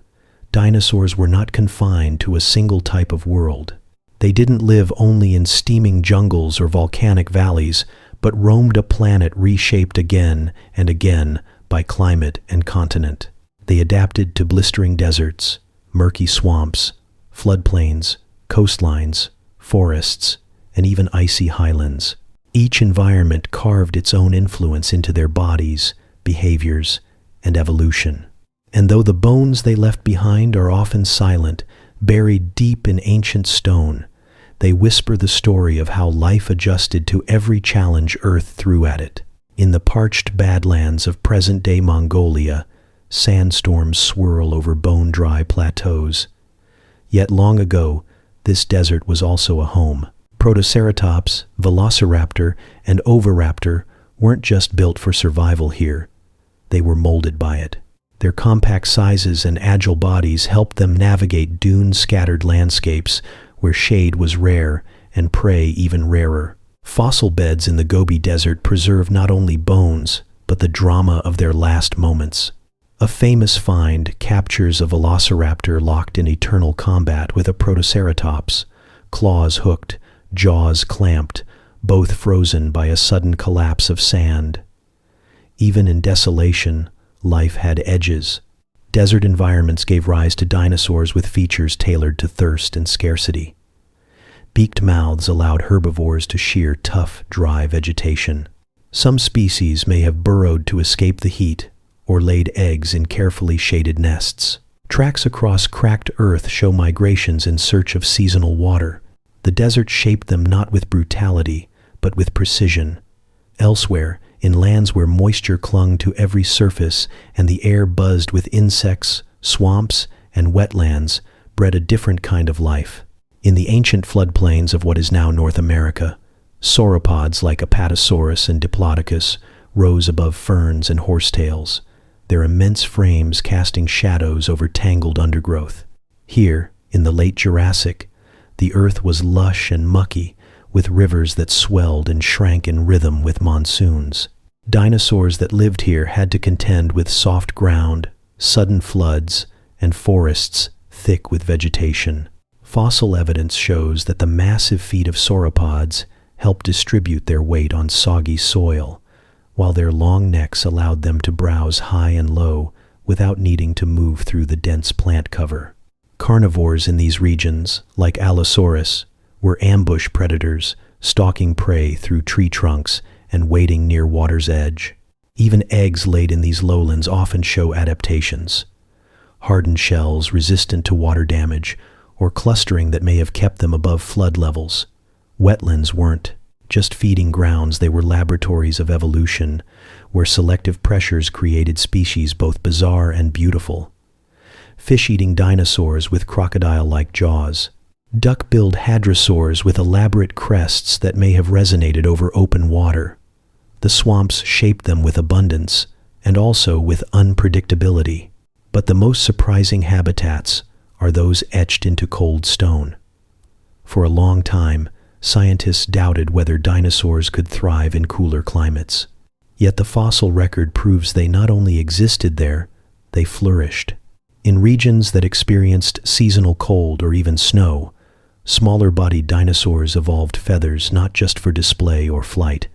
dinosaurs were not confined to a single type of world. They didn't live only in steaming jungles or volcanic valleys, but roamed a planet reshaped again and again by climate and continent. They adapted to blistering deserts, murky swamps, floodplains, coastlines, forests, and even icy highlands. Each environment carved its own influence into their bodies, behaviors, and evolution. And though the bones they left behind are often silent, buried deep in ancient stone, they whisper the story of how life adjusted to every challenge Earth threw at it. In the parched badlands of present-day Mongolia, sandstorms swirl over bone-dry plateaus. Yet long ago, this desert was also a home. Protoceratops, Velociraptor, and Oviraptor weren't just built for survival here. They were molded by it. Their compact sizes and agile bodies helped them navigate dune-scattered landscapes where shade was rare and prey even rarer. Fossil beds in the Gobi Desert preserve not only bones, but the drama of their last moments. A famous find captures a velociraptor locked in eternal combat with a protoceratops, claws hooked, jaws clamped, both frozen by a sudden collapse of sand. Even in desolation, life had edges. Desert environments gave rise to dinosaurs with features tailored to thirst and scarcity. Beaked mouths allowed herbivores to shear tough, dry vegetation. Some species may have burrowed to escape the heat or laid eggs in carefully shaded nests. Tracks across cracked earth show migrations in search of seasonal water. The desert shaped them not with brutality, but with precision. Elsewhere, in lands where moisture clung to every surface and the air buzzed with insects, swamps, and wetlands, bred a different kind of life. In the ancient floodplains of what is now North America, sauropods like Apatosaurus and Diplodocus rose above ferns and horsetails, their immense frames casting shadows over tangled undergrowth. Here, in the late Jurassic, the earth was lush and mucky, with rivers that swelled and shrank in rhythm with monsoons. Dinosaurs that lived here had to contend with soft ground, sudden floods, and forests thick with vegetation. Fossil evidence shows that the massive feet of sauropods helped distribute their weight on soggy soil, while their long necks allowed them to browse high and low without needing to move through the dense plant cover. Carnivores in these regions, like Allosaurus, were ambush predators, stalking prey through tree trunks and waiting near water's edge. Even eggs laid in these lowlands often show adaptations. Hardened shells resistant to water damage, or clustering that may have kept them above flood levels. Wetlands weren't just feeding grounds, they were laboratories of evolution, where selective pressures created species both bizarre and beautiful. Fish-eating dinosaurs with crocodile-like jaws. Duck-billed hadrosaurs with elaborate crests that may have resonated over open water. The swamps shaped them with abundance, and also with unpredictability. But the most surprising habitats are those etched into cold stone. For a long time, scientists doubted whether dinosaurs could thrive in cooler climates. Yet the fossil record proves they not only existed there, they flourished. In regions that experienced seasonal cold or even snow, smaller-bodied dinosaurs evolved feathers not just for display or flight,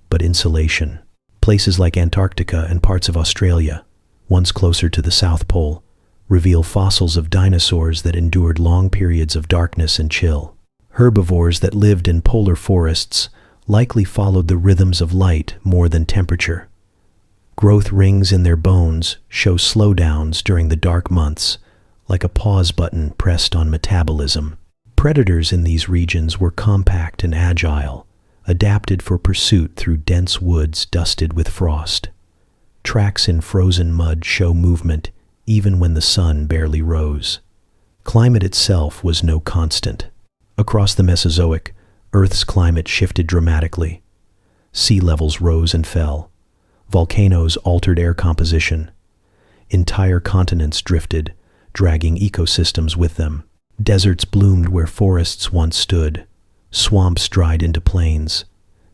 but insulation. Places like Antarctica and parts of Australia, once closer to the South Pole, reveal fossils of dinosaurs that endured long periods of darkness and chill. Herbivores that lived in polar forests likely followed the rhythms of light more than temperature. Growth rings in their bones show slowdowns during the dark months, like a pause button pressed on metabolism. Predators in these regions were compact and agile, adapted for pursuit through dense woods dusted with frost. Tracks in frozen mud show movement even when the sun barely rose. Climate itself was no constant. Across the Mesozoic, Earth's climate shifted dramatically. Sea levels rose and fell. Volcanoes altered air composition. Entire continents drifted, dragging ecosystems with them. Deserts bloomed where forests once stood. Swamps dried into plains.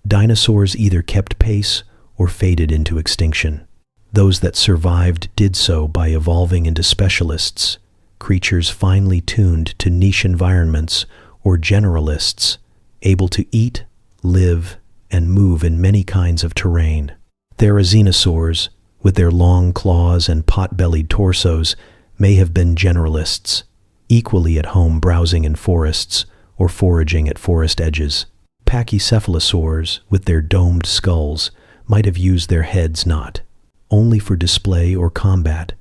Dinosaurs either kept pace or faded into extinction. Those that survived did so by evolving into specialists, creatures finely tuned to niche environments, or generalists, able to eat, live, and move in many kinds of terrain. Therizinosaurs, with their long claws and pot-bellied torsos, may have been generalists, equally at home browsing in forests or foraging at forest edges. Pachycephalosaurs, with their domed skulls, might have used their heads not only for display or combat,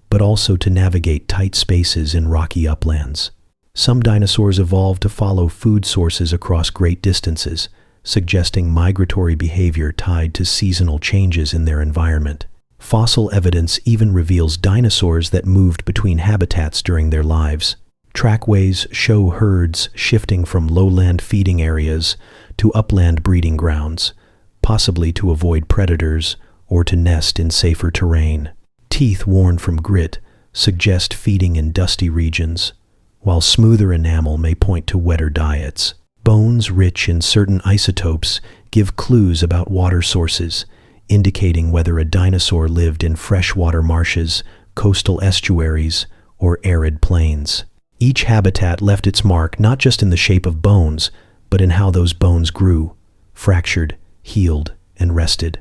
but also to navigate tight spaces in rocky uplands. Some dinosaurs evolved to follow food sources across great distances, suggesting migratory behavior tied to seasonal changes in their environment. Fossil evidence even reveals dinosaurs that moved between habitats during their lives. Trackways show herds shifting from lowland feeding areas to upland breeding grounds, possibly to avoid predators or to nest in safer terrain. Teeth worn from grit suggest feeding in dusty regions, while smoother enamel may point to wetter diets. Bones rich in certain isotopes give clues about water sources, indicating whether a dinosaur lived in freshwater marshes, coastal estuaries, or arid plains. Each habitat left its mark not just in the shape of bones, but in how those bones grew, fractured, healed, and rested.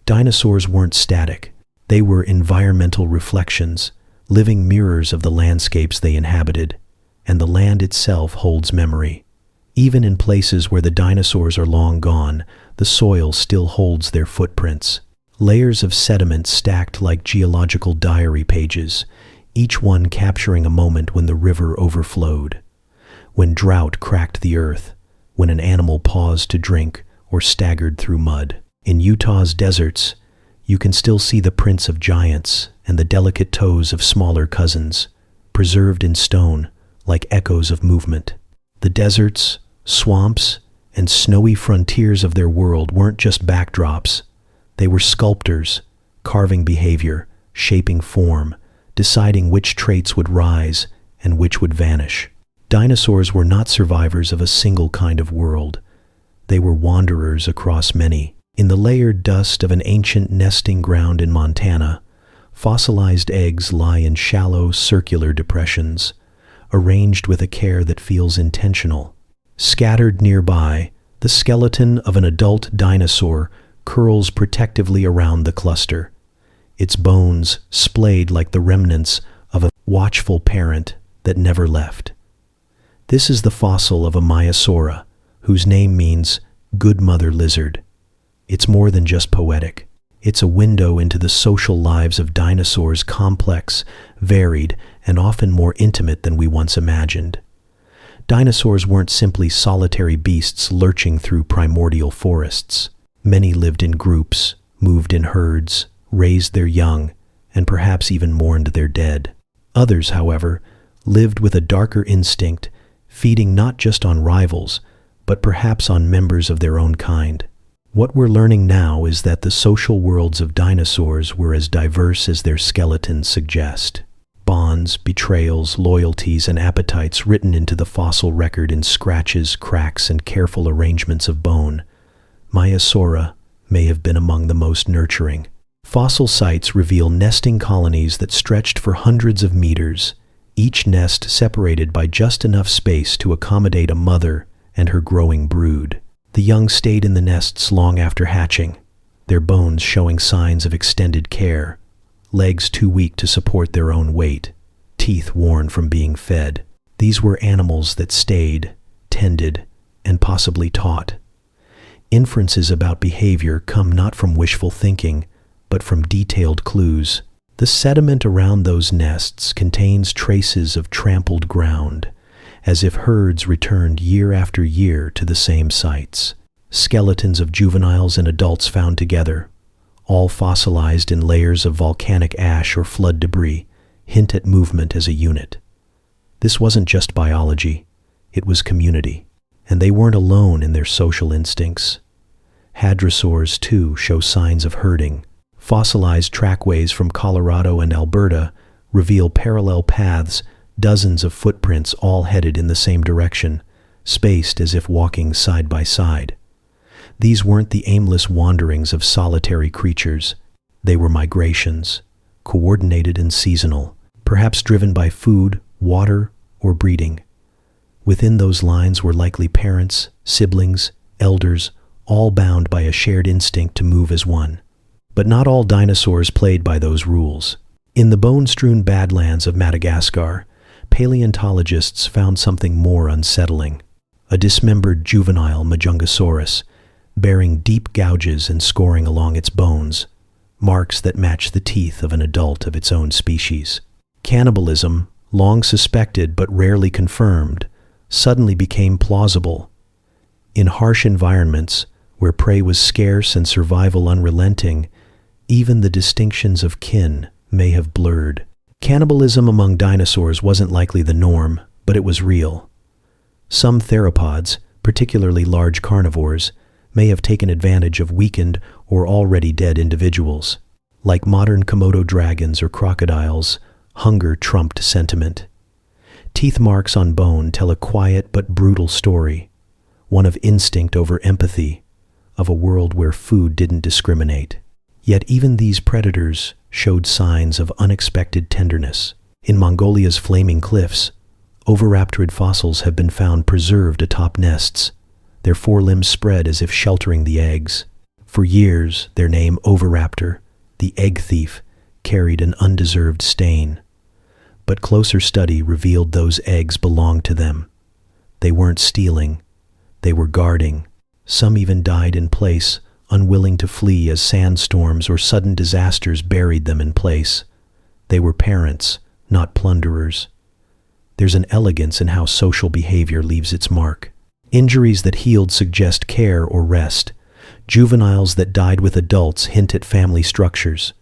Dinosaurs weren't static. They were environmental reflections, living mirrors of the landscapes they inhabited, and the land itself holds memory. Even in places where the dinosaurs are long gone, the soil still holds their footprints. Layers of sediment stacked like geological diary pages, each one capturing a moment when the river overflowed, when drought cracked the earth, when an animal paused to drink or staggered through mud. In Utah's deserts, you can still see the prints of giants and the delicate toes of smaller cousins, preserved in stone like echoes of movement. The deserts, swamps, and snowy frontiers of their world weren't just backdrops. They were sculptors, carving behavior, shaping form, deciding which traits would rise and which would vanish. Dinosaurs were not survivors of a single kind of world. They were wanderers across many. In the layered dust of an ancient nesting ground in Montana, fossilized eggs lie in shallow, circular depressions, arranged with a care that feels intentional. Scattered nearby, the skeleton of an adult dinosaur curls protectively around the cluster, its bones splayed like the remnants of a watchful parent that never left. This is the fossil of a Maiasaura, whose name means good mother lizard. It's more than just poetic. It's a window into the social lives of dinosaurs, complex, varied, and often more intimate than we once imagined. Dinosaurs weren't simply solitary beasts lurching through primordial forests. Many lived in groups, moved in herds, raised their young, and perhaps even mourned their dead. Others, however, lived with a darker instinct, feeding not just on rivals, but perhaps on members of their own kind. What we're learning now is that the social worlds of dinosaurs were as diverse as their skeletons suggest. Bonds, betrayals, loyalties, and appetites written into the fossil record in scratches, cracks, and careful arrangements of bone. Maiasaura may have been among the most nurturing. Fossil sites reveal nesting colonies that stretched for hundreds of meters, each nest separated by just enough space to accommodate a mother and her growing brood. The young stayed in the nests long after hatching, their bones showing signs of extended care, legs too weak to support their own weight, teeth worn from being fed. These were animals that stayed, tended, and possibly taught. Inferences about behavior come not from wishful thinking, but from detailed clues. The sediment around those nests contains traces of trampled ground, as if herds returned year after year to the same sites. Skeletons of juveniles and adults found together, all fossilized in layers of volcanic ash or flood debris, hint at movement as a unit. This wasn't just biology, it was community, and they weren't alone in their social instincts. Hadrosaurs, too, show signs of herding. Fossilized trackways from Colorado and Alberta reveal parallel paths, dozens of footprints all headed in the same direction, spaced as if walking side by side. These weren't the aimless wanderings of solitary creatures. They were migrations, coordinated and seasonal, perhaps driven by food, water, or breeding. Within those lines were likely parents, siblings, elders, all bound by a shared instinct to move as one. But not all dinosaurs played by those rules. In the bone-strewn badlands of Madagascar, paleontologists found something more unsettling. A dismembered juvenile Majungasaurus, bearing deep gouges and scoring along its bones, marks that match the teeth of an adult of its own species. Cannibalism, long suspected but rarely confirmed, suddenly became plausible. In harsh environments, where prey was scarce and survival unrelenting, even the distinctions of kin may have blurred. Cannibalism among dinosaurs wasn't likely the norm, but it was real. Some theropods, particularly large carnivores, may have taken advantage of weakened or already dead individuals. Like modern Komodo dragons or crocodiles, hunger trumped sentiment. Teeth marks on bone tell a quiet but brutal story, one of instinct over empathy, of a world where food didn't discriminate. Yet even these predators showed signs of unexpected tenderness. In Mongolia's flaming cliffs, oviraptorid fossils have been found preserved atop nests, their forelimbs spread as if sheltering the eggs. For years, their name Oviraptor, the egg thief, carried an undeserved stain. But closer study revealed those eggs belonged to them. They weren't stealing, they were guarding. Some even died in place, unwilling to flee as sandstorms or sudden disasters buried them in place. They were parents, not plunderers. There's an elegance in how social behavior leaves its mark. Injuries that healed suggest care or rest. Juveniles that died with adults hint at family structures.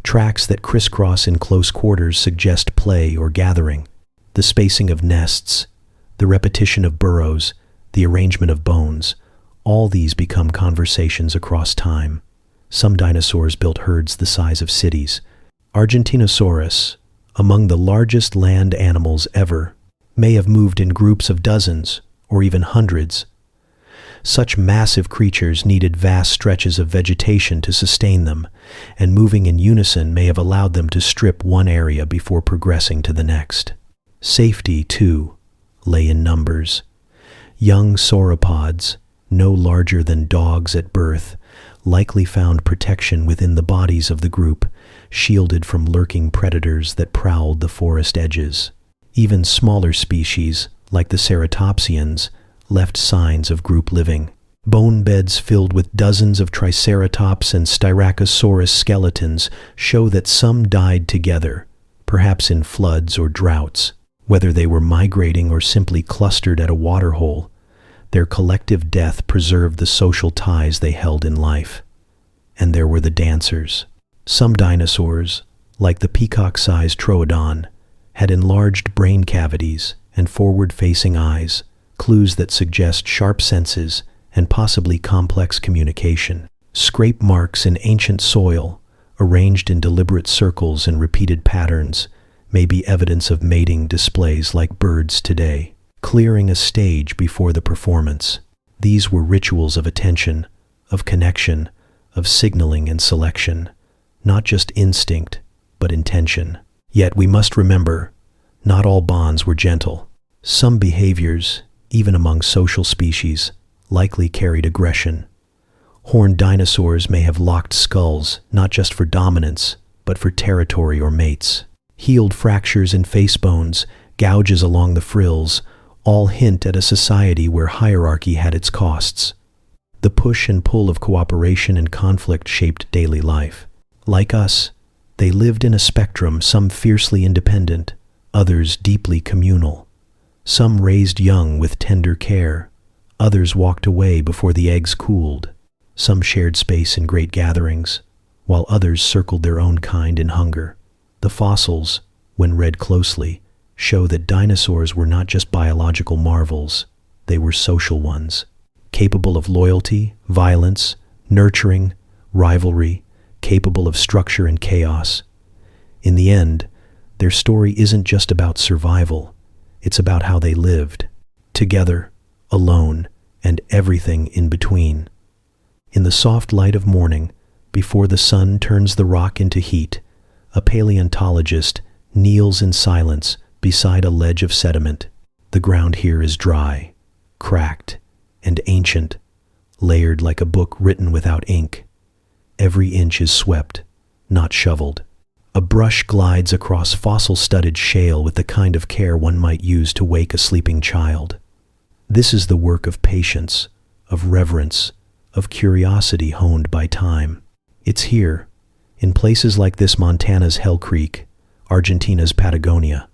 Tracks that crisscross in close quarters suggest play or gathering. The spacing of nests, the repetition of burrows, the arrangement of bones, all these become conversations across time. Some dinosaurs built herds the size of cities. Argentinosaurus, among the largest land animals ever, may have moved in groups of dozens or even hundreds. Such massive creatures needed vast stretches of vegetation to sustain them, and moving in unison may have allowed them to strip one area before progressing to the next. Safety, too, lay in numbers. Young sauropods, no larger than dogs at birth, likely found protection within the bodies of the group, shielded from lurking predators that prowled the forest edges. Even smaller species, like the ceratopsians, left signs of group living. Bone beds filled with dozens of Triceratops and Styracosaurus skeletons show that some died together, perhaps in floods or droughts. Whether they were migrating or simply clustered at a waterhole, their collective death preserved the social ties they held in life. And there were the dancers. Some dinosaurs, like the peacock-sized Troodon, had enlarged brain cavities and forward-facing eyes, clues that suggest sharp senses and possibly complex communication. Scrape marks in ancient soil, arranged in deliberate circles and repeated patterns, may be evidence of mating displays like birds today, clearing a stage before the performance. These were rituals of attention, of connection, of signaling and selection, not just instinct, but intention. Yet we must remember, not all bonds were gentle. Some behaviors, even among social species, likely carried aggression. Horned dinosaurs may have locked skulls, not just for dominance, but for territory or mates. Healed fractures in face bones, gouges along the frills, all hint at a society where hierarchy had its costs. The push and pull of cooperation and conflict shaped daily life. Like us, they lived in a spectrum, some fiercely independent, others deeply communal. Some raised young with tender care, others walked away before the eggs cooled. Some shared space in great gatherings, while others circled their own kind in hunger. The fossils, when read closely, show that dinosaurs were not just biological marvels, they were social ones, capable of loyalty, violence, nurturing, rivalry, capable of structure and chaos. In the end, their story isn't just about survival, it's about how they lived, together, alone, and everything in between. In the soft light of morning, before the sun turns the rock into heat, a paleontologist kneels in silence beside a ledge of sediment. The ground here is dry, cracked, and ancient, layered like a book written without ink. Every inch is swept, not shoveled. A brush glides across fossil-studded shale with the kind of care one might use to wake a sleeping child. This is the work of patience, of reverence, of curiosity honed by time. It's here, in places like this Montana's Hell Creek, Argentina's Patagonia,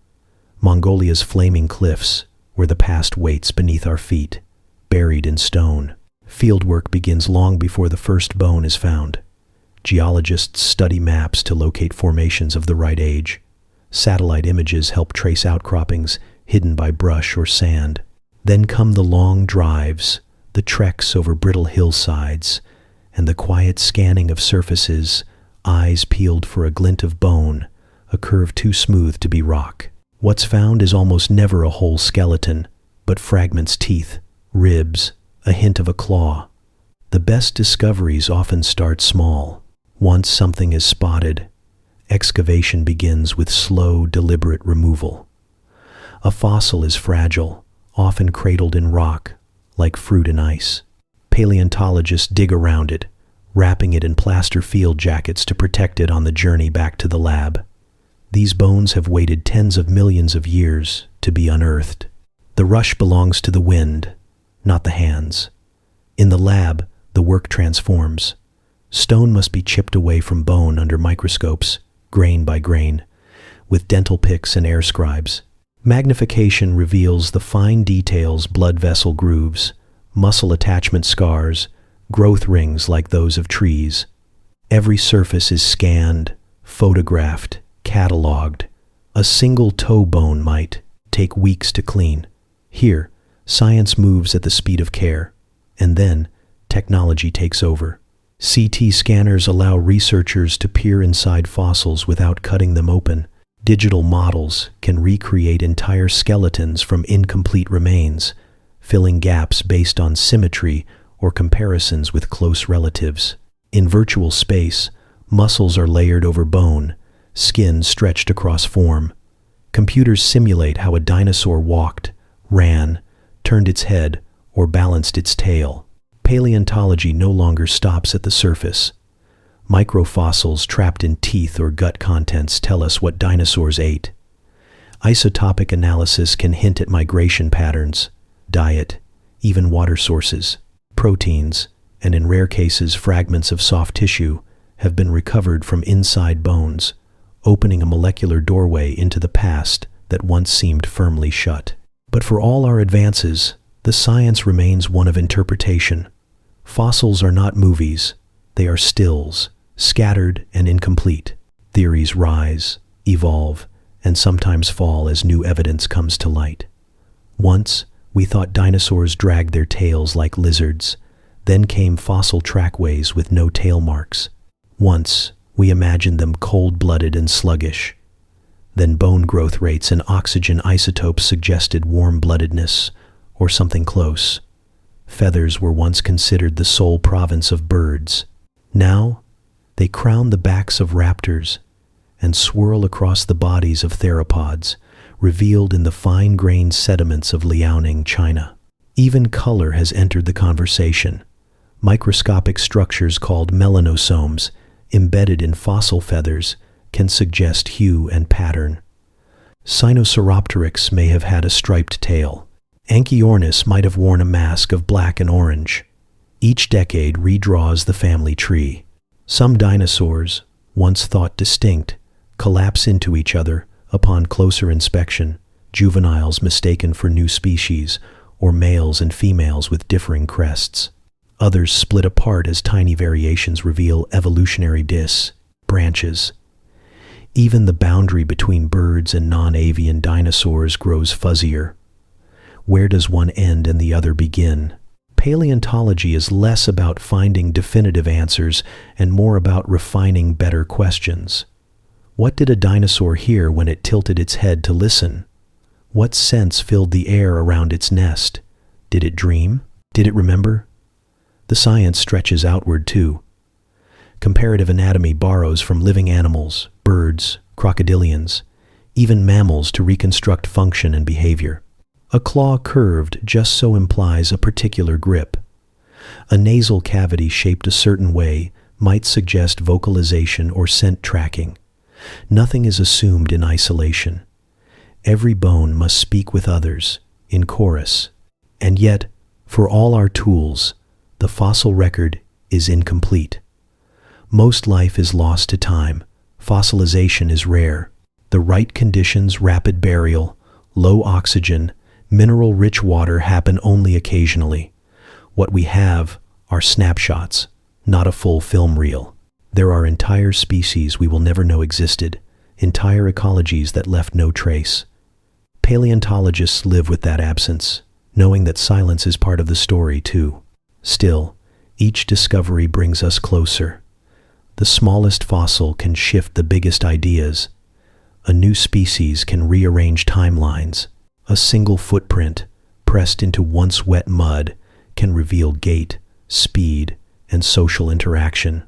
Mongolia's flaming cliffs, where the past waits beneath our feet, buried in stone. Fieldwork begins long before the first bone is found. Geologists study maps to locate formations of the right age. Satellite images help trace outcroppings hidden by brush or sand. Then come the long drives, the treks over brittle hillsides, and the quiet scanning of surfaces, eyes peeled for a glint of bone, a curve too smooth to be rock. What's found is almost never a whole skeleton, but fragments, teeth, ribs, a hint of a claw. The best discoveries often start small. Once something is spotted, excavation begins with slow, deliberate removal. A fossil is fragile, often cradled in rock, like fruit in ice. Paleontologists dig around it, wrapping it in plaster field jackets to protect it on the journey back to the lab. These bones have waited tens of millions of years to be unearthed. The rush belongs to the wind, not the hands. In the lab, the work transforms. Stone must be chipped away from bone under microscopes, grain by grain, with dental picks and air scribes. Magnification reveals the fine details: blood vessel grooves, muscle attachment scars, growth rings like those of trees. Every surface is scanned, photographed, catalogued. A single toe bone might take weeks to clean. Here, science moves at the speed of care, and then technology takes over. CT scanners allow researchers to peer inside fossils without cutting them open. Digital models can recreate entire skeletons from incomplete remains, filling gaps based on symmetry or comparisons with close relatives. In virtual space, muscles are layered over bone, skin stretched across form. Computers simulate how a dinosaur walked, ran, turned its head, or balanced its tail. Paleontology no longer stops at the surface. Microfossils trapped in teeth or gut contents tell us what dinosaurs ate. Isotopic analysis can hint at migration patterns, diet, even water sources, proteins, and in rare cases fragments of soft tissue have been recovered from inside bones, opening a molecular doorway into the past that once seemed firmly shut. But for all our advances, the science remains one of interpretation. Fossils are not movies, they are stills, scattered and incomplete. Theories rise, evolve, and sometimes fall as new evidence comes to light. Once, we thought dinosaurs dragged their tails like lizards. Then came fossil trackways with no tail marks. Once, we imagined them cold-blooded and sluggish. Then bone growth rates and oxygen isotopes suggested warm-bloodedness, or something close. Feathers were once considered the sole province of birds. Now, they crown the backs of raptors and swirl across the bodies of theropods, revealed in the fine-grained sediments of Liaoning, China. Even color has entered the conversation. Microscopic structures called melanosomes, embedded in fossil feathers, can suggest hue and pattern. Sinosauropteryx may have had a striped tail. Anchiornis might have worn a mask of black and orange. Each decade redraws the family tree. Some dinosaurs, once thought distinct, collapse into each other upon closer inspection, juveniles mistaken for new species, or males and females with differing crests. Others split apart as tiny variations reveal evolutionary branches. Even the boundary between birds and non-avian dinosaurs grows fuzzier. Where does one end and the other begin? Paleontology is less about finding definitive answers and more about refining better questions. What did a dinosaur hear when it tilted its head to listen? What scents filled the air around its nest? Did it dream? Did it remember? The science stretches outward too. Comparative anatomy borrows from living animals, birds, crocodilians, even mammals to reconstruct function and behavior. A claw curved just so implies a particular grip. A nasal cavity shaped a certain way might suggest vocalization or scent tracking. Nothing is assumed in isolation. Every bone must speak with others, in chorus. And yet, for all our tools, the fossil record is incomplete. Most life is lost to time. Fossilization is rare. The right conditions, rapid burial, low oxygen, mineral-rich water happen only occasionally. What we have are snapshots, not a full film reel. There are entire species we will never know existed, entire ecologies that left no trace. Paleontologists live with that absence, knowing that silence is part of the story too. Still, each discovery brings us closer. The smallest fossil can shift the biggest ideas. A new species can rearrange timelines. A single footprint, pressed into once wet mud, can reveal gait, speed, and social interaction.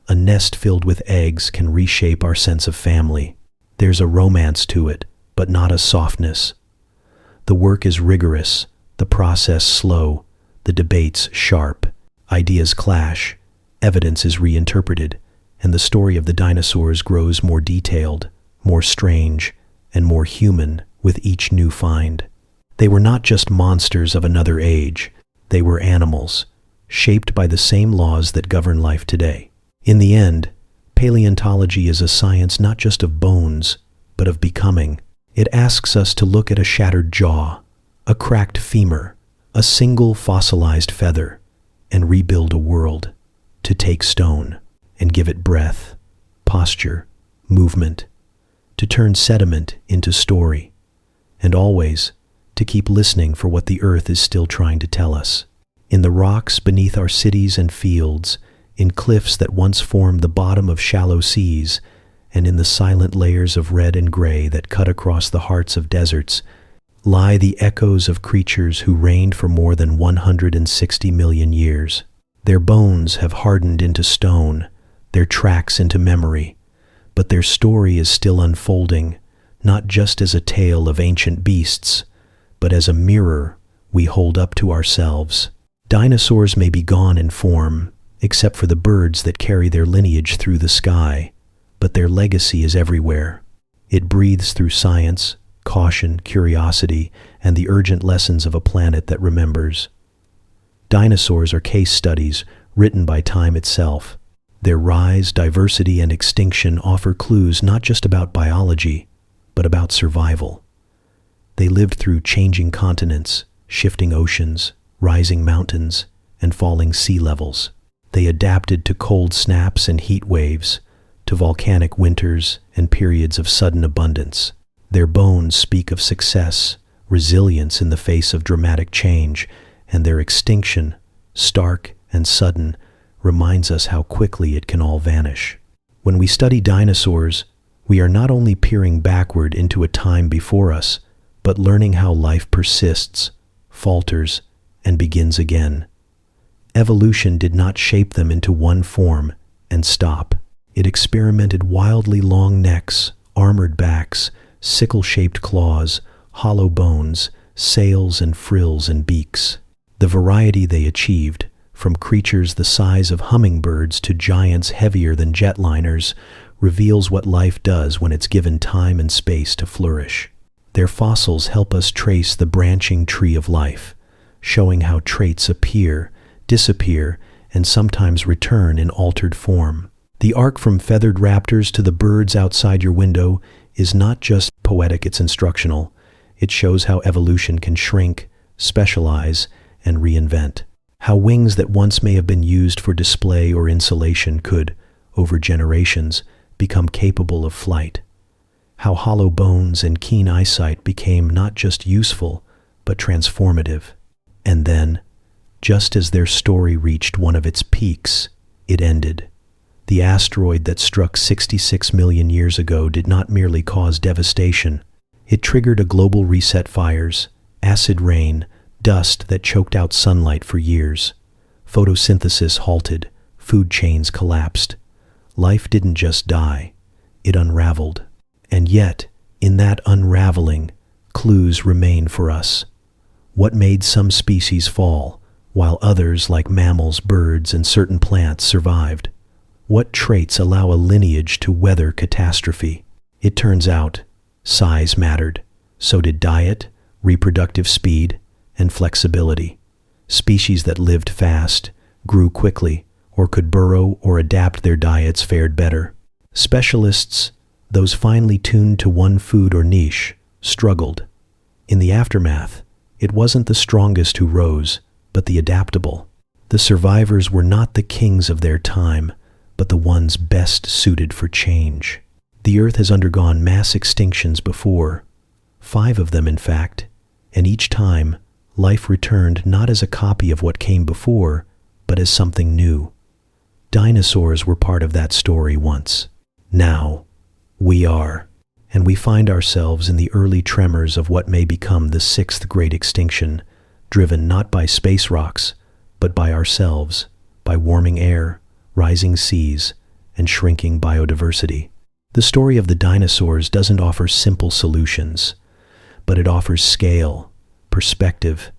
A nest filled with eggs can reshape our sense of family. There's a romance to it, but not a softness. The work is rigorous, the process slow, the debates sharp. Ideas clash, evidence is reinterpreted, and the story of the dinosaurs grows more detailed, more strange, and more human with each new find. They were not just monsters of another age, they were animals, shaped by the same laws that govern life today. In the end, paleontology is a science not just of bones, but of becoming. It asks us to look at a shattered jaw, a cracked femur, a single fossilized feather, and rebuild a world, to take stone and give it breath, posture, movement, to turn sediment into story, and always to keep listening for what the earth is still trying to tell us. In the rocks beneath our cities and fields, in cliffs that once formed the bottom of shallow seas, and in the silent layers of red and gray that cut across the hearts of deserts, lie the echoes of creatures who reigned for more than 160 million years. Their bones have hardened into stone, their tracks into memory, but their story is still unfolding, not just as a tale of ancient beasts, but as a mirror we hold up to ourselves. Dinosaurs may be gone in form, except for the birds that carry their lineage through the sky, but their legacy is everywhere. It breathes through science, caution, curiosity, and the urgent lessons of a planet that remembers. Dinosaurs are case studies written by time itself. Their rise, diversity, and extinction offer clues not just about biology, but about survival. They lived through changing continents, shifting oceans, rising mountains, and falling sea levels. They adapted to cold snaps and heat waves, to volcanic winters and periods of sudden abundance. Their bones speak of success, resilience in the face of dramatic change, and their extinction, stark and sudden, reminds us how quickly it can all vanish. When we study dinosaurs, we are not only peering backward into a time before us, but learning how life persists, falters, and begins again. Evolution did not shape them into one form and stop. It experimented wildly long necks, armored backs, sickle-shaped claws, hollow bones, sails and frills and beaks. The variety they achieved, from creatures the size of hummingbirds to giants heavier than jetliners, reveals what life does when it's given time and space to flourish. Their fossils help us trace the branching tree of life, showing how traits appear, disappear, and sometimes return in altered form. The arc from feathered raptors to the birds outside your window is not just poetic, it's instructional. It shows how evolution can shrink, specialize, and reinvent. How wings that once may have been used for display or insulation could, over generations, become capable of flight. How hollow bones and keen eyesight became not just useful, but transformative. And then, just as their story reached one of its peaks, it ended. The asteroid that struck 66 million years ago did not merely cause devastation. It triggered a global reset: fires, acid rain, dust that choked out sunlight for years. Photosynthesis halted, food chains collapsed. Life didn't just die, it unraveled. And yet, in that unraveling, clues remain for us. What made some species fall, while others, like mammals, birds, and certain plants, survived? What traits allow a lineage to weather catastrophe? It turns out, size mattered. So did diet, reproductive speed, and flexibility. Species that lived fast, grew quickly, or could burrow or adapt their diets fared better. Specialists, those finely tuned to one food or niche, struggled. In the aftermath, it wasn't the strongest who rose, but the adaptable. The survivors were not the kings of their time, but the ones best suited for change. The Earth has undergone mass extinctions before, 5 of them in fact, and each time, life returned not as a copy of what came before, but as something new. Dinosaurs were part of that story once. Now, we are, and we find ourselves in the early tremors of what may become the 6th great extinction, driven not by space rocks, but by ourselves, by warming air, rising seas, and shrinking biodiversity. The story of the dinosaurs doesn't offer simple solutions, but it offers scale, perspective,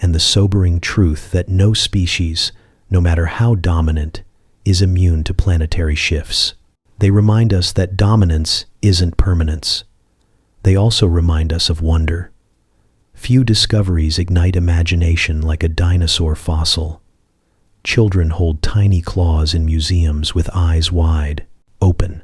and the sobering truth that no species, no matter how dominant, is immune to planetary shifts. They remind us that dominance isn't permanence. They also remind us of wonder. Few discoveries ignite imagination like a dinosaur fossil. Children hold tiny claws in museums with eyes wide, open.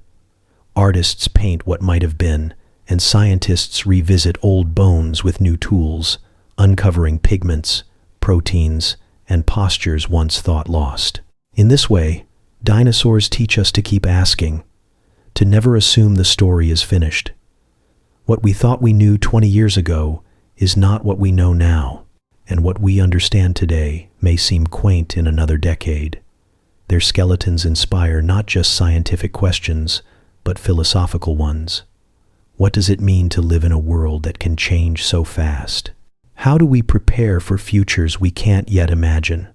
Artists paint what might have been, and scientists revisit old bones with new tools, uncovering pigments, proteins, and postures once thought lost. In this way, dinosaurs teach us to keep asking, to never assume the story is finished. What we thought we knew 20 years ago is not what we know now, and what we understand today may seem quaint in another decade. Their skeletons inspire not just scientific questions, but philosophical ones. What does it mean to live in a world that can change so fast? How do we prepare for futures we can't yet imagine?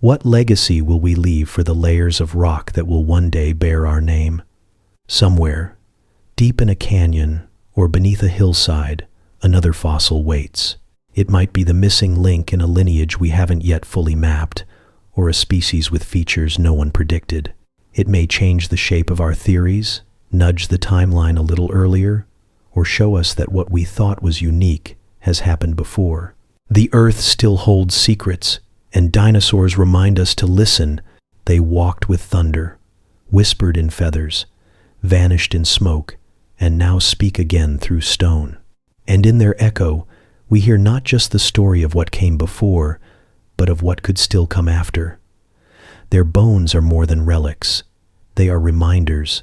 What legacy will we leave for the layers of rock that will one day bear our name? Somewhere, deep in a canyon or beneath a hillside, another fossil waits. It might be the missing link in a lineage we haven't yet fully mapped, or a species with features no one predicted. It may change the shape of our theories, nudge the timeline a little earlier, or show us that what we thought was unique has happened before. The Earth still holds secrets, And dinosaurs remind us to listen. They walked with thunder, whispered in feathers, vanished in smoke, and now speak again through stone. And in their echo, we hear not just the story of what came before, but of what could still come after. Their bones are more than relics. They are reminders,